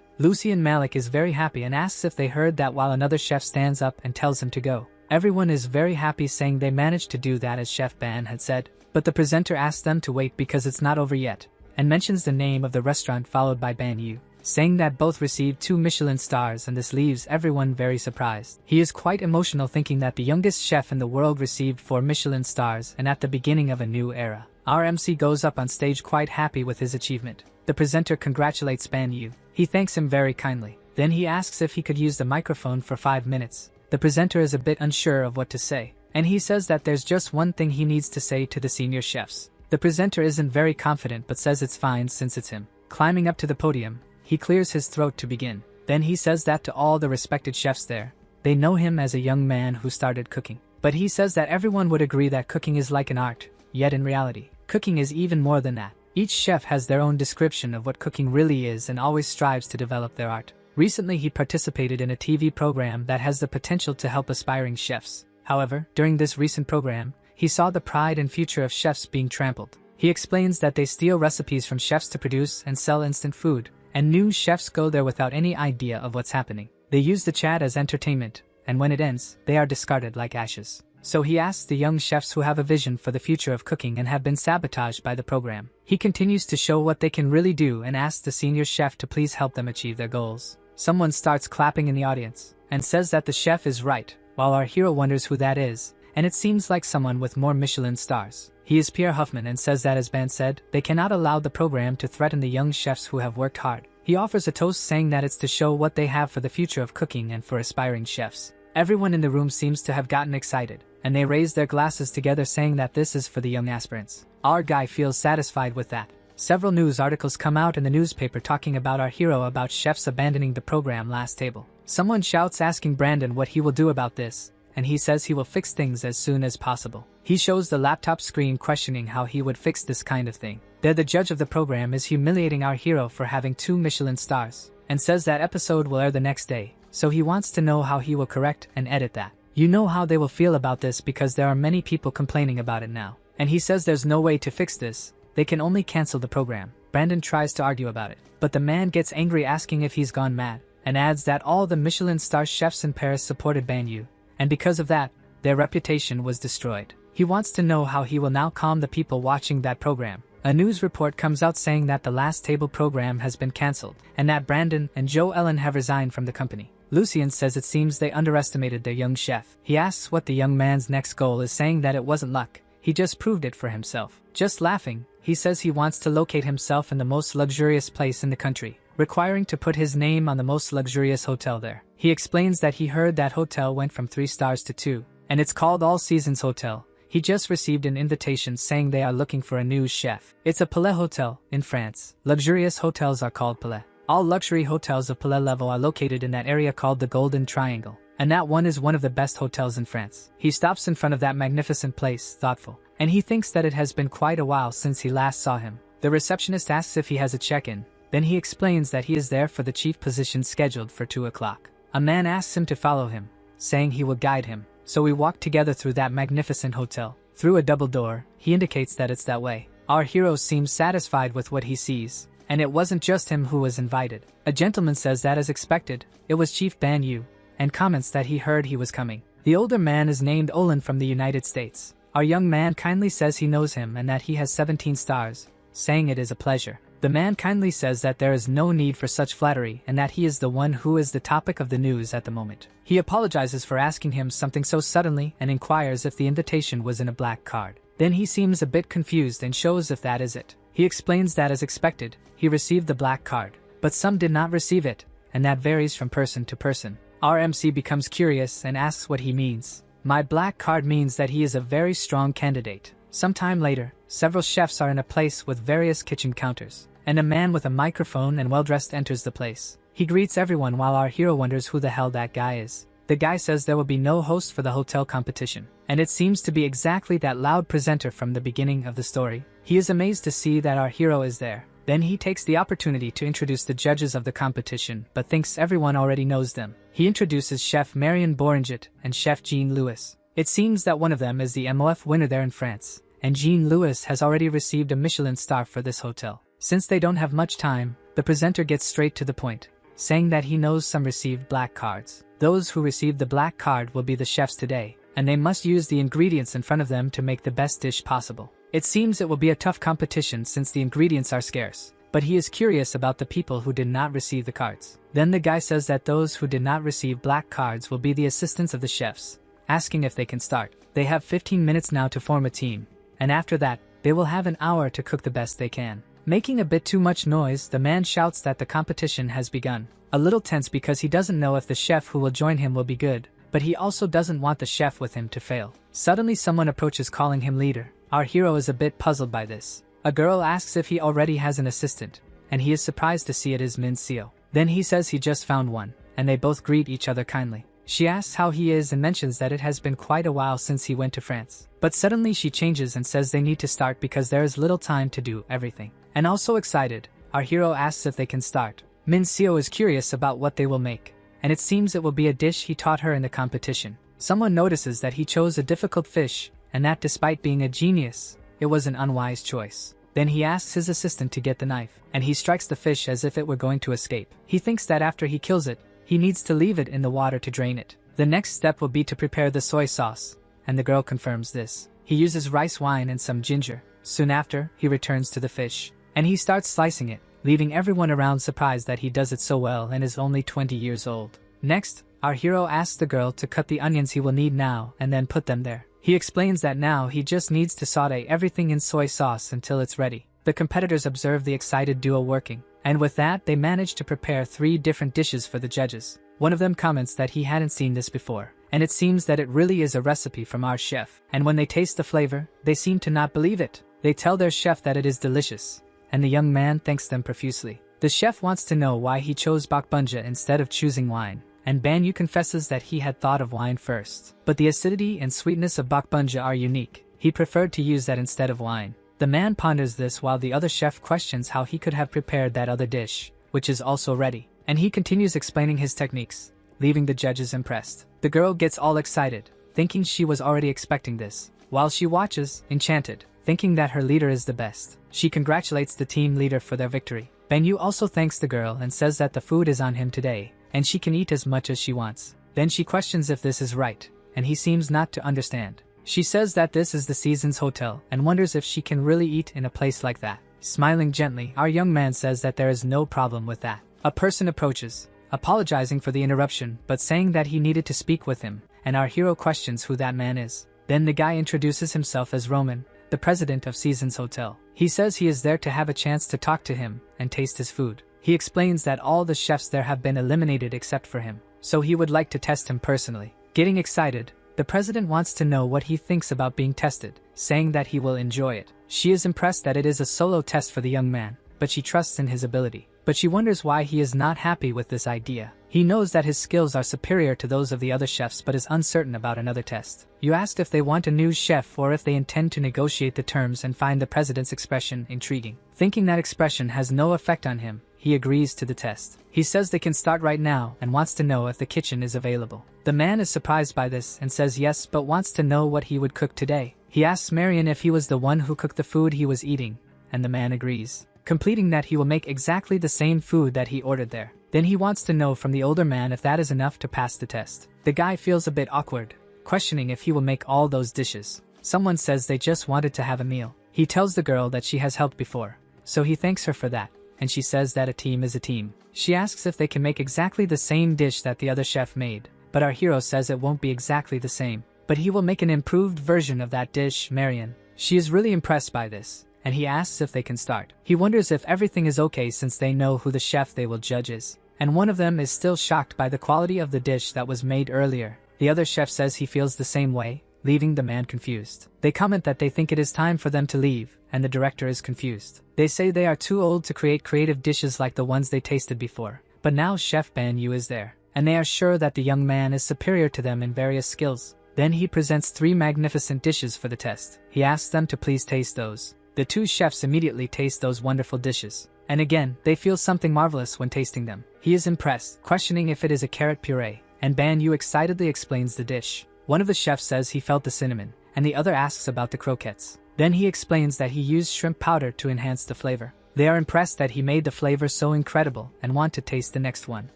Lucien Malik is very happy and asks if they heard that while another chef stands up and tells him to go. Everyone is very happy saying they managed to do that as Chef Ban had said, but the presenter asks them to wait because it's not over yet, and mentions the name of the restaurant followed by Ban Yu, saying that both received 2 Michelin stars, and this leaves everyone very surprised. He is quite emotional thinking that the youngest chef in the world received 4 Michelin stars and at the beginning of a new era. Our MC goes up on stage quite happy with his achievement. The presenter congratulates Ban Yu. He thanks him very kindly. Then he asks if he could use the microphone for 5 minutes. The presenter is a bit unsure of what to say, and he says that there's just one thing he needs to say to the senior chefs. The presenter isn't very confident but says it's fine since it's him. Climbing up to the podium, he clears his throat to begin. Then he says that to all the respected chefs there. They know him as a young man who started cooking. But he says that everyone would agree that cooking is like an art, yet in reality, cooking is even more than that. Each chef has their own description of what cooking really is and always strives to develop their art. Recently he participated in a TV program that has the potential to help aspiring chefs. However, during this recent program, he saw the pride and future of chefs being trampled. He explains that they steal recipes from chefs to produce and sell instant food, and new chefs go there without any idea of what's happening. They use the chat as entertainment, and when it ends, they are discarded like ashes. So he asks the young chefs who have a vision for the future of cooking and have been sabotaged by the program. He continues to show what they can really do and asks the senior chef to please help them achieve their goals. Someone starts clapping in the audience, and says that the chef is right, while our hero wonders who that is, and it seems like someone with more Michelin stars. He is Pierre Huffman and says that as Ban said, they cannot allow the program to threaten the young chefs who have worked hard. He offers a toast saying that it's to show what they have for the future of cooking and for aspiring chefs. Everyone in the room seems to have gotten excited, and they raise their glasses together saying that this is for the young aspirants. Our guy feels satisfied with that. Several news articles come out in the newspaper talking about our hero about chefs abandoning the program last table. Someone shouts asking Brandon what he will do about this, and he says he will fix things as soon as possible. He shows the laptop screen questioning how he would fix this kind of thing. There the judge of the program is humiliating our hero for having 2 Michelin stars, and says that episode will air the next day, so he wants to know how he will correct and edit that. You know how they will feel about this because there are many people complaining about it now. And he says there's no way to fix this, they can only cancel the program. Brandon tries to argue about it, but the man gets angry asking if he's gone mad, and adds that all the Michelin star chefs in Paris supported Ban Yu, and because of that, their reputation was destroyed. He wants to know how he will now calm the people watching that program. A news report comes out saying that the Last Table program has been cancelled, and that Brandon and Joe Ellen have resigned from the company. Lucien says it seems they underestimated their young chef. He asks what the young man's next goal is, saying that it wasn't luck, he just proved it for himself. Just laughing, he says he wants to locate himself in the most luxurious place in the country, requiring to put his name on the most luxurious hotel there. He explains that he heard that hotel went from 3 stars to 2, and it's called All Seasons Hotel. He just received an invitation saying they are looking for a new chef. It's a Palais Hotel in France. Luxurious hotels are called Palais. All luxury hotels of Palais level are located in that area called the Golden Triangle, and that one is one of the best hotels in France. He stops in front of that magnificent place, thoughtful, and he thinks that it has been quite a while since he last saw him. The receptionist asks if he has a check-in, then he explains that he is there for the chief position scheduled for 2 o'clock. A man asks him to follow him, saying he will guide him, so we walk together through that magnificent hotel. Through a double door, he indicates that it's that way. Our hero seems satisfied with what he sees, and it wasn't just him who was invited. A gentleman says that as expected, it was Chief Ban Yu, and comments that he heard he was coming. The older man is named Olin from the United States. Our young man kindly says he knows him and that he has 17 stars, saying it is a pleasure. The man kindly says that there is no need for such flattery and that he is the one who is the topic of the news at the moment. He apologizes for asking him something so suddenly and inquires if the invitation was in a black card. Then he seems a bit confused and shows if that is it. He explains that as expected, he received the black card, but some did not receive it, and that varies from person to person. Our MC becomes curious and asks what he means. My black card means that he is a very strong candidate. Sometime later, several chefs are in a place with various kitchen counters, and a man with a microphone and well-dressed enters the place. He greets everyone while our hero wonders who the hell that guy is. The guy says there will be no host for the hotel competition, and it seems to be exactly that loud presenter from the beginning of the story. He is amazed to see that our hero is there. Then he takes the opportunity to introduce the judges of the competition, but thinks everyone already knows them. He introduces Chef Marion Boringet and Chef Jean Louis. It seems that one of them is the MOF winner there in France, and Jean Louis has already received a Michelin star for this hotel. Since they don't have much time, the presenter gets straight to the point, saying that he knows some received black cards. Those who received the black card will be the chefs today, and they must use the ingredients in front of them to make the best dish possible. It seems it will be a tough competition since the ingredients are scarce, but he is curious about the people who did not receive the cards. Then the guy says that those who did not receive black cards will be the assistants of the chefs, asking if they can start. They have 15 minutes now to form a team, and after that, they will have an hour to cook the best they can. Making a bit too much noise, the man shouts that the competition has begun. A little tense because he doesn't know if the chef who will join him will be good, but he also doesn't want the chef with him to fail. Suddenly someone approaches calling him leader. Our hero is a bit puzzled by this. A girl asks if he already has an assistant, and he is surprised to see it is Min Seo. Then he says he just found one, and they both greet each other kindly. She asks how he is and mentions that it has been quite a while since he went to France. But suddenly she changes and says they need to start because there is little time to do everything. And also excited, our hero asks if they can start. Min Seo is curious about what they will make, and it seems it will be a dish he taught her in the competition. Someone notices that he chose a difficult fish, and that despite being a genius, it was an unwise choice. Then he asks his assistant to get the knife, and he strikes the fish as if it were going to escape. He thinks that after he kills it, he needs to leave it in the water to drain it. The next step will be to prepare the soy sauce, and the girl confirms this. He uses rice wine and some ginger. Soon after, he returns to the fish, and he starts slicing it, leaving everyone around surprised that he does it so well and is only 20 years old. Next, our hero asks the girl to cut the onions he will need now and then put them there. He explains that now he just needs to saute everything in soy sauce until it's ready. The competitors observe the excited duo working, and with that they manage to prepare 3 different dishes for the judges. One of them comments that he hadn't seen this before, and it seems that it really is a recipe from our chef. And when they taste the flavor, they seem to not believe it. They tell their chef that it is delicious, and the young man thanks them profusely. The chef wants to know why he chose bakbunja instead of choosing wine, and Banyu confesses that he had thought of wine first. But the acidity and sweetness of bakbunja are unique. He preferred to use that instead of wine. The man ponders this while the other chef questions how he could have prepared that other dish, which is also ready, and he continues explaining his techniques, leaving the judges impressed. The girl gets all excited, thinking she was already expecting this, while she watches, enchanted, thinking that her leader is the best. She congratulates the team leader for their victory. Banyu also thanks the girl and says that the food is on him today, and she can eat as much as she wants. Then she questions if this is right, and he seems not to understand. She says that this is the season's hotel and wonders if she can really eat in a place like that. Smiling gently, our young man says that there is no problem with that. A person approaches, apologizing for the interruption but saying that he needed to speak with him, and our hero questions who that man is. Then the guy introduces himself as Roman, the president of Seasons Hotel. He says he is there to have a chance to talk to him and taste his food. He explains that all the chefs there have been eliminated except for him, so he would like to test him personally. Getting excited, the president wants to know what he thinks about being tested, saying that he will enjoy it. She is impressed that it is a solo test for the young man, but she trusts in his ability. But she wonders why he is not happy with this idea. He knows that his skills are superior to those of the other chefs but is uncertain about another test. You asked if they want a new chef or if they intend to negotiate the terms and find the president's expression intriguing. Thinking that expression has no effect on him, he agrees to the test. He says they can start right now and wants to know if the kitchen is available. The man is surprised by this and says yes but wants to know what he would cook today. He asks Marion if he was the one who cooked the food he was eating, and the man agrees, completing that he will make exactly the same food that he ordered there. Then he wants to know from the older man if that is enough to pass the test. The guy feels a bit awkward, questioning if he will make all those dishes. Someone says they just wanted to have a meal. He tells the girl that she has helped before, so he thanks her for that, and she says that a team is a team. She asks if they can make exactly the same dish that the other chef made, but our hero says it won't be exactly the same, but he will make an improved version of that dish, Marion. She is really impressed by this, and he asks if they can start. He wonders if everything is okay since they know who the chef they will judge is, and one of them is still shocked by the quality of the dish that was made earlier. The other chef says he feels the same way, leaving the man confused. They comment that they think it is time for them to leave, and the director is confused. They say they are too old to create creative dishes like the ones they tasted before. But now Chef Ban Yu is there, and they are sure that the young man is superior to them in various skills. Then he presents 3 magnificent dishes for the test. He asks them to please taste those. The 2 chefs immediately taste those wonderful dishes. And again, they feel something marvelous when tasting them. He is impressed, questioning if it is a carrot puree, and Ban Yu excitedly explains the dish. One of the chefs says he felt the cinnamon, and the other asks about the croquettes. Then he explains that he used shrimp powder to enhance the flavor. They are impressed that he made the flavor so incredible and want to taste the next one.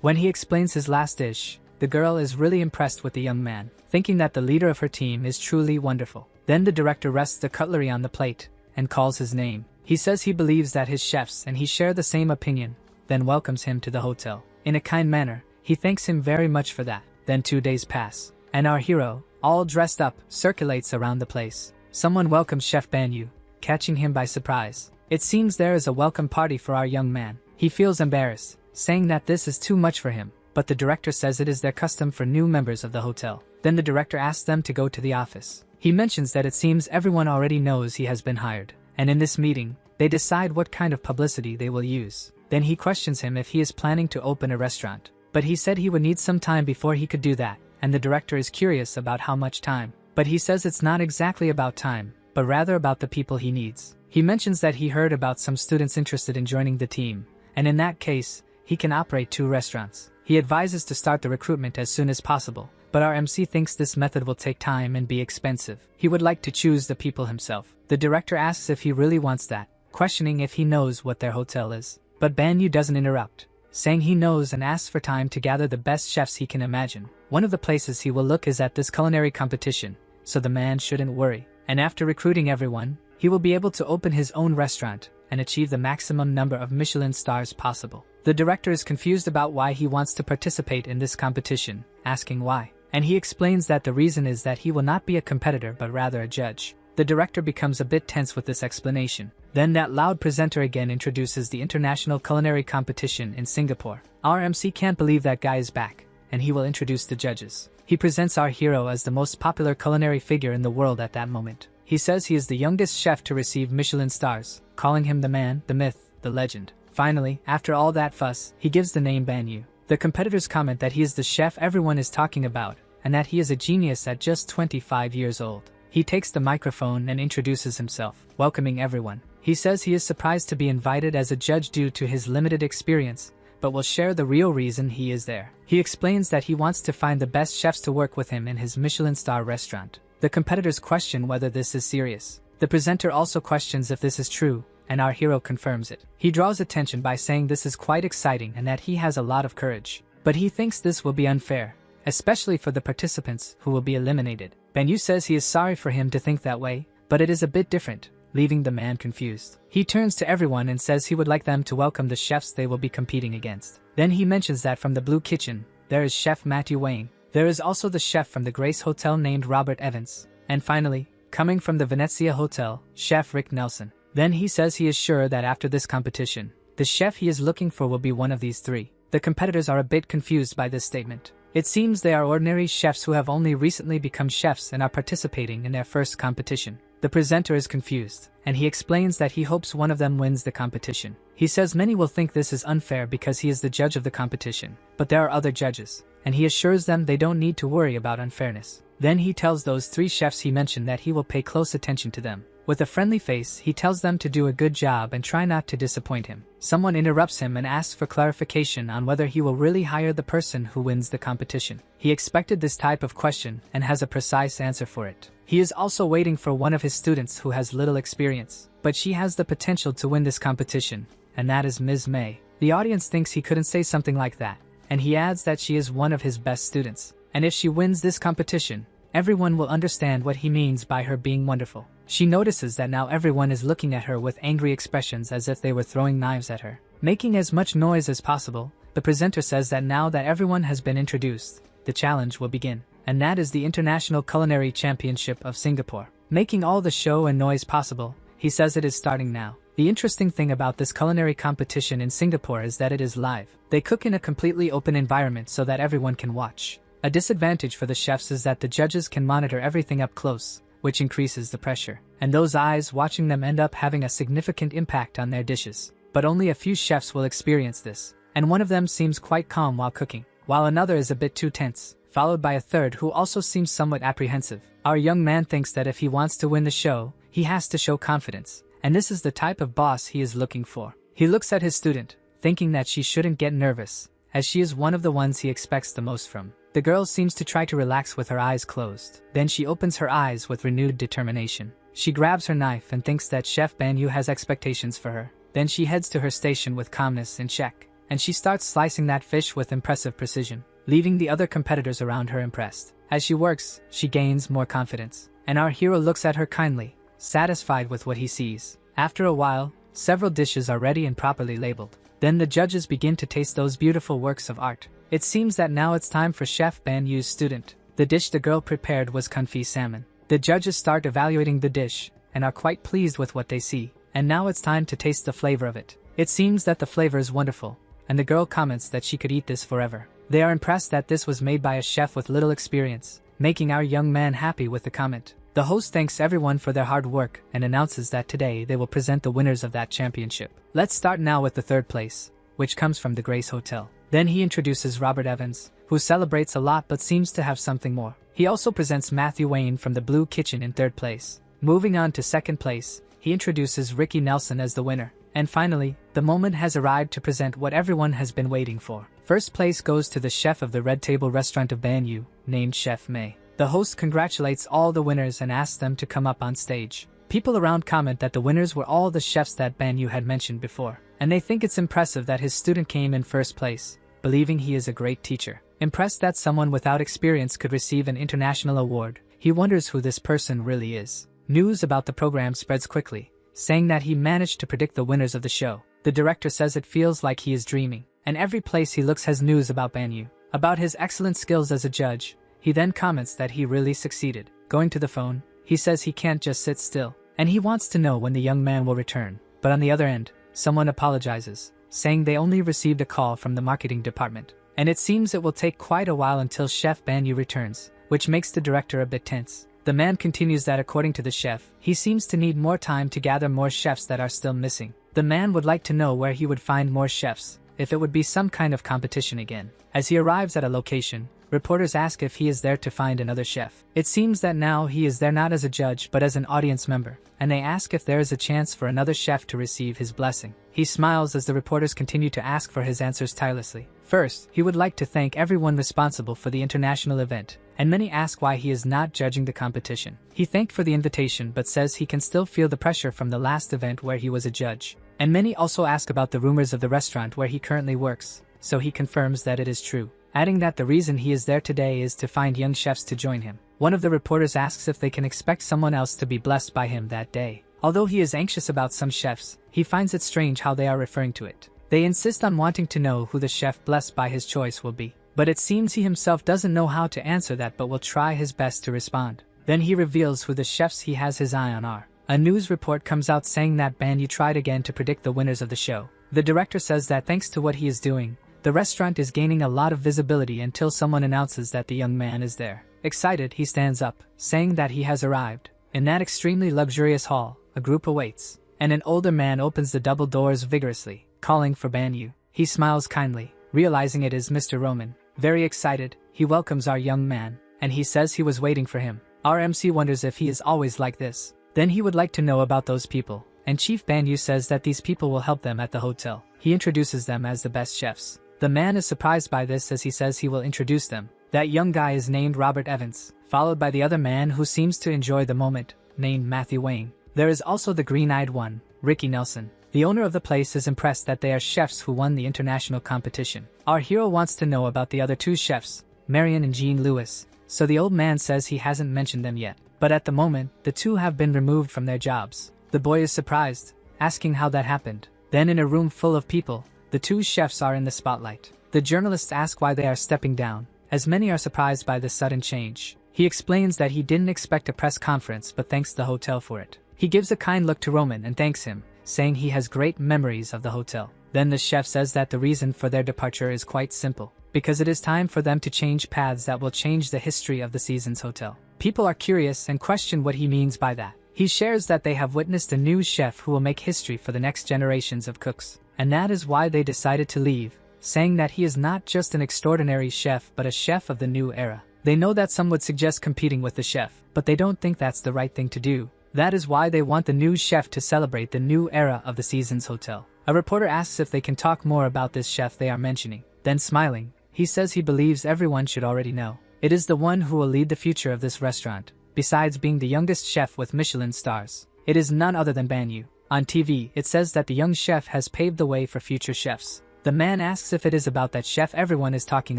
When he explains his last dish, the girl is really impressed with the young man, thinking that the leader of her team is truly wonderful. Then the director rests the cutlery on the plate and calls his name. He says he believes that his chefs and he share the same opinion, then welcomes him to the hotel. In a kind manner, he thanks him very much for that. Then 2 days pass, and our hero, all dressed up, circulates around the place. Someone welcomes Chef Ban Yu, catching him by surprise. It seems there is a welcome party for our young man. He feels embarrassed, saying that this is too much for him, but the director says it is their custom for new members of the hotel. Then the director asks them to go to the office. He mentions that it seems everyone already knows he has been hired, and in this meeting, they decide what kind of publicity they will use. Then he questions him if he is planning to open a restaurant, but he said he would need some time before he could do that, and the director is curious about how much time. But he says it's not exactly about time, but rather about the people he needs. He mentions that he heard about some students interested in joining the team, and in that case, he can operate 2 restaurants. He advises to start the recruitment as soon as possible, but our MC thinks this method will take time and be expensive. He would like to choose the people himself. The director asks if he really wants that, questioning if he knows what their hotel is. But Ban Yu doesn't interrupt, saying he knows and asks for time to gather the best chefs he can imagine. One of the places he will look is at this culinary competition, so the man shouldn't worry. And after recruiting everyone, he will be able to open his own restaurant and achieve the maximum number of Michelin stars possible. The director is confused about why he wants to participate in this competition, asking why. And he explains that the reason is that he will not be a competitor but rather a judge. The director becomes a bit tense with this explanation. Then that loud presenter again introduces the International Culinary Competition in Singapore. Our MC can't believe that guy is back, and he will introduce the judges. He presents our hero as the most popular culinary figure in the world at that moment. He says he is the youngest chef to receive Michelin stars, calling him the man, the myth, the legend. Finally, after all that fuss, he gives the name Ban Yu. The competitors comment that he is the chef everyone is talking about, and that he is a genius at just 25 years old. He takes the microphone and introduces himself, welcoming everyone. He says he is surprised to be invited as a judge due to his limited experience, but will share the real reason he is there. He explains that he wants to find the best chefs to work with him in his Michelin star restaurant. The competitors question whether this is serious. The presenter also questions if this is true, and our hero confirms it. He draws attention by saying this is quite exciting and that he has a lot of courage. But he thinks this will be unfair, especially for the participants who will be eliminated. Ban Yu says he is sorry for him to think that way, but it is a bit different, leaving the man confused. He turns to everyone and says he would like them to welcome the chefs they will be competing against. Then he mentions that from the Blue Kitchen, there is Chef Matthew Wang. There is also the chef from the Grace Hotel named Robert Evans. And finally, coming from the Venezia Hotel, Chef Rick Nelson. Then he says he is sure that after this competition, the chef he is looking for will be one of these 3. The competitors are a bit confused by this statement. It seems they are ordinary chefs who have only recently become chefs and are participating in their first competition. The presenter is confused, and he explains that he hopes one of them wins the competition. He says many will think this is unfair because he is the judge of the competition, but there are other judges, and he assures them they don't need to worry about unfairness. Then he tells those 3 chefs he mentioned that he will pay close attention to them. With a friendly face, he tells them to do a good job and try not to disappoint him. Someone interrupts him and asks for clarification on whether he will really hire the person who wins the competition. He expected this type of question and has a precise answer for it. He is also waiting for one of his students who has little experience, but she has the potential to win this competition, and that is Ms. May. The audience thinks he couldn't say something like that, and he adds that she is one of his best students. And if she wins this competition, everyone will understand what he means by her being wonderful. She notices that now everyone is looking at her with angry expressions as if they were throwing knives at her. Making as much noise as possible, the presenter says that now that everyone has been introduced, the challenge will begin. And that is the International Culinary Championship of Singapore. Making all the show and noise possible, he says it is starting now. The interesting thing about this culinary competition in Singapore is that it is live. They cook in a completely open environment so that everyone can watch. A disadvantage for the chefs is that the judges can monitor everything up close, which increases the pressure, and those eyes watching them end up having a significant impact on their dishes. But only a few chefs will experience this, and one of them seems quite calm while cooking, while another is a bit too tense, followed by a third who also seems somewhat apprehensive. Our young man thinks that if he wants to win the show, he has to show confidence, and this is the type of boss he is looking for. He looks at his student, thinking that she shouldn't get nervous, as she is one of the ones he expects the most from. The girl seems to try to relax with her eyes closed. Then she opens her eyes with renewed determination. She grabs her knife and thinks that Chef Banyu has expectations for her. Then she heads to her station with calmness in check, and she starts slicing that fish with impressive precision, leaving the other competitors around her impressed. As she works, she gains more confidence, and our hero looks at her kindly, satisfied with what he sees. After a while, several dishes are ready and properly labeled. Then the judges begin to taste those beautiful works of art. It seems that now it's time for Chef Banyu's student. The dish the girl prepared was confit salmon. The judges start evaluating the dish, and are quite pleased with what they see. And now it's time to taste the flavor of it. It seems that the flavor is wonderful, and the girl comments that she could eat this forever. They are impressed that this was made by a chef with little experience, making our young man happy with the comment. The host thanks everyone for their hard work and announces that today they will present the winners of that championship. Let's start now with the third place, which comes from the Grace Hotel. Then he introduces Robert Evans, who celebrates a lot but seems to have something more. He also presents Matthew Wayne from the Blue Kitchen in third place. Moving on to second place, he introduces Ricky Nelson as the winner. And finally, the moment has arrived to present what everyone has been waiting for. First place goes to the chef of the Red Table restaurant of Banyu, named Chef May. The host congratulates all the winners and asks them to come up on stage. People around comment that the winners were all the chefs that Banyu had mentioned before, and they think it's impressive that his student came in first place, believing he is a great teacher. Impressed that someone without experience could receive an international award, he wonders who this person really is. News about the program spreads quickly, saying that he managed to predict the winners of the show. The director says it feels like he is dreaming, and every place he looks has news about Banyu, about his excellent skills as a judge. He then comments that he really succeeded. Going to the phone, he says he can't just sit still, and he wants to know when the young man will return. But on the other end, someone apologizes, saying they only received a call from the marketing department, and it seems it will take quite a while until Chef Banyu returns, which makes the director a bit tense. The man continues that according to the chef, he seems to need more time to gather more chefs that are still missing. The man would like to know where he would find more chefs, if it would be some kind of competition again. As he arrives at a location, reporters ask if he is there to find another chef. It seems that now he is there not as a judge but as an audience member, and they ask if there is a chance for another chef to receive his blessing. He smiles as the reporters continue to ask for his answers tirelessly. First, he would like to thank everyone responsible for the international event, and many ask why he is not judging the competition. He thanked for the invitation but says he can still feel the pressure from the last event where he was a judge. And many also ask about the rumors of the restaurant where he currently works, so he confirms that it is true, adding that the reason he is there today is to find young chefs to join him. One of the reporters asks if they can expect someone else to be blessed by him that day. Although he is anxious about some chefs, he finds it strange how they are referring to it. They insist on wanting to know who the chef blessed by his choice will be, but it seems he himself doesn't know how to answer that but will try his best to respond. Then he reveals who the chefs he has his eye on are. A news report comes out saying that Banyu tried again to predict the winners of the show. The director says that thanks to what he is doing, the restaurant is gaining a lot of visibility until someone announces that the young man is there. Excited, he stands up, saying that he has arrived. In that extremely luxurious hall, a group awaits, and an older man opens the double doors vigorously, calling for Banyu. He smiles kindly, realizing it is Mr. Roman. Very excited, he welcomes our young man, and he says he was waiting for him. Our MC wonders if he is always like this. Then he would like to know about those people, and Chief Banyu says that these people will help them at the hotel. He introduces them as the best chefs. The man is surprised by this as he says he will introduce them. That young guy is named Robert Evans, followed by the other man who seems to enjoy the moment, named Matthew Wayne. There is also the green-eyed one, Ricky Nelson. The owner of the place is impressed that they are chefs who won the international competition. Our hero wants to know about the other two chefs, Marion and Jean Lewis, so the old man says he hasn't mentioned them yet. But at the moment, the two have been removed from their jobs. The boy is surprised, asking how that happened. Then in a room full of people, the two chefs are in the spotlight. The journalists ask why they are stepping down, as many are surprised by the sudden change. He explains that he didn't expect a press conference but thanks the hotel for it. He gives a kind look to Roman and thanks him, saying he has great memories of the hotel. Then the chef says that the reason for their departure is quite simple. because it is time for them to change paths that will change the history of the season's hotel. People are curious and question what he means by that. He shares that they have witnessed a new chef who will make history for the next generations of cooks, and that is why they decided to leave, saying that he is not just an extraordinary chef but a chef of the new era. They know that some would suggest competing with the chef, but they don't think that's the right thing to do. That is why they want the new chef to celebrate the new era of the season's hotel. A reporter asks if they can talk more about this chef they are mentioning. Then smiling, he says he believes everyone should already know. It is the one who will lead the future of this restaurant. Besides being the youngest chef with Michelin stars, it is none other than Ban Yu. On TV, it says that the young chef has paved the way for future chefs. The man asks if it is about that chef everyone is talking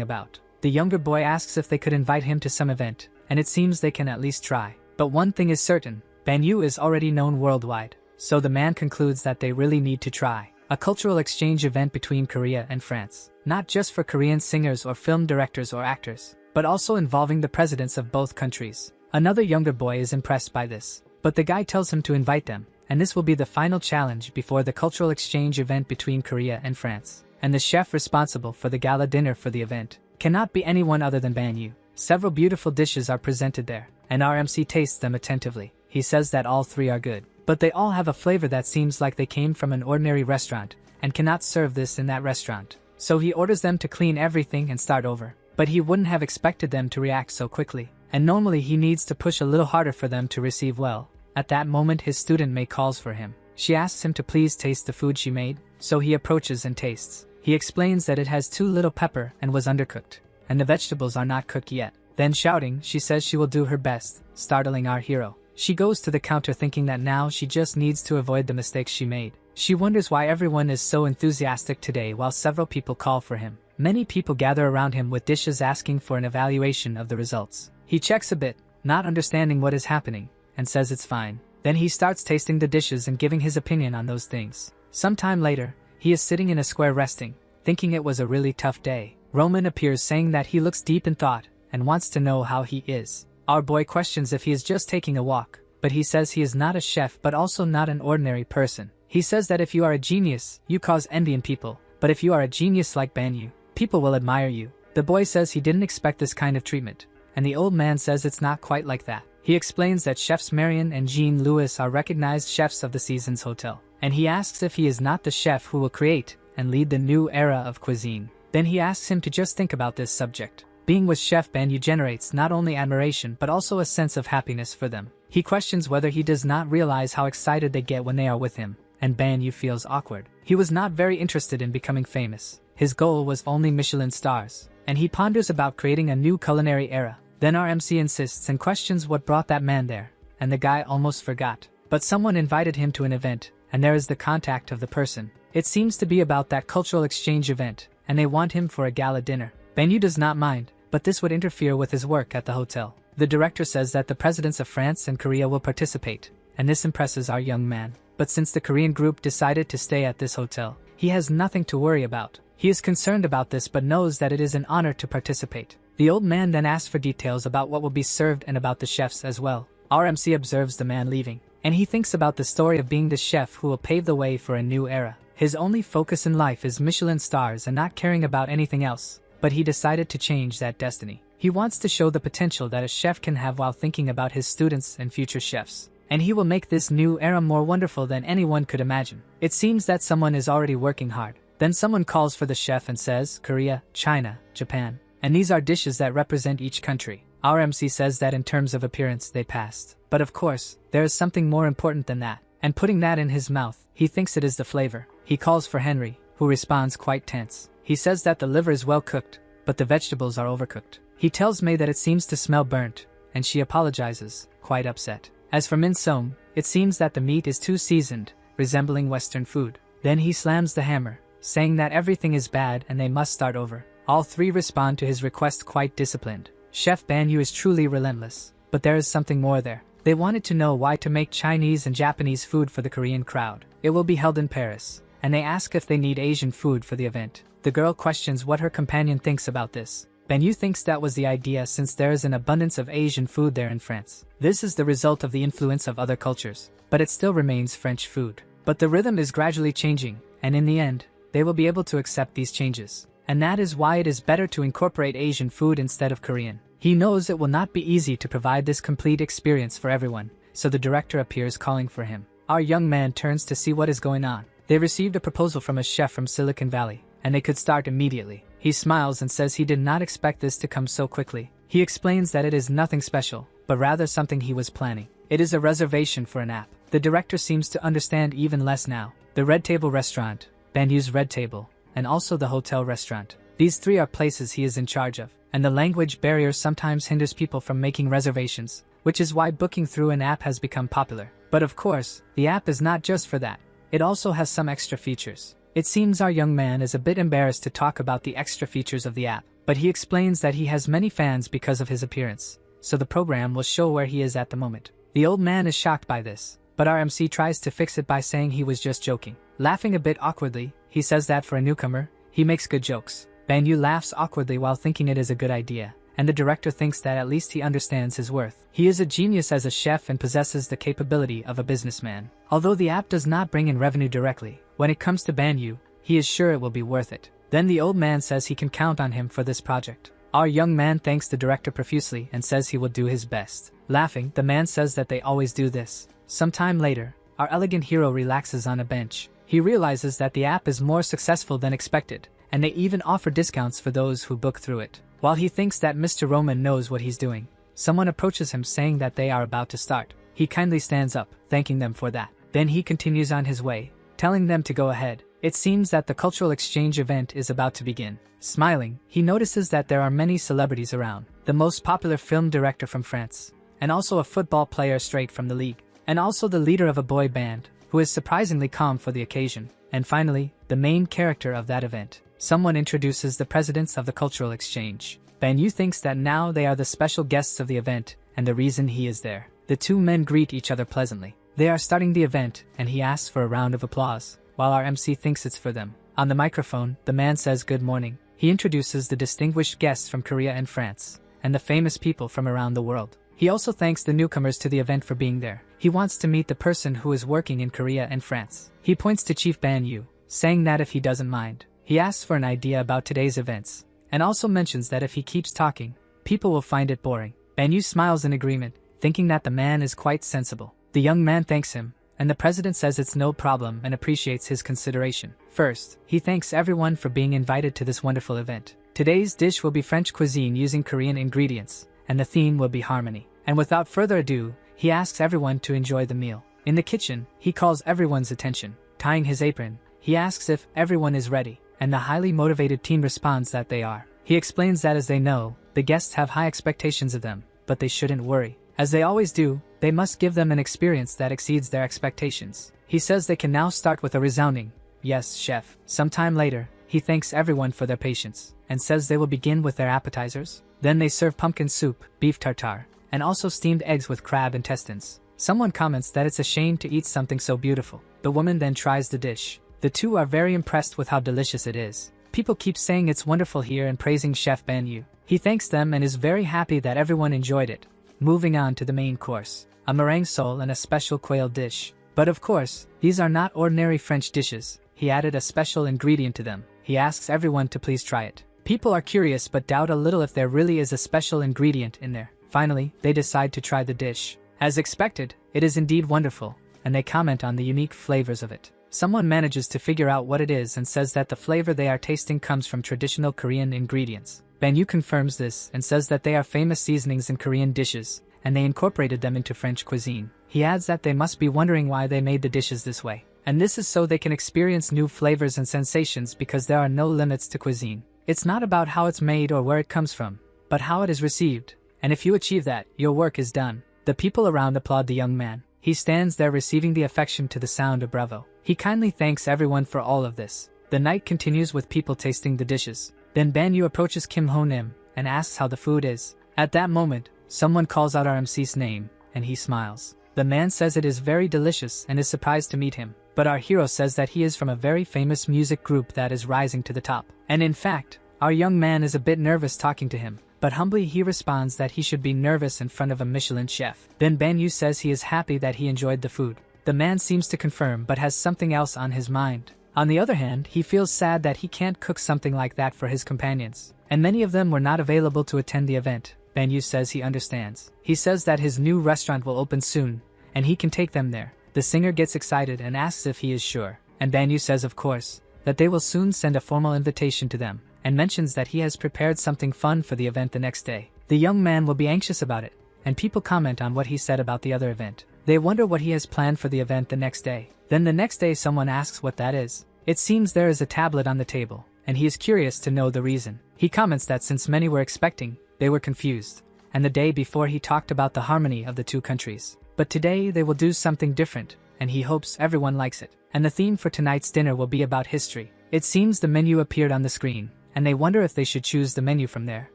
about. The younger boy asks if they could invite him to some event, and it seems they can at least try. But one thing is certain, Ban Yu is already known worldwide, so the man concludes that they really need to try. A cultural exchange event between Korea and France, not just for Korean singers or film directors or actors, but also involving the presidents of both countries. Another younger boy is impressed by this, but the guy tells him to invite them, and this will be the final challenge before the cultural exchange event between Korea and France. And the chef responsible for the gala dinner for the event cannot be anyone other than Ban Yu. Several beautiful dishes are presented there, and our MC tastes them attentively. He says that all three are good, but they all have a flavor that seems like they came from an ordinary restaurant, and cannot serve this in that restaurant. So he orders them to clean everything and start over. But he wouldn't have expected them to react so quickly, and normally he needs to push a little harder for them to receive well. At that moment his student May calls for him. She asks him to please taste the food she made, so he approaches and tastes. He explains that it has too little pepper and was undercooked, and the vegetables are not cooked yet. Then shouting, she says she will do her best, startling our hero. She goes to the counter thinking that now she just needs to avoid the mistakes she made. She wonders why everyone is so enthusiastic today while several people call for him. Many people gather around him with dishes asking for an evaluation of the results. He checks a bit, not understanding what is happening, and says it's fine. Then he starts tasting the dishes and giving his opinion on those things. Sometime later, he is sitting in a square resting, thinking it was a really tough day. Roman appears saying that he looks deep in thought and wants to know how he is. Our boy questions if he is just taking a walk, but he says he is not a chef but also not an ordinary person. He says that if you are a genius, you cause envy in people, but if you are a genius like Ban Yu, people will admire you. The boy says he didn't expect this kind of treatment, and the old man says it's not quite like that. He explains that chefs Marion and Jean Louis are recognized chefs of the season's hotel, and he asks if he is not the chef who will create and lead the new era of cuisine. Then he asks him to just think about this subject. Being with Chef Ban Yu generates not only admiration but also a sense of happiness for them. He questions whether he does not realize how excited they get when they are with him, and Ban Yu feels awkward. He was not very interested in becoming famous. His goal was only Michelin stars, and he ponders about creating a new culinary era. Then our MC insists and questions what brought that man there, and the guy almost forgot. But someone invited him to an event, and there is the contact of the person. It seems to be about that cultural exchange event, and they want him for a gala dinner. Ban Yu does not mind, but this would interfere with his work at the hotel. The director says that the presidents of France and Korea will participate, and this impresses our young man. But since the Korean group decided to stay at this hotel, he has nothing to worry about. He is concerned about this but knows that it is an honor to participate. The old man then asks for details about what will be served and about the chefs as well. Our MC observes the man leaving, and he thinks about the story of being the chef who will pave the way for a new era. His only focus in life is Michelin stars and not caring about anything else, but he decided to change that destiny. He wants to show the potential that a chef can have while thinking about his students and future chefs. And he will make this new era more wonderful than anyone could imagine. It seems that someone is already working hard. Then someone calls for the chef and says, Korea, China, Japan. And these are dishes that represent each country. Our MC says that in terms of appearance they passed. But of course, there is something more important than that. And putting that in his mouth, he thinks it is the flavor. He calls for Henry, who responds quite tense. He says that the liver is well cooked, but the vegetables are overcooked. He tells May that it seems to smell burnt, and she apologizes, quite upset. As for Min Song, it seems that the meat is too seasoned, resembling Western food. Then he slams the hammer, saying that everything is bad and they must start over. All three respond to his request quite disciplined. Chef Ban Yu is truly relentless, but there is something more there. They wanted to know why to make Chinese and Japanese food for the Korean crowd. It will be held in Paris, and they ask if they need Asian food for the event. The girl questions what her companion thinks about this. Ban Yu thinks that was the idea since there is an abundance of Asian food there in France. This is the result of the influence of other cultures, but it still remains French food. But the rhythm is gradually changing, and in the end, they will be able to accept these changes. and that is why it is better to incorporate Asian food instead of Korean. He knows it will not be easy to provide this complete experience for everyone, so the director appears calling for him. Our young man turns to see what is going on. They received a proposal from a chef from Silicon Valley, and they could start immediately. He smiles and says he did not expect this to come so quickly. He explains that it is nothing special, but rather something he was planning. It is a reservation for an app. The director seems to understand even less now. The Red Table Restaurant, Banyu's Red Table, and also the hotel restaurant. These three are places he is in charge of, and the language barrier sometimes hinders people from making reservations, which is why booking through an app has become popular. But of course, the app is not just for that. It also has some extra features. It seems our young man is a bit embarrassed to talk about the extra features of the app, but he explains that he has many fans because of his appearance, so the program will show where he is at the moment. The old man is shocked by this, but our MC tries to fix it by saying he was just joking. Laughing a bit awkwardly, he says that for a newcomer, he makes good jokes. Banyu laughs awkwardly while thinking it is a good idea, and the director thinks that at least he understands his worth. He is a genius as a chef and possesses the capability of a businessman. Although the app does not bring in revenue directly, when it comes to Banyu, he is sure it will be worth it. Then the old man says he can count on him for this project. Our young man thanks the director profusely and says he will do his best. Laughing, the man says that they always do this. Sometime later, our elegant hero relaxes on a bench. He realizes that the app is more successful than expected, and they even offer discounts for those who book through it. While he thinks that Mr. Roman knows what he's doing, someone approaches him saying that they are about to start. He kindly stands up, thanking them for that. Then he continues on his way, telling them to go ahead. It seems that the cultural exchange event is about to begin. Smiling, he notices that there are many celebrities around. The most popular film director from France, and also a football player straight from the league, and also the leader of a boy band, who is surprisingly calm for the occasion. And finally, the main character of that event. Someone introduces the presidents of the cultural exchange. Banyu thinks that now they are the special guests of the event, and the reason he is there. The two men greet each other pleasantly. They are starting the event, and he asks for a round of applause, while our MC thinks it's for them. On the microphone, the man says good morning. He introduces the distinguished guests from Korea and France, and the famous people from around the world. He also thanks the newcomers to the event for being there. He wants to meet the person who is working in Korea and France. He points to Chief Banyu, saying that if he doesn't mind. He asks for an idea about today's events, and also mentions that if he keeps talking, people will find it boring. Banyu smiles in agreement, thinking that the man is quite sensible. The young man thanks him, and the president says it's no problem and appreciates his consideration. First, he thanks everyone for being invited to this wonderful event. Today's dish will be French cuisine using Korean ingredients, and the theme will be harmony. And without further ado, he asks everyone to enjoy the meal. In the kitchen, he calls everyone's attention. Tying his apron, he asks if everyone is ready, and the highly motivated team responds that they are. He explains that as they know, the guests have high expectations of them, but they shouldn't worry. As they always do, they must give them an experience that exceeds their expectations. He says they can now start with a resounding, "Yes, chef." Sometime later, he thanks everyone for their patience, and says they will begin with their appetizers. Then they serve pumpkin soup, beef tartare, and also steamed eggs with crab intestines. Someone comments that it's a shame to eat something so beautiful. The woman then tries the dish. The two are very impressed with how delicious it is. People keep saying it's wonderful here and praising Chef Banyu. He thanks them and is very happy that everyone enjoyed it. Moving on to the main course, a meringue sole and a special quail dish. But of course, these are not ordinary French dishes. He added a special ingredient to them. He asks everyone to please try it. People are curious but doubt a little if there really is a special ingredient in there. Finally, they decide to try the dish. As expected, it is indeed wonderful, and they comment on the unique flavors of it. Someone manages to figure out what it is and says that the flavor they are tasting comes from traditional Korean ingredients. Banyu confirms this and says that they are famous seasonings in Korean dishes, and they incorporated them into French cuisine. He adds that they must be wondering why they made the dishes this way. And this is so they can experience new flavors and sensations because there are no limits to cuisine. It's not about how it's made or where it comes from, but how it is received. And if you achieve that, your work is done. The people around applaud the young man. He stands there receiving the affection to the sound of bravo. He kindly thanks everyone for all of this. The night continues with people tasting the dishes. Then Banyu approaches Kim Ho-nim and asks how the food is. At that moment, someone calls out RMC's name, and he smiles. The man says it is very delicious and is surprised to meet him. But our hero says that he is from a very famous music group that is rising to the top. And in fact, our young man is a bit nervous talking to him. But humbly he responds that he should be nervous in front of a Michelin chef. Then Banyu says he is happy that he enjoyed the food. The man seems to confirm but has something else on his mind. On the other hand, he feels sad that he can't cook something like that for his companions, and many of them were not available to attend the event. Banyu says he understands. He says that his new restaurant will open soon, and he can take them there. The singer gets excited and asks if he is sure, and Banyu says of course, that they will soon send a formal invitation to them, and mentions that he has prepared something fun for the event the next day. The young man will be anxious about it, and people comment on what he said about the other event. They wonder what he has planned for the event the next day. Then the next day someone asks what that is. It seems there is a tablet on the table, and he is curious to know the reason. He comments that since many were expecting, they were confused, and the day before he talked about the harmony of the two countries. But today they will do something different, and he hopes everyone likes it. And the theme for tonight's dinner will be about history. It seems the menu appeared on the screen, and they wonder if they should choose the menu from there.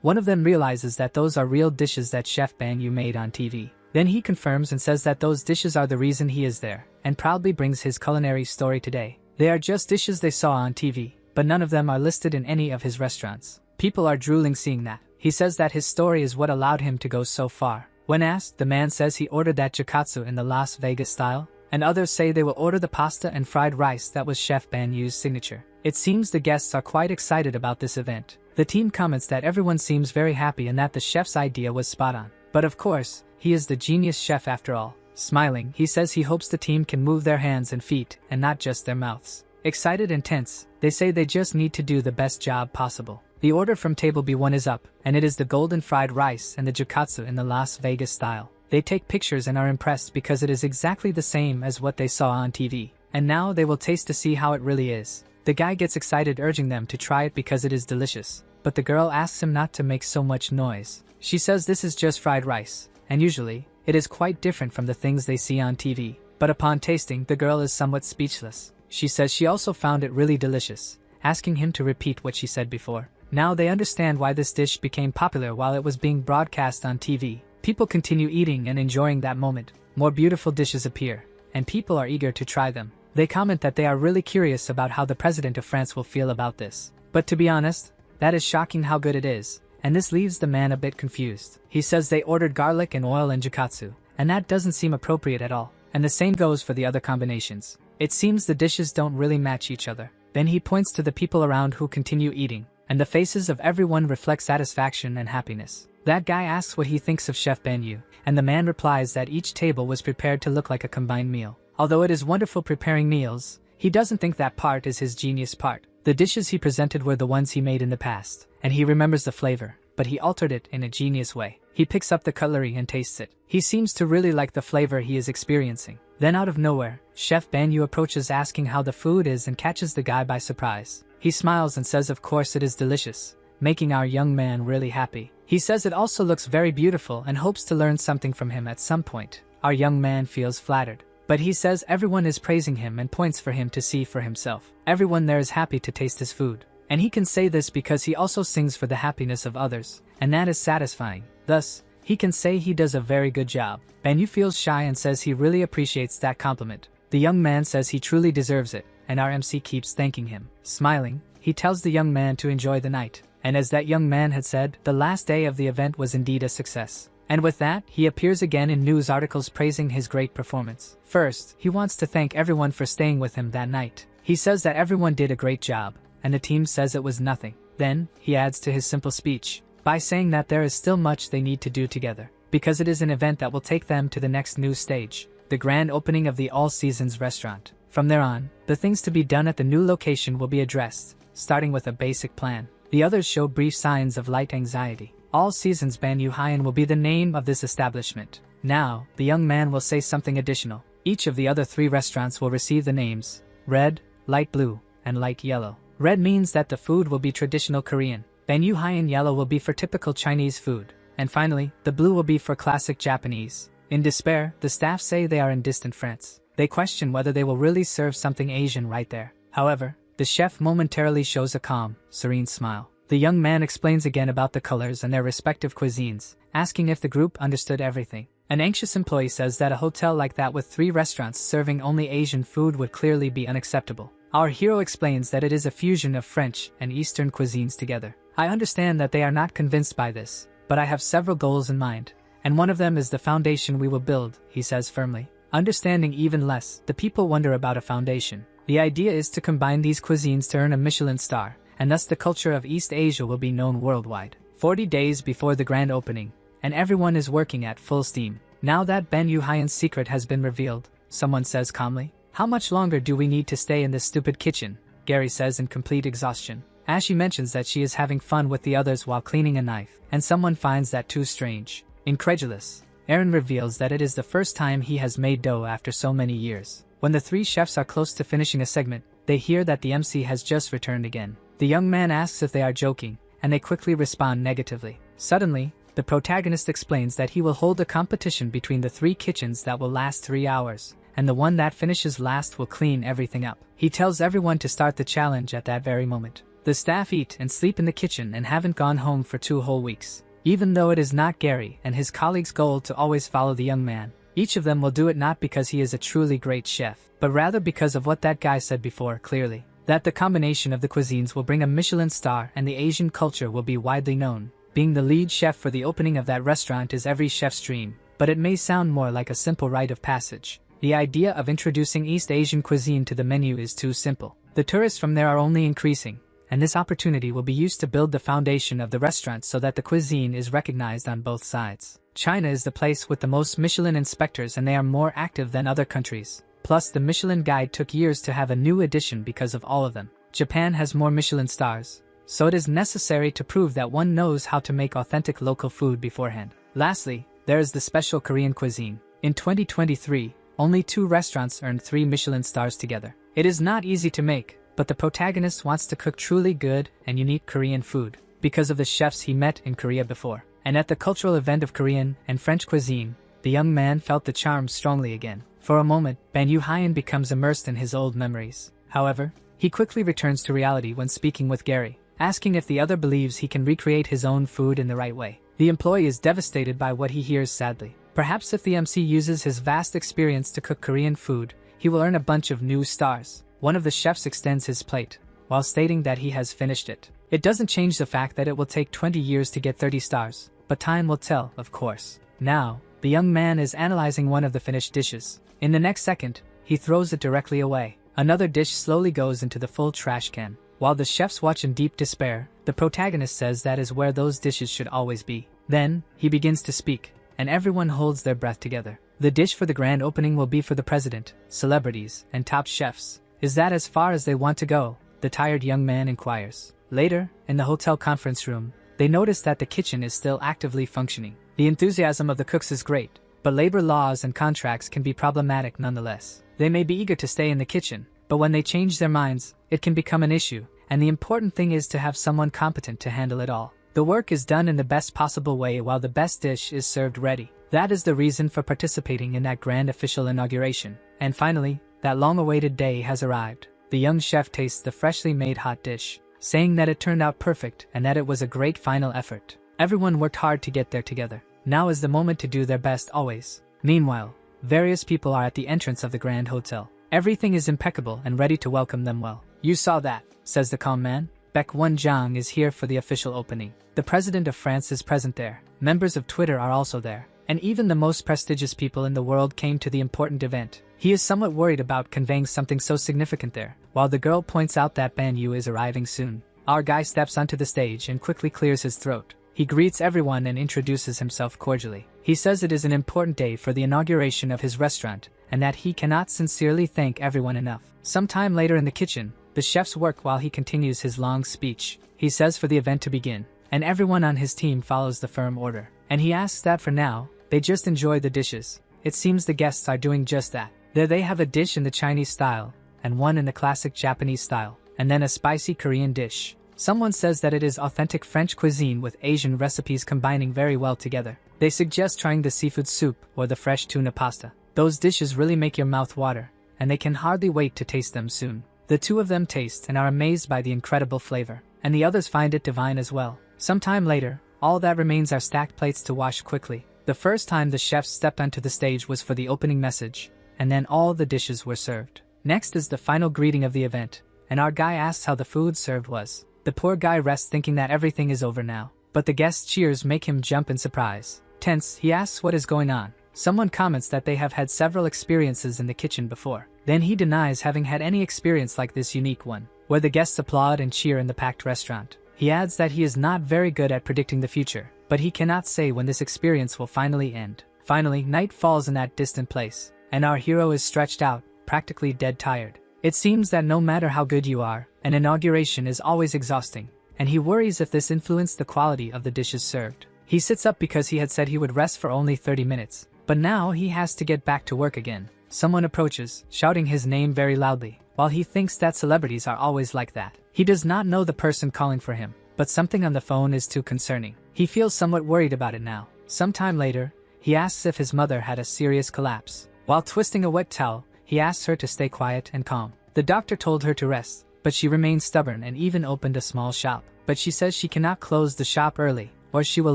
One of them realizes that those are real dishes that Chef Banyu made on TV. Then he confirms and says that those dishes are the reason he is there, and proudly brings his culinary story today. They are just dishes they saw on TV, but none of them are listed in any of his restaurants. People are drooling seeing that. He says that his story is what allowed him to go so far. When asked, the man says he ordered that jukatsu in the Las Vegas style, and others say they will order the pasta and fried rice that was Chef Banyu's signature. It seems the guests are quite excited about this event. The team comments that everyone seems very happy and that the chef's idea was spot on. But of course, he is the genius chef after all. Smiling, he says he hopes the team can move their hands and feet, and not just their mouths. Excited and tense, they say they just need to do the best job possible. The order from table B1 is up, and it is the golden fried rice and the jukatsu in the Las Vegas style. They take pictures and are impressed because it is exactly the same as what they saw on TV. And now they will taste to see how it really is. The guy gets excited urging them to try it because it is delicious, but the girl asks him not to make so much noise. She says this is just fried rice, and usually, it is quite different from the things they see on TV. But upon tasting, the girl is somewhat speechless. She says she also found it really delicious, asking him to repeat what she said before. Now they understand why this dish became popular while it was being broadcast on TV. People continue eating and enjoying that moment. More beautiful dishes appear, and people are eager to try them. They comment that they are really curious about how the president of France will feel about this. But to be honest, that is shocking how good it is, and this leaves the man a bit confused. He says they ordered garlic and oil and jukatsu, and that doesn't seem appropriate at all. And the same goes for the other combinations. It seems the dishes don't really match each other. Then he points to the people around who continue eating, and the faces of everyone reflect satisfaction and happiness. That guy asks what he thinks of Chef Banyu, and the man replies that each table was prepared to look like a combined meal. Although it is wonderful preparing meals, he doesn't think that part is his genius part. The dishes he presented were the ones he made in the past, and he remembers the flavor, but he altered it in a genius way. He picks up the cutlery and tastes it. He seems to really like the flavor he is experiencing. Then out of nowhere, Chef Banyu approaches asking how the food is and catches the guy by surprise. He smiles and says of course it is delicious, making our young man really happy. He says it also looks very beautiful and hopes to learn something from him at some point. Our young man feels flattered, but he says everyone is praising him and points for him to see for himself. Everyone there is happy to taste his food, and he can say this because he also sings for the happiness of others, and that is satisfying. Thus, he can say he does a very good job. Banyu feels shy and says he really appreciates that compliment. The young man says he truly deserves it, and our MC keeps thanking him. Smiling, he tells the young man to enjoy the night. And as that young man had said, the last day of the event was indeed a success. And with that, he appears again in news articles praising his great performance. First, he wants to thank everyone for staying with him that night. He says that everyone did a great job, and the team says it was nothing. Then, he adds to his simple speech by saying that there is still much they need to do together, because it is an event that will take them to the next new stage, the grand opening of the All Seasons restaurant. From there on, the things to be done at the new location will be addressed, starting with a basic plan. The others show brief signs of light anxiety. All Seasons Banyu Haiyan will be the name of this establishment. Now, the young man will say something additional. Each of the other 3 restaurants will receive the names Red, Light Blue, and Light Yellow. Red means that the food will be traditional Korean. Banyu Haiyan Yellow will be for typical Chinese food. And finally, the blue will be for classic Japanese. In despair, the staff say they are in distant France. They question whether they will really serve something Asian right there. However, the chef momentarily shows a calm, serene smile. The young man explains again about the colors and their respective cuisines, asking if the group understood everything. An anxious employee says that a hotel like that with 3 restaurants serving only Asian food would clearly be unacceptable. Our hero explains that it is a fusion of French and Eastern cuisines together. I understand that they are not convinced by this, but I have several goals in mind, and one of them is the foundation we will build, he says firmly. Understanding even less, the people wonder about a foundation. The idea is to combine these cuisines to earn a Michelin star, and thus the culture of East Asia will be known worldwide. 40 days before the grand opening, and everyone is working at full steam. Now that Ben Yuhai's secret has been revealed, someone says calmly. How much longer do we need to stay in this stupid kitchen? Gary says in complete exhaustion. Ashley mentions that she is having fun with the others while cleaning a knife, and someone finds that too strange. Incredulous, Aaron reveals that it is the first time he has made dough after so many years. When the three chefs are close to finishing a segment, they hear that the MC has just returned again. The young man asks if they are joking, and they quickly respond negatively. Suddenly, the protagonist explains that he will hold a competition between the three kitchens that will last 3 hours, and the one that finishes last will clean everything up. He tells everyone to start the challenge at that very moment. The staff eat and sleep in the kitchen and haven't gone home for 2 whole weeks. Even though it is not Gary and his colleagues' goal to always follow the young man, each of them will do it not because he is a truly great chef, but rather because of what that guy said before clearly. That the combination of the cuisines will bring a Michelin star and the Asian culture will be widely known. Being the lead chef for the opening of that restaurant is every chef's dream, but it may sound more like a simple rite of passage. The idea of introducing East Asian cuisine to the menu is too simple. The tourists from there are only increasing, and this opportunity will be used to build the foundation of the restaurant so that the cuisine is recognized on both sides. China is the place with the most Michelin inspectors and they are more active than other countries. Plus, the Michelin Guide took years to have a new edition because of all of them. Japan has more Michelin stars, so it is necessary to prove that one knows how to make authentic local food beforehand. Lastly, there is the special Korean cuisine. In 2023, only 2 restaurants earned 3 Michelin stars together. It is not easy to make, but the protagonist wants to cook truly good and unique Korean food because of the chefs he met in Korea before. And at the cultural event of Korean and French cuisine, the young man felt the charm strongly again. For a moment, Ben Yuhaian becomes immersed in his old memories. However, he quickly returns to reality when speaking with Gary, asking if the other believes he can recreate his own food in the right way. The employee is devastated by what he hears sadly. Perhaps if the MC uses his vast experience to cook Korean food, he will earn a bunch of new stars. One of the chefs extends his plate, while stating that he has finished it. It doesn't change the fact that it will take 20 years to get 30 stars, but time will tell, of course. Now, the young man is analyzing one of the finished dishes. In the next second, he throws it directly away. Another dish slowly goes into the full trash can. While the chefs watch in deep despair, the protagonist says that is where those dishes should always be. Then, he begins to speak, and everyone holds their breath together. The dish for the grand opening will be for the president, celebrities, and top chefs. Is that as far as they want to go? The tired young man inquires. Later, in the hotel conference room, they notice that the kitchen is still actively functioning. The enthusiasm of the cooks is great, but labor laws and contracts can be problematic nonetheless. They may be eager to stay in the kitchen, but when they change their minds, it can become an issue, and the important thing is to have someone competent to handle it all. The work is done in the best possible way while the best dish is served ready. That is the reason for participating in that grand official inauguration. And finally, that long-awaited day has arrived. The young chef tastes the freshly made hot dish, saying that it turned out perfect and that it was a great final effort. Everyone worked hard to get there together. Now is the moment to do their best always. Meanwhile, various people are at the entrance of the Grand Hotel. Everything is impeccable and ready to welcome them well. You saw that, says the calm man. Baek Won-jang is here for the official opening. The president of France is present there. Members of Twitter are also there. And even the most prestigious people in the world came to the important event. He is somewhat worried about conveying something so significant there, while the girl points out that Ban Yu is arriving soon. Our guy steps onto the stage and quickly clears his throat. He greets everyone and introduces himself cordially. He says it is an important day for the inauguration of his restaurant, and that he cannot sincerely thank everyone enough. Sometime later in the kitchen, the chefs work while he continues his long speech. He says for the event to begin, and everyone on his team follows the firm order. And he asks that for now, they just enjoy the dishes. It seems the guests are doing just that. There they have a dish in the Chinese style, and one in the classic Japanese style, and then a spicy Korean dish. Someone says that it is authentic French cuisine with Asian recipes combining very well together. They suggest trying the seafood soup or the fresh tuna pasta. Those dishes really make your mouth water, and they can hardly wait to taste them soon. The two of them taste and are amazed by the incredible flavor, and the others find it divine as well. Sometime later, all that remains are stacked plates to wash quickly. The first time the chefs stepped onto the stage was for the opening message, and then all the dishes were served. Next is the final greeting of the event, and our guy asks how the food served was. The poor guy rests thinking that everything is over now, but the guests' cheers make him jump in surprise. Tense, he asks what is going on. Someone comments that they have had several experiences in the kitchen before. Then he denies having had any experience like this unique one, where the guests applaud and cheer in the packed restaurant. He adds that he is not very good at predicting the future, but he cannot say when this experience will finally end. Finally, night falls in that distant place, and our hero is stretched out, practically dead tired. It seems that no matter how good you are, an inauguration is always exhausting, and he worries if this influenced the quality of the dishes served. He sits up because he had said he would rest for only 30 minutes, but now he has to get back to work again. Someone approaches, shouting his name very loudly, while he thinks that celebrities are always like that. He does not know the person calling for him, but something on the phone is too concerning. He feels somewhat worried about it now. Sometime later, he asks if his mother had a serious collapse. While twisting a wet towel, he asks her to stay quiet and calm. The doctor told her to rest, but she remained stubborn and even opened a small shop. But she says she cannot close the shop early, or she will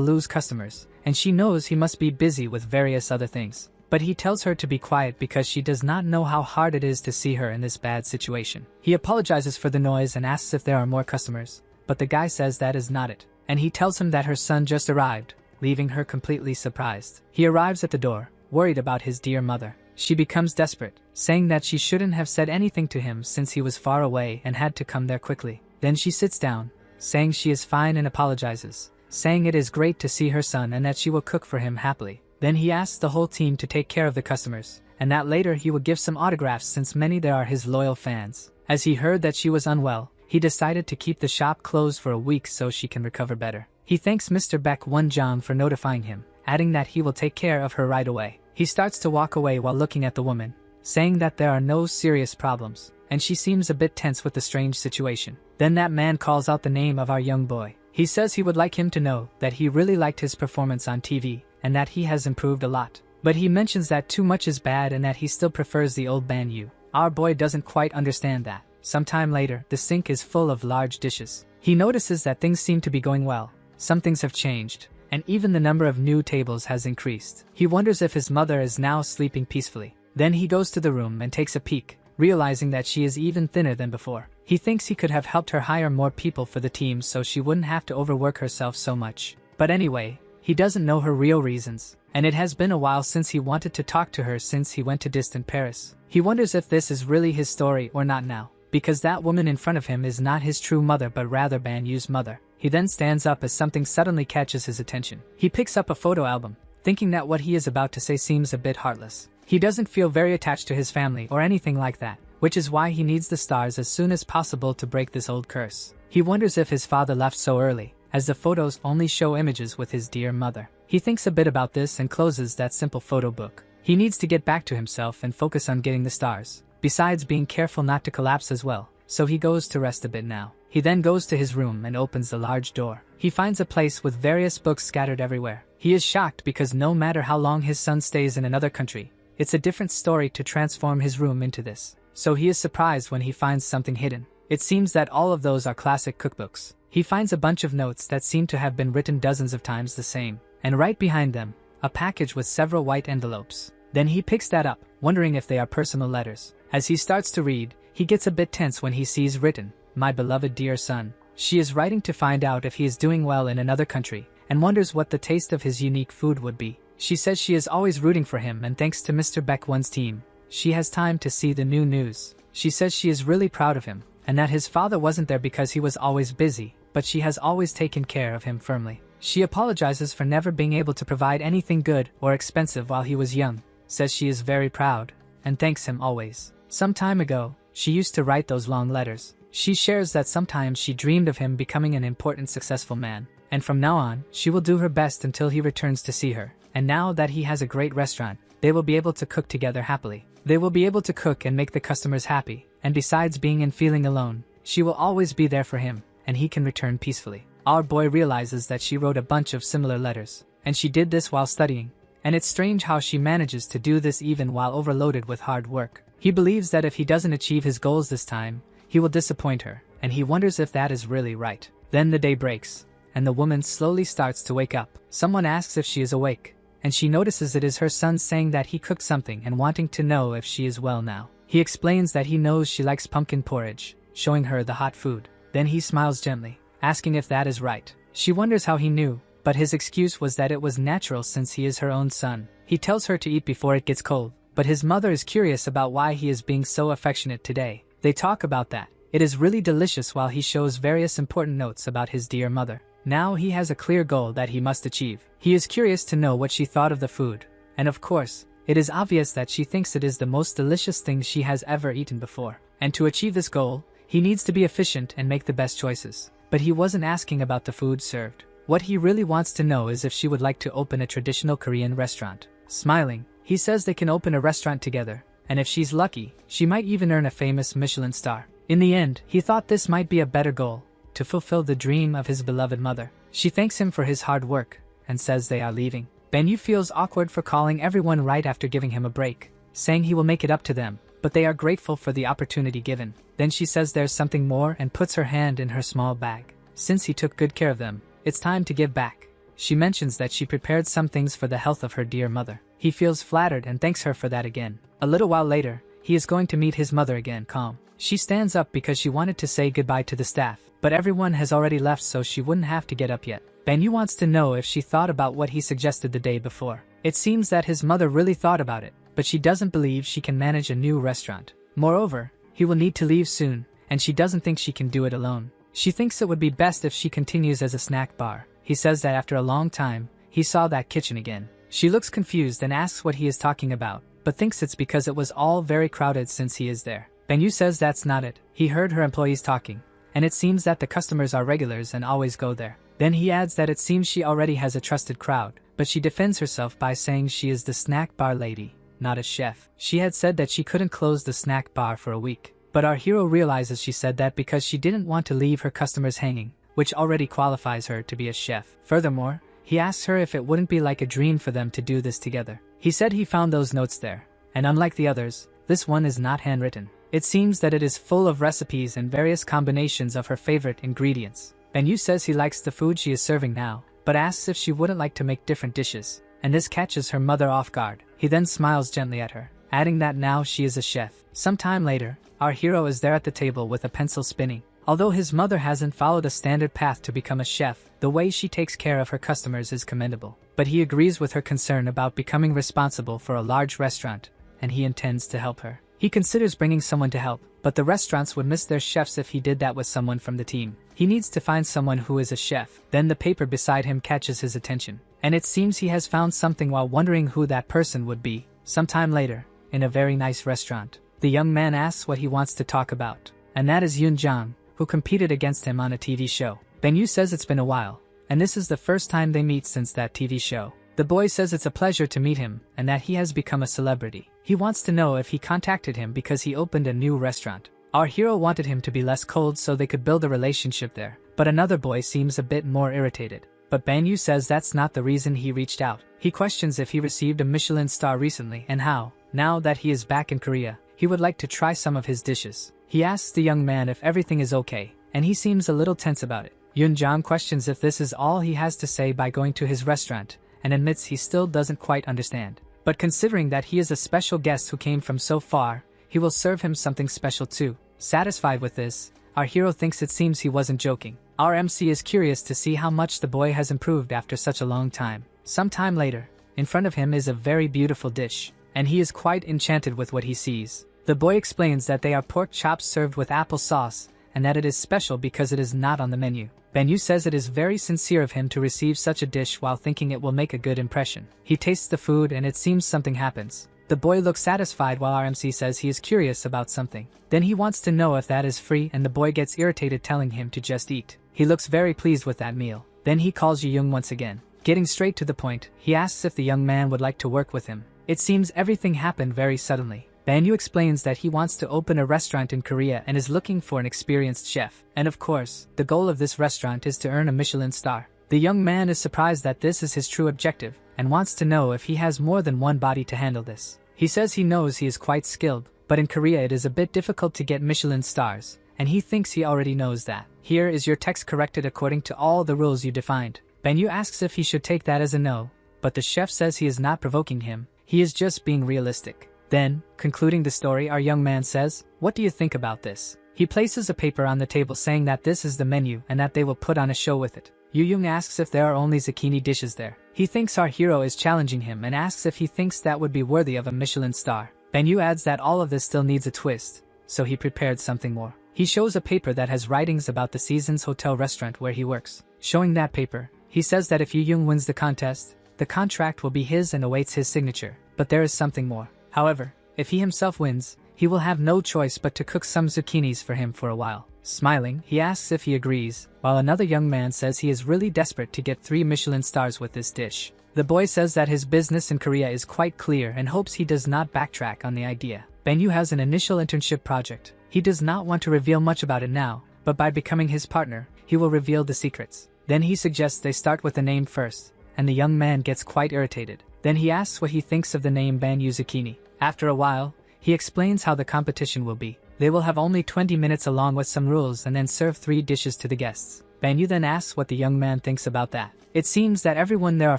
lose customers, and she knows he must be busy with various other things. But he tells her to be quiet because she does not know how hard it is to see her in this bad situation. He apologizes for the noise and asks if there are more customers, but the guy says that is not it, and he tells him that her son just arrived, leaving her completely surprised. He arrives at the door, worried about his dear mother. She becomes desperate, saying that she shouldn't have said anything to him since he was far away and had to come there quickly. Then she sits down, saying she is fine and apologizes, saying it is great to see her son and that she will cook for him happily. Then he asks the whole team to take care of the customers, and that later he will give some autographs since many there are his loyal fans. As he heard that she was unwell, he decided to keep the shop closed for a week so she can recover better. He thanks Mr. Baek Won-jang for notifying him, adding that he will take care of her right away. He starts to walk away while looking at the woman, saying that there are no serious problems, and she seems a bit tense with the strange situation. Then that man calls out the name of our young boy. He says he would like him to know that he really liked his performance on TV, and that he has improved a lot. But he mentions that too much is bad and that he still prefers the old man Yu. Our boy doesn't quite understand that. Sometime later, the sink is full of large dishes. He notices that things seem to be going well. Some things have changed, and even the number of new tables has increased. He wonders if his mother is now sleeping peacefully. Then he goes to the room and takes a peek, realizing that she is even thinner than before. He thinks he could have helped her hire more people for the team so she wouldn't have to overwork herself so much. But anyway, he doesn't know her real reasons, and it has been a while since he wanted to talk to her since he went to distant Paris. He wonders if this is really his story or not now, because that woman in front of him is not his true mother but rather Ban Yu's mother. He then stands up as something suddenly catches his attention. He picks up a photo album, thinking that what he is about to say seems a bit heartless. He doesn't feel very attached to his family or anything like that, which is why he needs the stars as soon as possible to break this old curse. He wonders if his father left so early, as the photos only show images with his dear mother. He thinks a bit about this and closes that simple photo book. He needs to get back to himself and focus on getting the stars, besides being careful not to collapse as well, so he goes to rest a bit now. He then goes to his room and opens the large door. He finds a place with various books scattered everywhere. He is shocked because no matter how long his son stays in another country, it's a different story to transform his room into this. So he is surprised when he finds something hidden. It seems that all of those are classic cookbooks. He finds a bunch of notes that seem to have been written dozens of times the same, and right behind them, a package with several white envelopes. Then he picks that up, wondering if they are personal letters. As he starts to read, he gets a bit tense when he sees written, "My beloved dear son." She is writing to find out if he is doing well in another country, and wonders what the taste of his unique food would be. She says she is always rooting for him, and thanks to Mr. Baekwon's team, she has time to see the new news. She says she is really proud of him, and that his father wasn't there because he was always busy, but she has always taken care of him firmly. She apologizes for never being able to provide anything good or expensive while he was young, says she is very proud, and thanks him always. Some time ago, she used to write those long letters. She shares that sometimes she dreamed of him becoming an important successful man, and from now on, she will do her best until he returns to see her. And now that he has a great restaurant, they will be able to cook together happily. They will be able to cook and make the customers happy, and besides being and feeling alone, she will always be there for him, and he can return peacefully. Our boy realizes that she wrote a bunch of similar letters, and she did this while studying, and it's strange how she manages to do this even while overloaded with hard work. He believes that if he doesn't achieve his goals this time, he will disappoint her, and he wonders if that is really right. Then the day breaks, and the woman slowly starts to wake up. Someone asks if she is awake, and she notices it is her son saying that he cooked something and wanting to know if she is well now. He explains that he knows she likes pumpkin porridge, showing her the hot food. Then he smiles gently, asking if that is right. She wonders how he knew, but his excuse was that it was natural since he is her own son. He tells her to eat before it gets cold, but his mother is curious about why he is being so affectionate today. They talk about that. It is really delicious while he shows various important notes about his dear mother. Now he has a clear goal that he must achieve. He is curious to know what she thought of the food. And of course, it is obvious that she thinks it is the most delicious thing she has ever eaten before. And to achieve this goal, he needs to be efficient and make the best choices. But he wasn't asking about the food served. What he really wants to know is if she would like to open a traditional Korean restaurant. Smiling, he says they can open a restaurant together, and if she's lucky, she might even earn a famous Michelin star. In the end, he thought this might be a better goal, to fulfill the dream of his beloved mother. She thanks him for his hard work, and says they are leaving. Banyu feels awkward for calling everyone right after giving him a break, saying he will make it up to them, but they are grateful for the opportunity given. Then she says there's something more and puts her hand in her small bag. Since he took good care of them, it's time to give back. She mentions that she prepared some things for the health of her dear mother. He feels flattered and thanks her for that again. A little while later, he is going to meet his mother again, calm. She stands up because she wanted to say goodbye to the staff, but everyone has already left so she wouldn't have to get up yet. Banyu wants to know if she thought about what he suggested the day before. It seems that his mother really thought about it, but she doesn't believe she can manage a new restaurant. Moreover, he will need to leave soon, and she doesn't think she can do it alone. She thinks it would be best if she continues as a snack bar. He says that after a long time, he saw that kitchen again. She looks confused and asks what he is talking about, but thinks it's because it was all very crowded since he is there. Banyu says that's not it. He heard her employees talking, and it seems that the customers are regulars and always go there. Then he adds that it seems she already has a trusted crowd, but she defends herself by saying she is the snack bar lady, not a chef. She had said that she couldn't close the snack bar for a week, but our hero realizes she said that because she didn't want to leave her customers hanging, which already qualifies her to be a chef. Furthermore, he asks her if it wouldn't be like a dream for them to do this together. He said he found those notes there, and unlike the others, this one is not handwritten. It seems that it is full of recipes and various combinations of her favorite ingredients. Banyu says he likes the food she is serving now, but asks if she wouldn't like to make different dishes, and this catches her mother off guard. He then smiles gently at her, adding that now she is a chef. Some time later, our hero is there at the table with a pencil spinning. Although his mother hasn't followed a standard path to become a chef, the way she takes care of her customers is commendable. But he agrees with her concern about becoming responsible for a large restaurant, and he intends to help her. He considers bringing someone to help, but the restaurants would miss their chefs if he did that with someone from the team. He needs to find someone who is a chef. Then the paper beside him catches his attention, and it seems he has found something while wondering who that person would be. Sometime later, in a very nice restaurant, the young man asks what he wants to talk about, and that is Yoon Jong, who competed against him on a TV show. Banyu says it's been a while, and this is the first time they meet since that TV show. The boy says it's a pleasure to meet him, and that he has become a celebrity. He wants to know if he contacted him because he opened a new restaurant. Our hero wanted him to be less cold so they could build a relationship there, but another boy seems a bit more irritated. But Banyu says that's not the reason he reached out. He questions if he received a Michelin star recently and how, now that he is back in Korea, he would like to try some of his dishes. He asks the young man if everything is okay, and he seems a little tense about it. Yoon Jong questions if this is all he has to say by going to his restaurant, and admits he still doesn't quite understand. But considering that he is a special guest who came from so far, he will serve him something special too. Satisfied with this, our hero thinks it seems he wasn't joking. Our MC is curious to see how much the boy has improved after such a long time. Some time later, in front of him is a very beautiful dish, and he is quite enchanted with what he sees. The boy explains that they are pork chops served with apple sauce, and that it is special because it is not on the menu. Banyu says it is very sincere of him to receive such a dish while thinking it will make a good impression. He tastes the food and it seems something happens. The boy looks satisfied while our MC says he is curious about something. Then he wants to know if that is free and the boy gets irritated telling him to just eat. He looks very pleased with that meal. Then he calls Young once again. Getting straight to the point, he asks if the young man would like to work with him. It seems everything happened very suddenly. Banyu explains that he wants to open a restaurant in Korea and is looking for an experienced chef. And of course, the goal of this restaurant is to earn a Michelin star. The young man is surprised that this is his true objective, and wants to know if he has more than one body to handle this. He says he knows he is quite skilled, but in Korea it is a bit difficult to get Michelin stars, and he thinks he already knows that. Here is your text corrected according to all the rules you defined. Banyu asks if he should take that as a no, but the chef says he is not provoking him, he is just being realistic. Then, concluding the story, our young man says, "What do you think about this?" He places a paper on the table saying that this is the menu and that they will put on a show with it. Yu Young asks if there are only zucchini dishes there. He thinks our hero is challenging him and asks if he thinks that would be worthy of a Michelin star. Banyu adds that all of this still needs a twist, so he prepared something more. He shows a paper that has writings about the season's hotel restaurant where he works. Showing that paper, he says that if Yu Young wins the contest, the contract will be his and awaits his signature. But there is something more. However, if he himself wins, he will have no choice but to cook some zucchinis for him for a while. Smiling, he asks if he agrees, while another young man says he is really desperate to get 3 Michelin stars with this dish. The boy says that his business in Korea is quite clear and hopes he does not backtrack on the idea. Banyu has an initial internship project. He does not want to reveal much about it now, but by becoming his partner, he will reveal the secrets. Then he suggests they start with the name first, and the young man gets quite irritated. Then he asks what he thinks of the name Banyu Zucchini. After a while, he explains how the competition will be. They will have only 20 minutes along with some rules and then serve 3 dishes to the guests. Banyu then asks what the young man thinks about that. It seems that everyone there are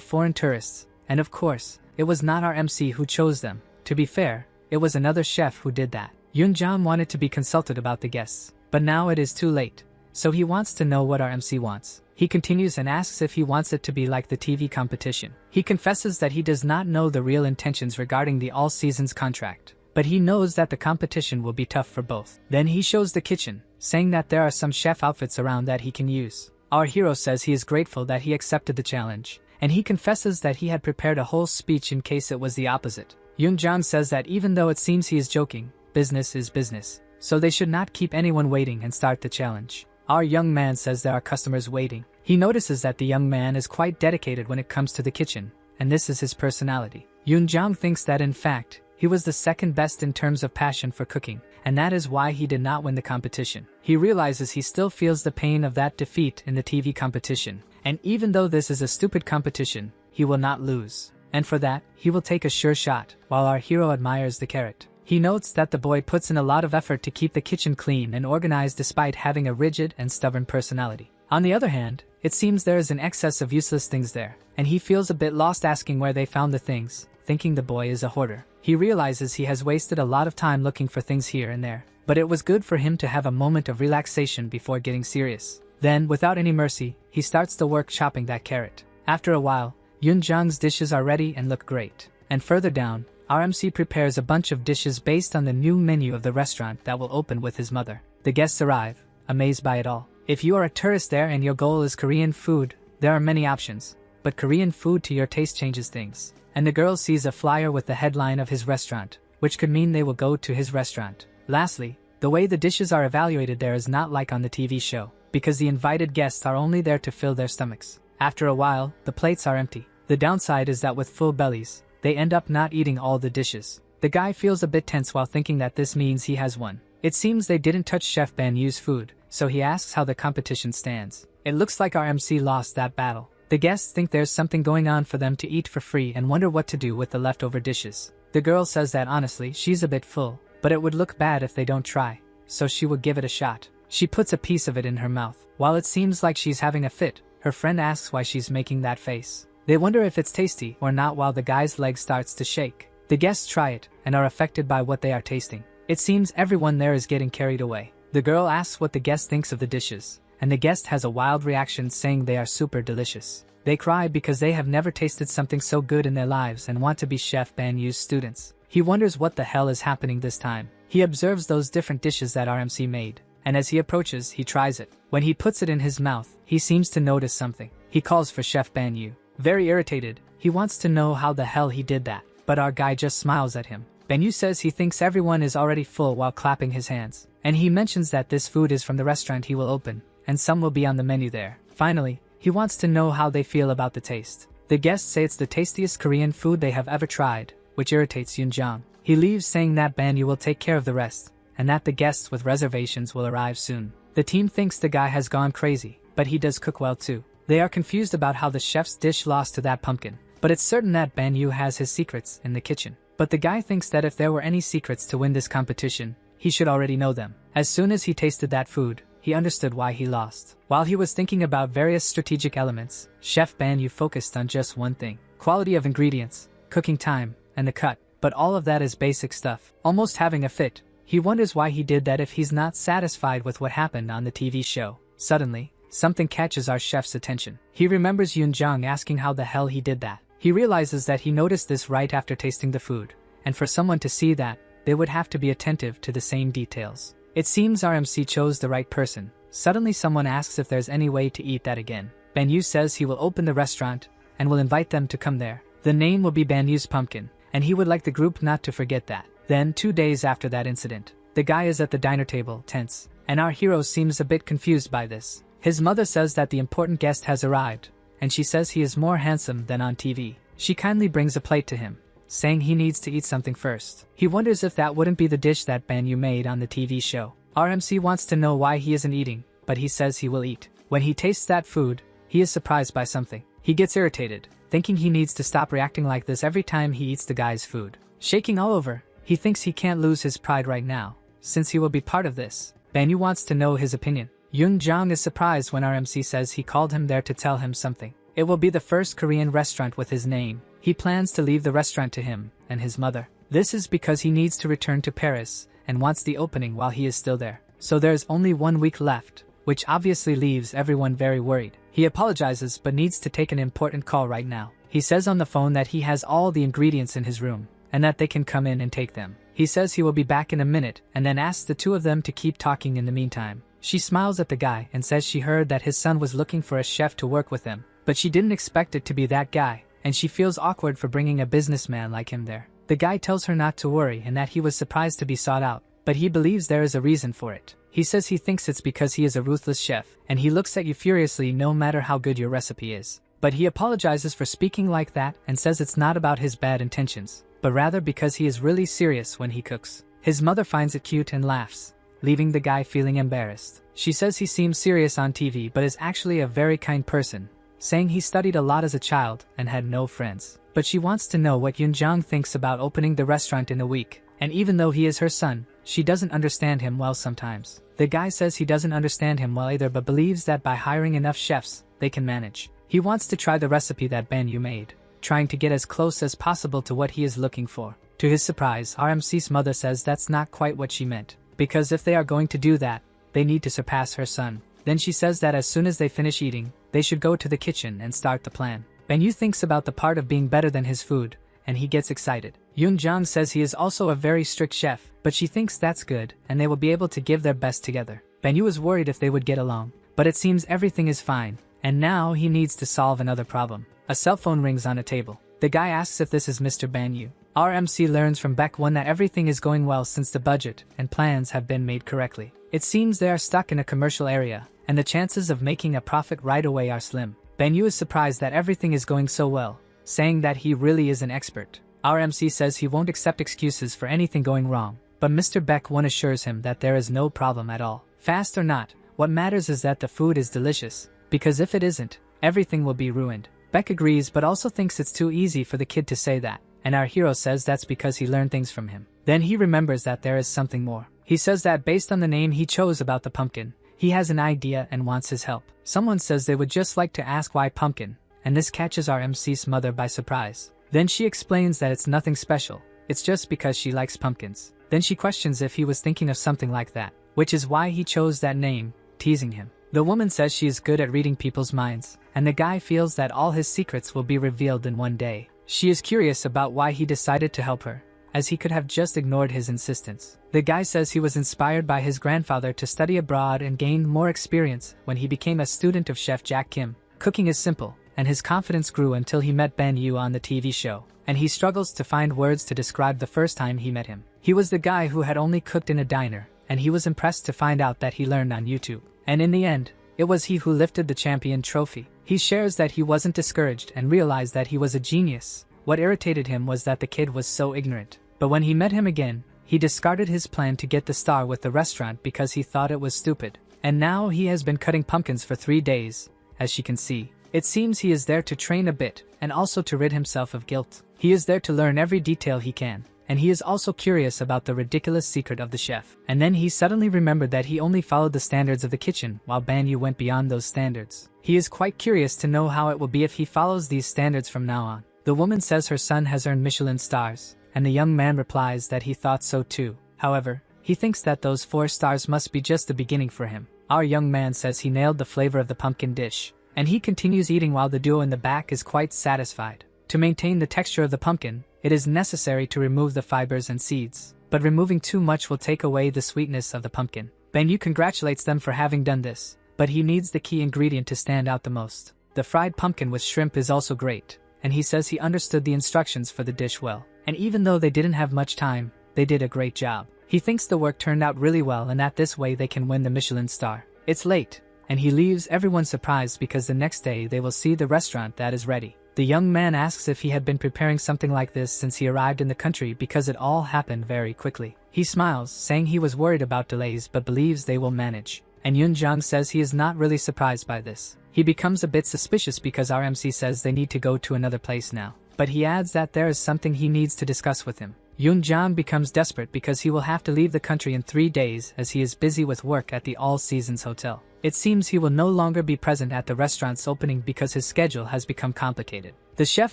foreign tourists, and of course, it was not our MC who chose them. To be fair, it was another chef who did that. Yoonjang wanted to be consulted about the guests, but now it is too late, so he wants to know what our MC wants. He continues and asks if he wants it to be like the TV competition. He confesses that he does not know the real intentions regarding the all-seasons contract, but he knows that the competition will be tough for both. Then he shows the kitchen, saying that there are some chef outfits around that he can use. Our hero says he is grateful that he accepted the challenge, and he confesses that he had prepared a whole speech in case it was the opposite. Yoonjang says that even though it seems he is joking, business is business, so they should not keep anyone waiting and start the challenge. Our young man says there are customers waiting. He notices that the young man is quite dedicated when it comes to the kitchen, and this is his personality. Yoonjang thinks that in fact, he was the second best in terms of passion for cooking, and that is why he did not win the competition. He realizes he still feels the pain of that defeat in the TV competition, and even though this is a stupid competition, he will not lose. And for that, he will take a sure shot, while our hero admires the carrot. He notes that the boy puts in a lot of effort to keep the kitchen clean and organized despite having a rigid and stubborn personality. On the other hand, it seems there is an excess of useless things there, and he feels a bit lost asking where they found the things, thinking the boy is a hoarder. He realizes he has wasted a lot of time looking for things here and there, but it was good for him to have a moment of relaxation before getting serious. Then, without any mercy, he starts the work chopping that carrot. After a while, Yoonjang's dishes are ready and look great. And further down, our MC prepares a bunch of dishes based on the new menu of the restaurant that will open with his mother. The guests arrive, amazed by it all. If you are a tourist there and your goal is Korean food, there are many options, but Korean food to your taste changes things. And the girl sees a flyer with the headline of his restaurant, which could mean they will go to his restaurant. Lastly, the way the dishes are evaluated there is not like on the TV show, because the invited guests are only there to fill their stomachs. After a while, the plates are empty. The downside is that with full bellies, they end up not eating all the dishes. The guy feels a bit tense while thinking that this means he has won. It seems they didn't touch Chef Banyu's food, so he asks how the competition stands. It looks like our MC lost that battle. The guests think there's something going on for them to eat for free and wonder what to do with the leftover dishes. The girl says that honestly she's a bit full, but it would look bad if they don't try, so she will give it a shot. She puts a piece of it in her mouth. While it seems like she's having a fit, her friend asks why she's making that face. They wonder if it's tasty or not while the guy's leg starts to shake. The guests try it and are affected by what they are tasting. It seems everyone there is getting carried away. The girl asks what the guest thinks of the dishes, and the guest has a wild reaction saying they are super delicious. They cry because they have never tasted something so good in their lives and want to be Chef Banyu's students. He wonders what the hell is happening this time. He observes those different dishes that RMC made, and as he approaches, he tries it. When he puts it in his mouth, he seems to notice something. He calls for Chef Banyu. Very irritated, he wants to know how the hell he did that, but our guy just smiles at him. Banyu says he thinks everyone is already full while clapping his hands, and he mentions that this food is from the restaurant he will open, and some will be on the menu there. Finally, he wants to know how they feel about the taste. The guests say it's the tastiest Korean food they have ever tried, which irritates Yoonjang. He leaves saying that Banyu will take care of the rest, and that the guests with reservations will arrive soon. The team thinks the guy has gone crazy, but he does cook well too. They are confused about how the chef's dish lost to that pumpkin, but it's certain that Banyu has his secrets in the kitchen. But the guy thinks that if there were any secrets to win this competition, he should already know them. As soon as he tasted that food, he understood why he lost. While he was thinking about various strategic elements, Chef Banyu focused on just one thing: quality of ingredients, cooking time, and the cut. But all of that is basic stuff. Almost having a fit, he wonders why he did that if he's not satisfied with what happened on the TV show. Suddenly, something catches our chef's attention. He remembers Yoonjong asking how the hell he did that. He realizes that he noticed this right after tasting the food, and for someone to see that, they would have to be attentive to the same details. It seems RMC chose the right person. Suddenly someone asks if there's any way to eat that again. Banyu says he will open the restaurant, and will invite them to come there. The name will be Banyu's Pumpkin, and he would like the group not to forget that. Then 2 days after that incident, the guy is at the dinner table, tense, and our hero seems a bit confused by this. His mother says that the important guest has arrived, and she says he is more handsome than on TV. She kindly brings a plate to him, saying he needs to eat something first. He wonders if that wouldn't be the dish that Banyu made on the TV show. RMC wants to know why he isn't eating, but he says he will eat. When he tastes that food, he is surprised by something. He gets irritated, thinking he needs to stop reacting like this every time he eats the guy's food. Shaking all over, he thinks he can't lose his pride right now, since he will be part of this. Banyu wants to know his opinion. Yoonjong is surprised when RMC says he called him there to tell him something. It will be the first Korean restaurant with his name. He plans to leave the restaurant to him and his mother. This is because he needs to return to Paris and wants the opening while he is still there. So there's only 1 week left, which obviously leaves everyone very worried. He apologizes but needs to take an important call right now. He says on the phone that he has all the ingredients in his room, and that they can come in and take them. He says he will be back in a minute and then asks the two of them to keep talking in the meantime. She smiles at the guy and says she heard that his son was looking for a chef to work with him, but she didn't expect it to be that guy, and she feels awkward for bringing a businessman like him there. The guy tells her not to worry and that he was surprised to be sought out, but he believes there is a reason for it. He says he thinks it's because he is a ruthless chef, and he looks at you furiously no matter how good your recipe is. But he apologizes for speaking like that and says it's not about his bad intentions, but rather because he is really serious when he cooks. His mother finds it cute and laughs, leaving the guy feeling embarrassed. She says he seems serious on TV but is actually a very kind person, saying he studied a lot as a child and had no friends. But she wants to know what Yoonjong thinks about opening the restaurant in a week, and even though he is her son, she doesn't understand him well sometimes. The guy says he doesn't understand him well either but believes that by hiring enough chefs, they can manage. He wants to try the recipe that Banyu made, trying to get as close as possible to what he is looking for. To his surprise, RMC's mother says that's not quite what she meant, because if they are going to do that, they need to surpass her son. Then she says that as soon as they finish eating, they should go to the kitchen and start the plan. Banyu thinks about the part of being better than his food, and he gets excited. Yoonjong says he is also a very strict chef, but she thinks that's good and they will be able to give their best together. Banyu is worried if they would get along, but it seems everything is fine, and now he needs to solve another problem. A cell phone rings on a table. The guy asks if this is Mr. Banyu. RMC learns from Baek-won that everything is going well since the budget and plans have been made correctly. It seems they are stuck in a commercial area, and the chances of making a profit right away are slim. Banyu is surprised that everything is going so well, saying that he really is an expert. RMC says he won't accept excuses for anything going wrong, but Mr. Baek-won assures him that there is no problem at all. Fast or not, what matters is that the food is delicious, because if it isn't, everything will be ruined. Baek agrees but also thinks it's too easy for the kid to say that, and our hero says that's because he learned things from him. Then he remembers that there is something more. He says that based on the name he chose about the pumpkin, he has an idea and wants his help. Someone says they would just like to ask why pumpkin, and this catches our MC's mother by surprise. Then she explains that it's nothing special, it's just because she likes pumpkins. Then she questions if he was thinking of something like that, which is why he chose that name, teasing him. The woman says she is good at reading people's minds, and the guy feels that all his secrets will be revealed in one day. She is curious about why he decided to help her, as he could have just ignored his insistence. The guy says he was inspired by his grandfather to study abroad and gained more experience when he became a student of Chef Jack Kim. Cooking is simple, and his confidence grew until he met Banyu on the TV show, and he struggles to find words to describe the first time he met him. He was the guy who had only cooked in a diner, and he was impressed to find out that he learned on YouTube. And in the end, it was he who lifted the champion trophy. He shares that he wasn't discouraged and realized that he was a genius. What irritated him was that the kid was so ignorant. But when he met him again, he discarded his plan to get the star with the restaurant because he thought it was stupid. And now he has been cutting pumpkins for 3 days, as she can see. It seems he is there to train a bit, and also to rid himself of guilt. He is there to learn every detail he can, and he is also curious about the ridiculous secret of the chef. And then he suddenly remembered that he only followed the standards of the kitchen while Banyu went beyond those standards. He is quite curious to know how it will be if he follows these standards from now on. The woman says her son has earned Michelin stars, and the young man replies that he thought so too. However, he thinks that those 4 stars must be just the beginning for him. Our young man says he nailed the flavor of the pumpkin dish, and he continues eating while the duo in the back is quite satisfied. To maintain the texture of the pumpkin, it is necessary to remove the fibers and seeds, but removing too much will take away the sweetness of the pumpkin. Banyu congratulates them for having done this, but he needs the key ingredient to stand out the most. The fried pumpkin with shrimp is also great, and he says he understood the instructions for the dish well, and even though they didn't have much time, they did a great job. He thinks the work turned out really well and that this way they can win the Michelin star. It's late, and he leaves everyone surprised because the next day they will see the restaurant that is ready. The young man asks if he had been preparing something like this since he arrived in the country because it all happened very quickly. He smiles, saying he was worried about delays but believes they will manage. And Yunjang says he is not really surprised by this. He becomes a bit suspicious because our MC says they need to go to another place now. But he adds that there is something he needs to discuss with him. Yunjang becomes desperate because he will have to leave the country in 3 days as he is busy with work at the All Seasons Hotel. It seems he will no longer be present at the restaurant's opening because his schedule has become complicated. The chef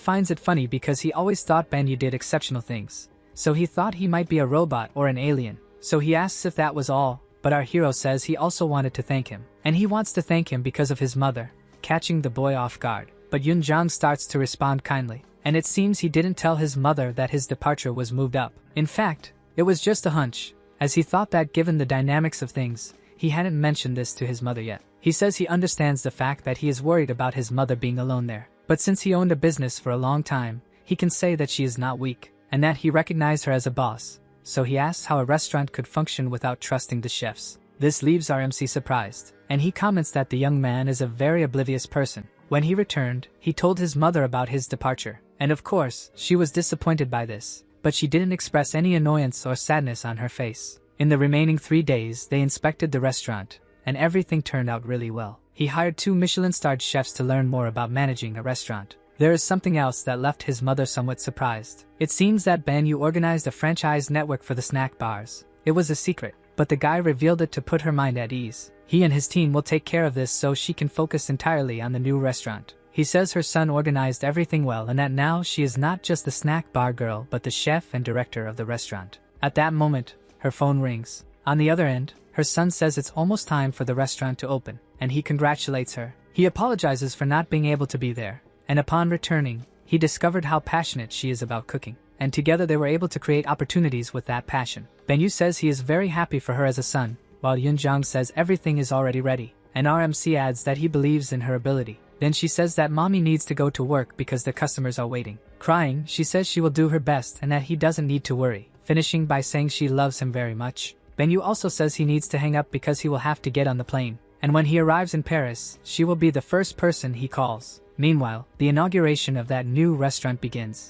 finds it funny because he always thought Banyu did exceptional things, so he thought he might be a robot or an alien. So he asks if that was all, but our hero says he also wanted to thank him, and he wants to thank him because of his mother, catching the boy off guard. But Yunjang starts to respond kindly, and it seems he didn't tell his mother that his departure was moved up. In fact, it was just a hunch, as he thought that given the dynamics of things, he hadn't mentioned this to his mother yet. He says he understands the fact that he is worried about his mother being alone there, but since he owned a business for a long time, he can say that she is not weak, and that he recognized her as a boss, so he asks how a restaurant could function without trusting the chefs. This leaves our MC surprised, and he comments that the young man is a very oblivious person. When he returned, he told his mother about his departure, and of course, she was disappointed by this, but she didn't express any annoyance or sadness on her face. In the remaining 3 days, they inspected the restaurant, and everything turned out really well. He hired 2 Michelin-starred chefs to learn more about managing a restaurant. There is something else that left his mother somewhat surprised. It seems that Banyu organized a franchise network for the snack bars. It was a secret, but the guy revealed it to put her mind at ease. He and his team will take care of this so she can focus entirely on the new restaurant. He says her son organized everything well and that now she is not just the snack bar girl but the chef and director of the restaurant. At that moment, her phone rings. On the other end, her son says it's almost time for the restaurant to open, and he congratulates her. He apologizes for not being able to be there, and upon returning, he discovered how passionate she is about cooking, and together they were able to create opportunities with that passion. Banyu says he is very happy for her as a son, while Yunjang says everything is already ready, and RMC adds that he believes in her ability. Then she says that mommy needs to go to work because the customers are waiting. Crying, she says she will do her best and that he doesn't need to worry, finishing by saying she loves him very much. Banyu also says he needs to hang up because he will have to get on the plane, and when he arrives in Paris, she will be the first person he calls. Meanwhile, the inauguration of that new restaurant begins.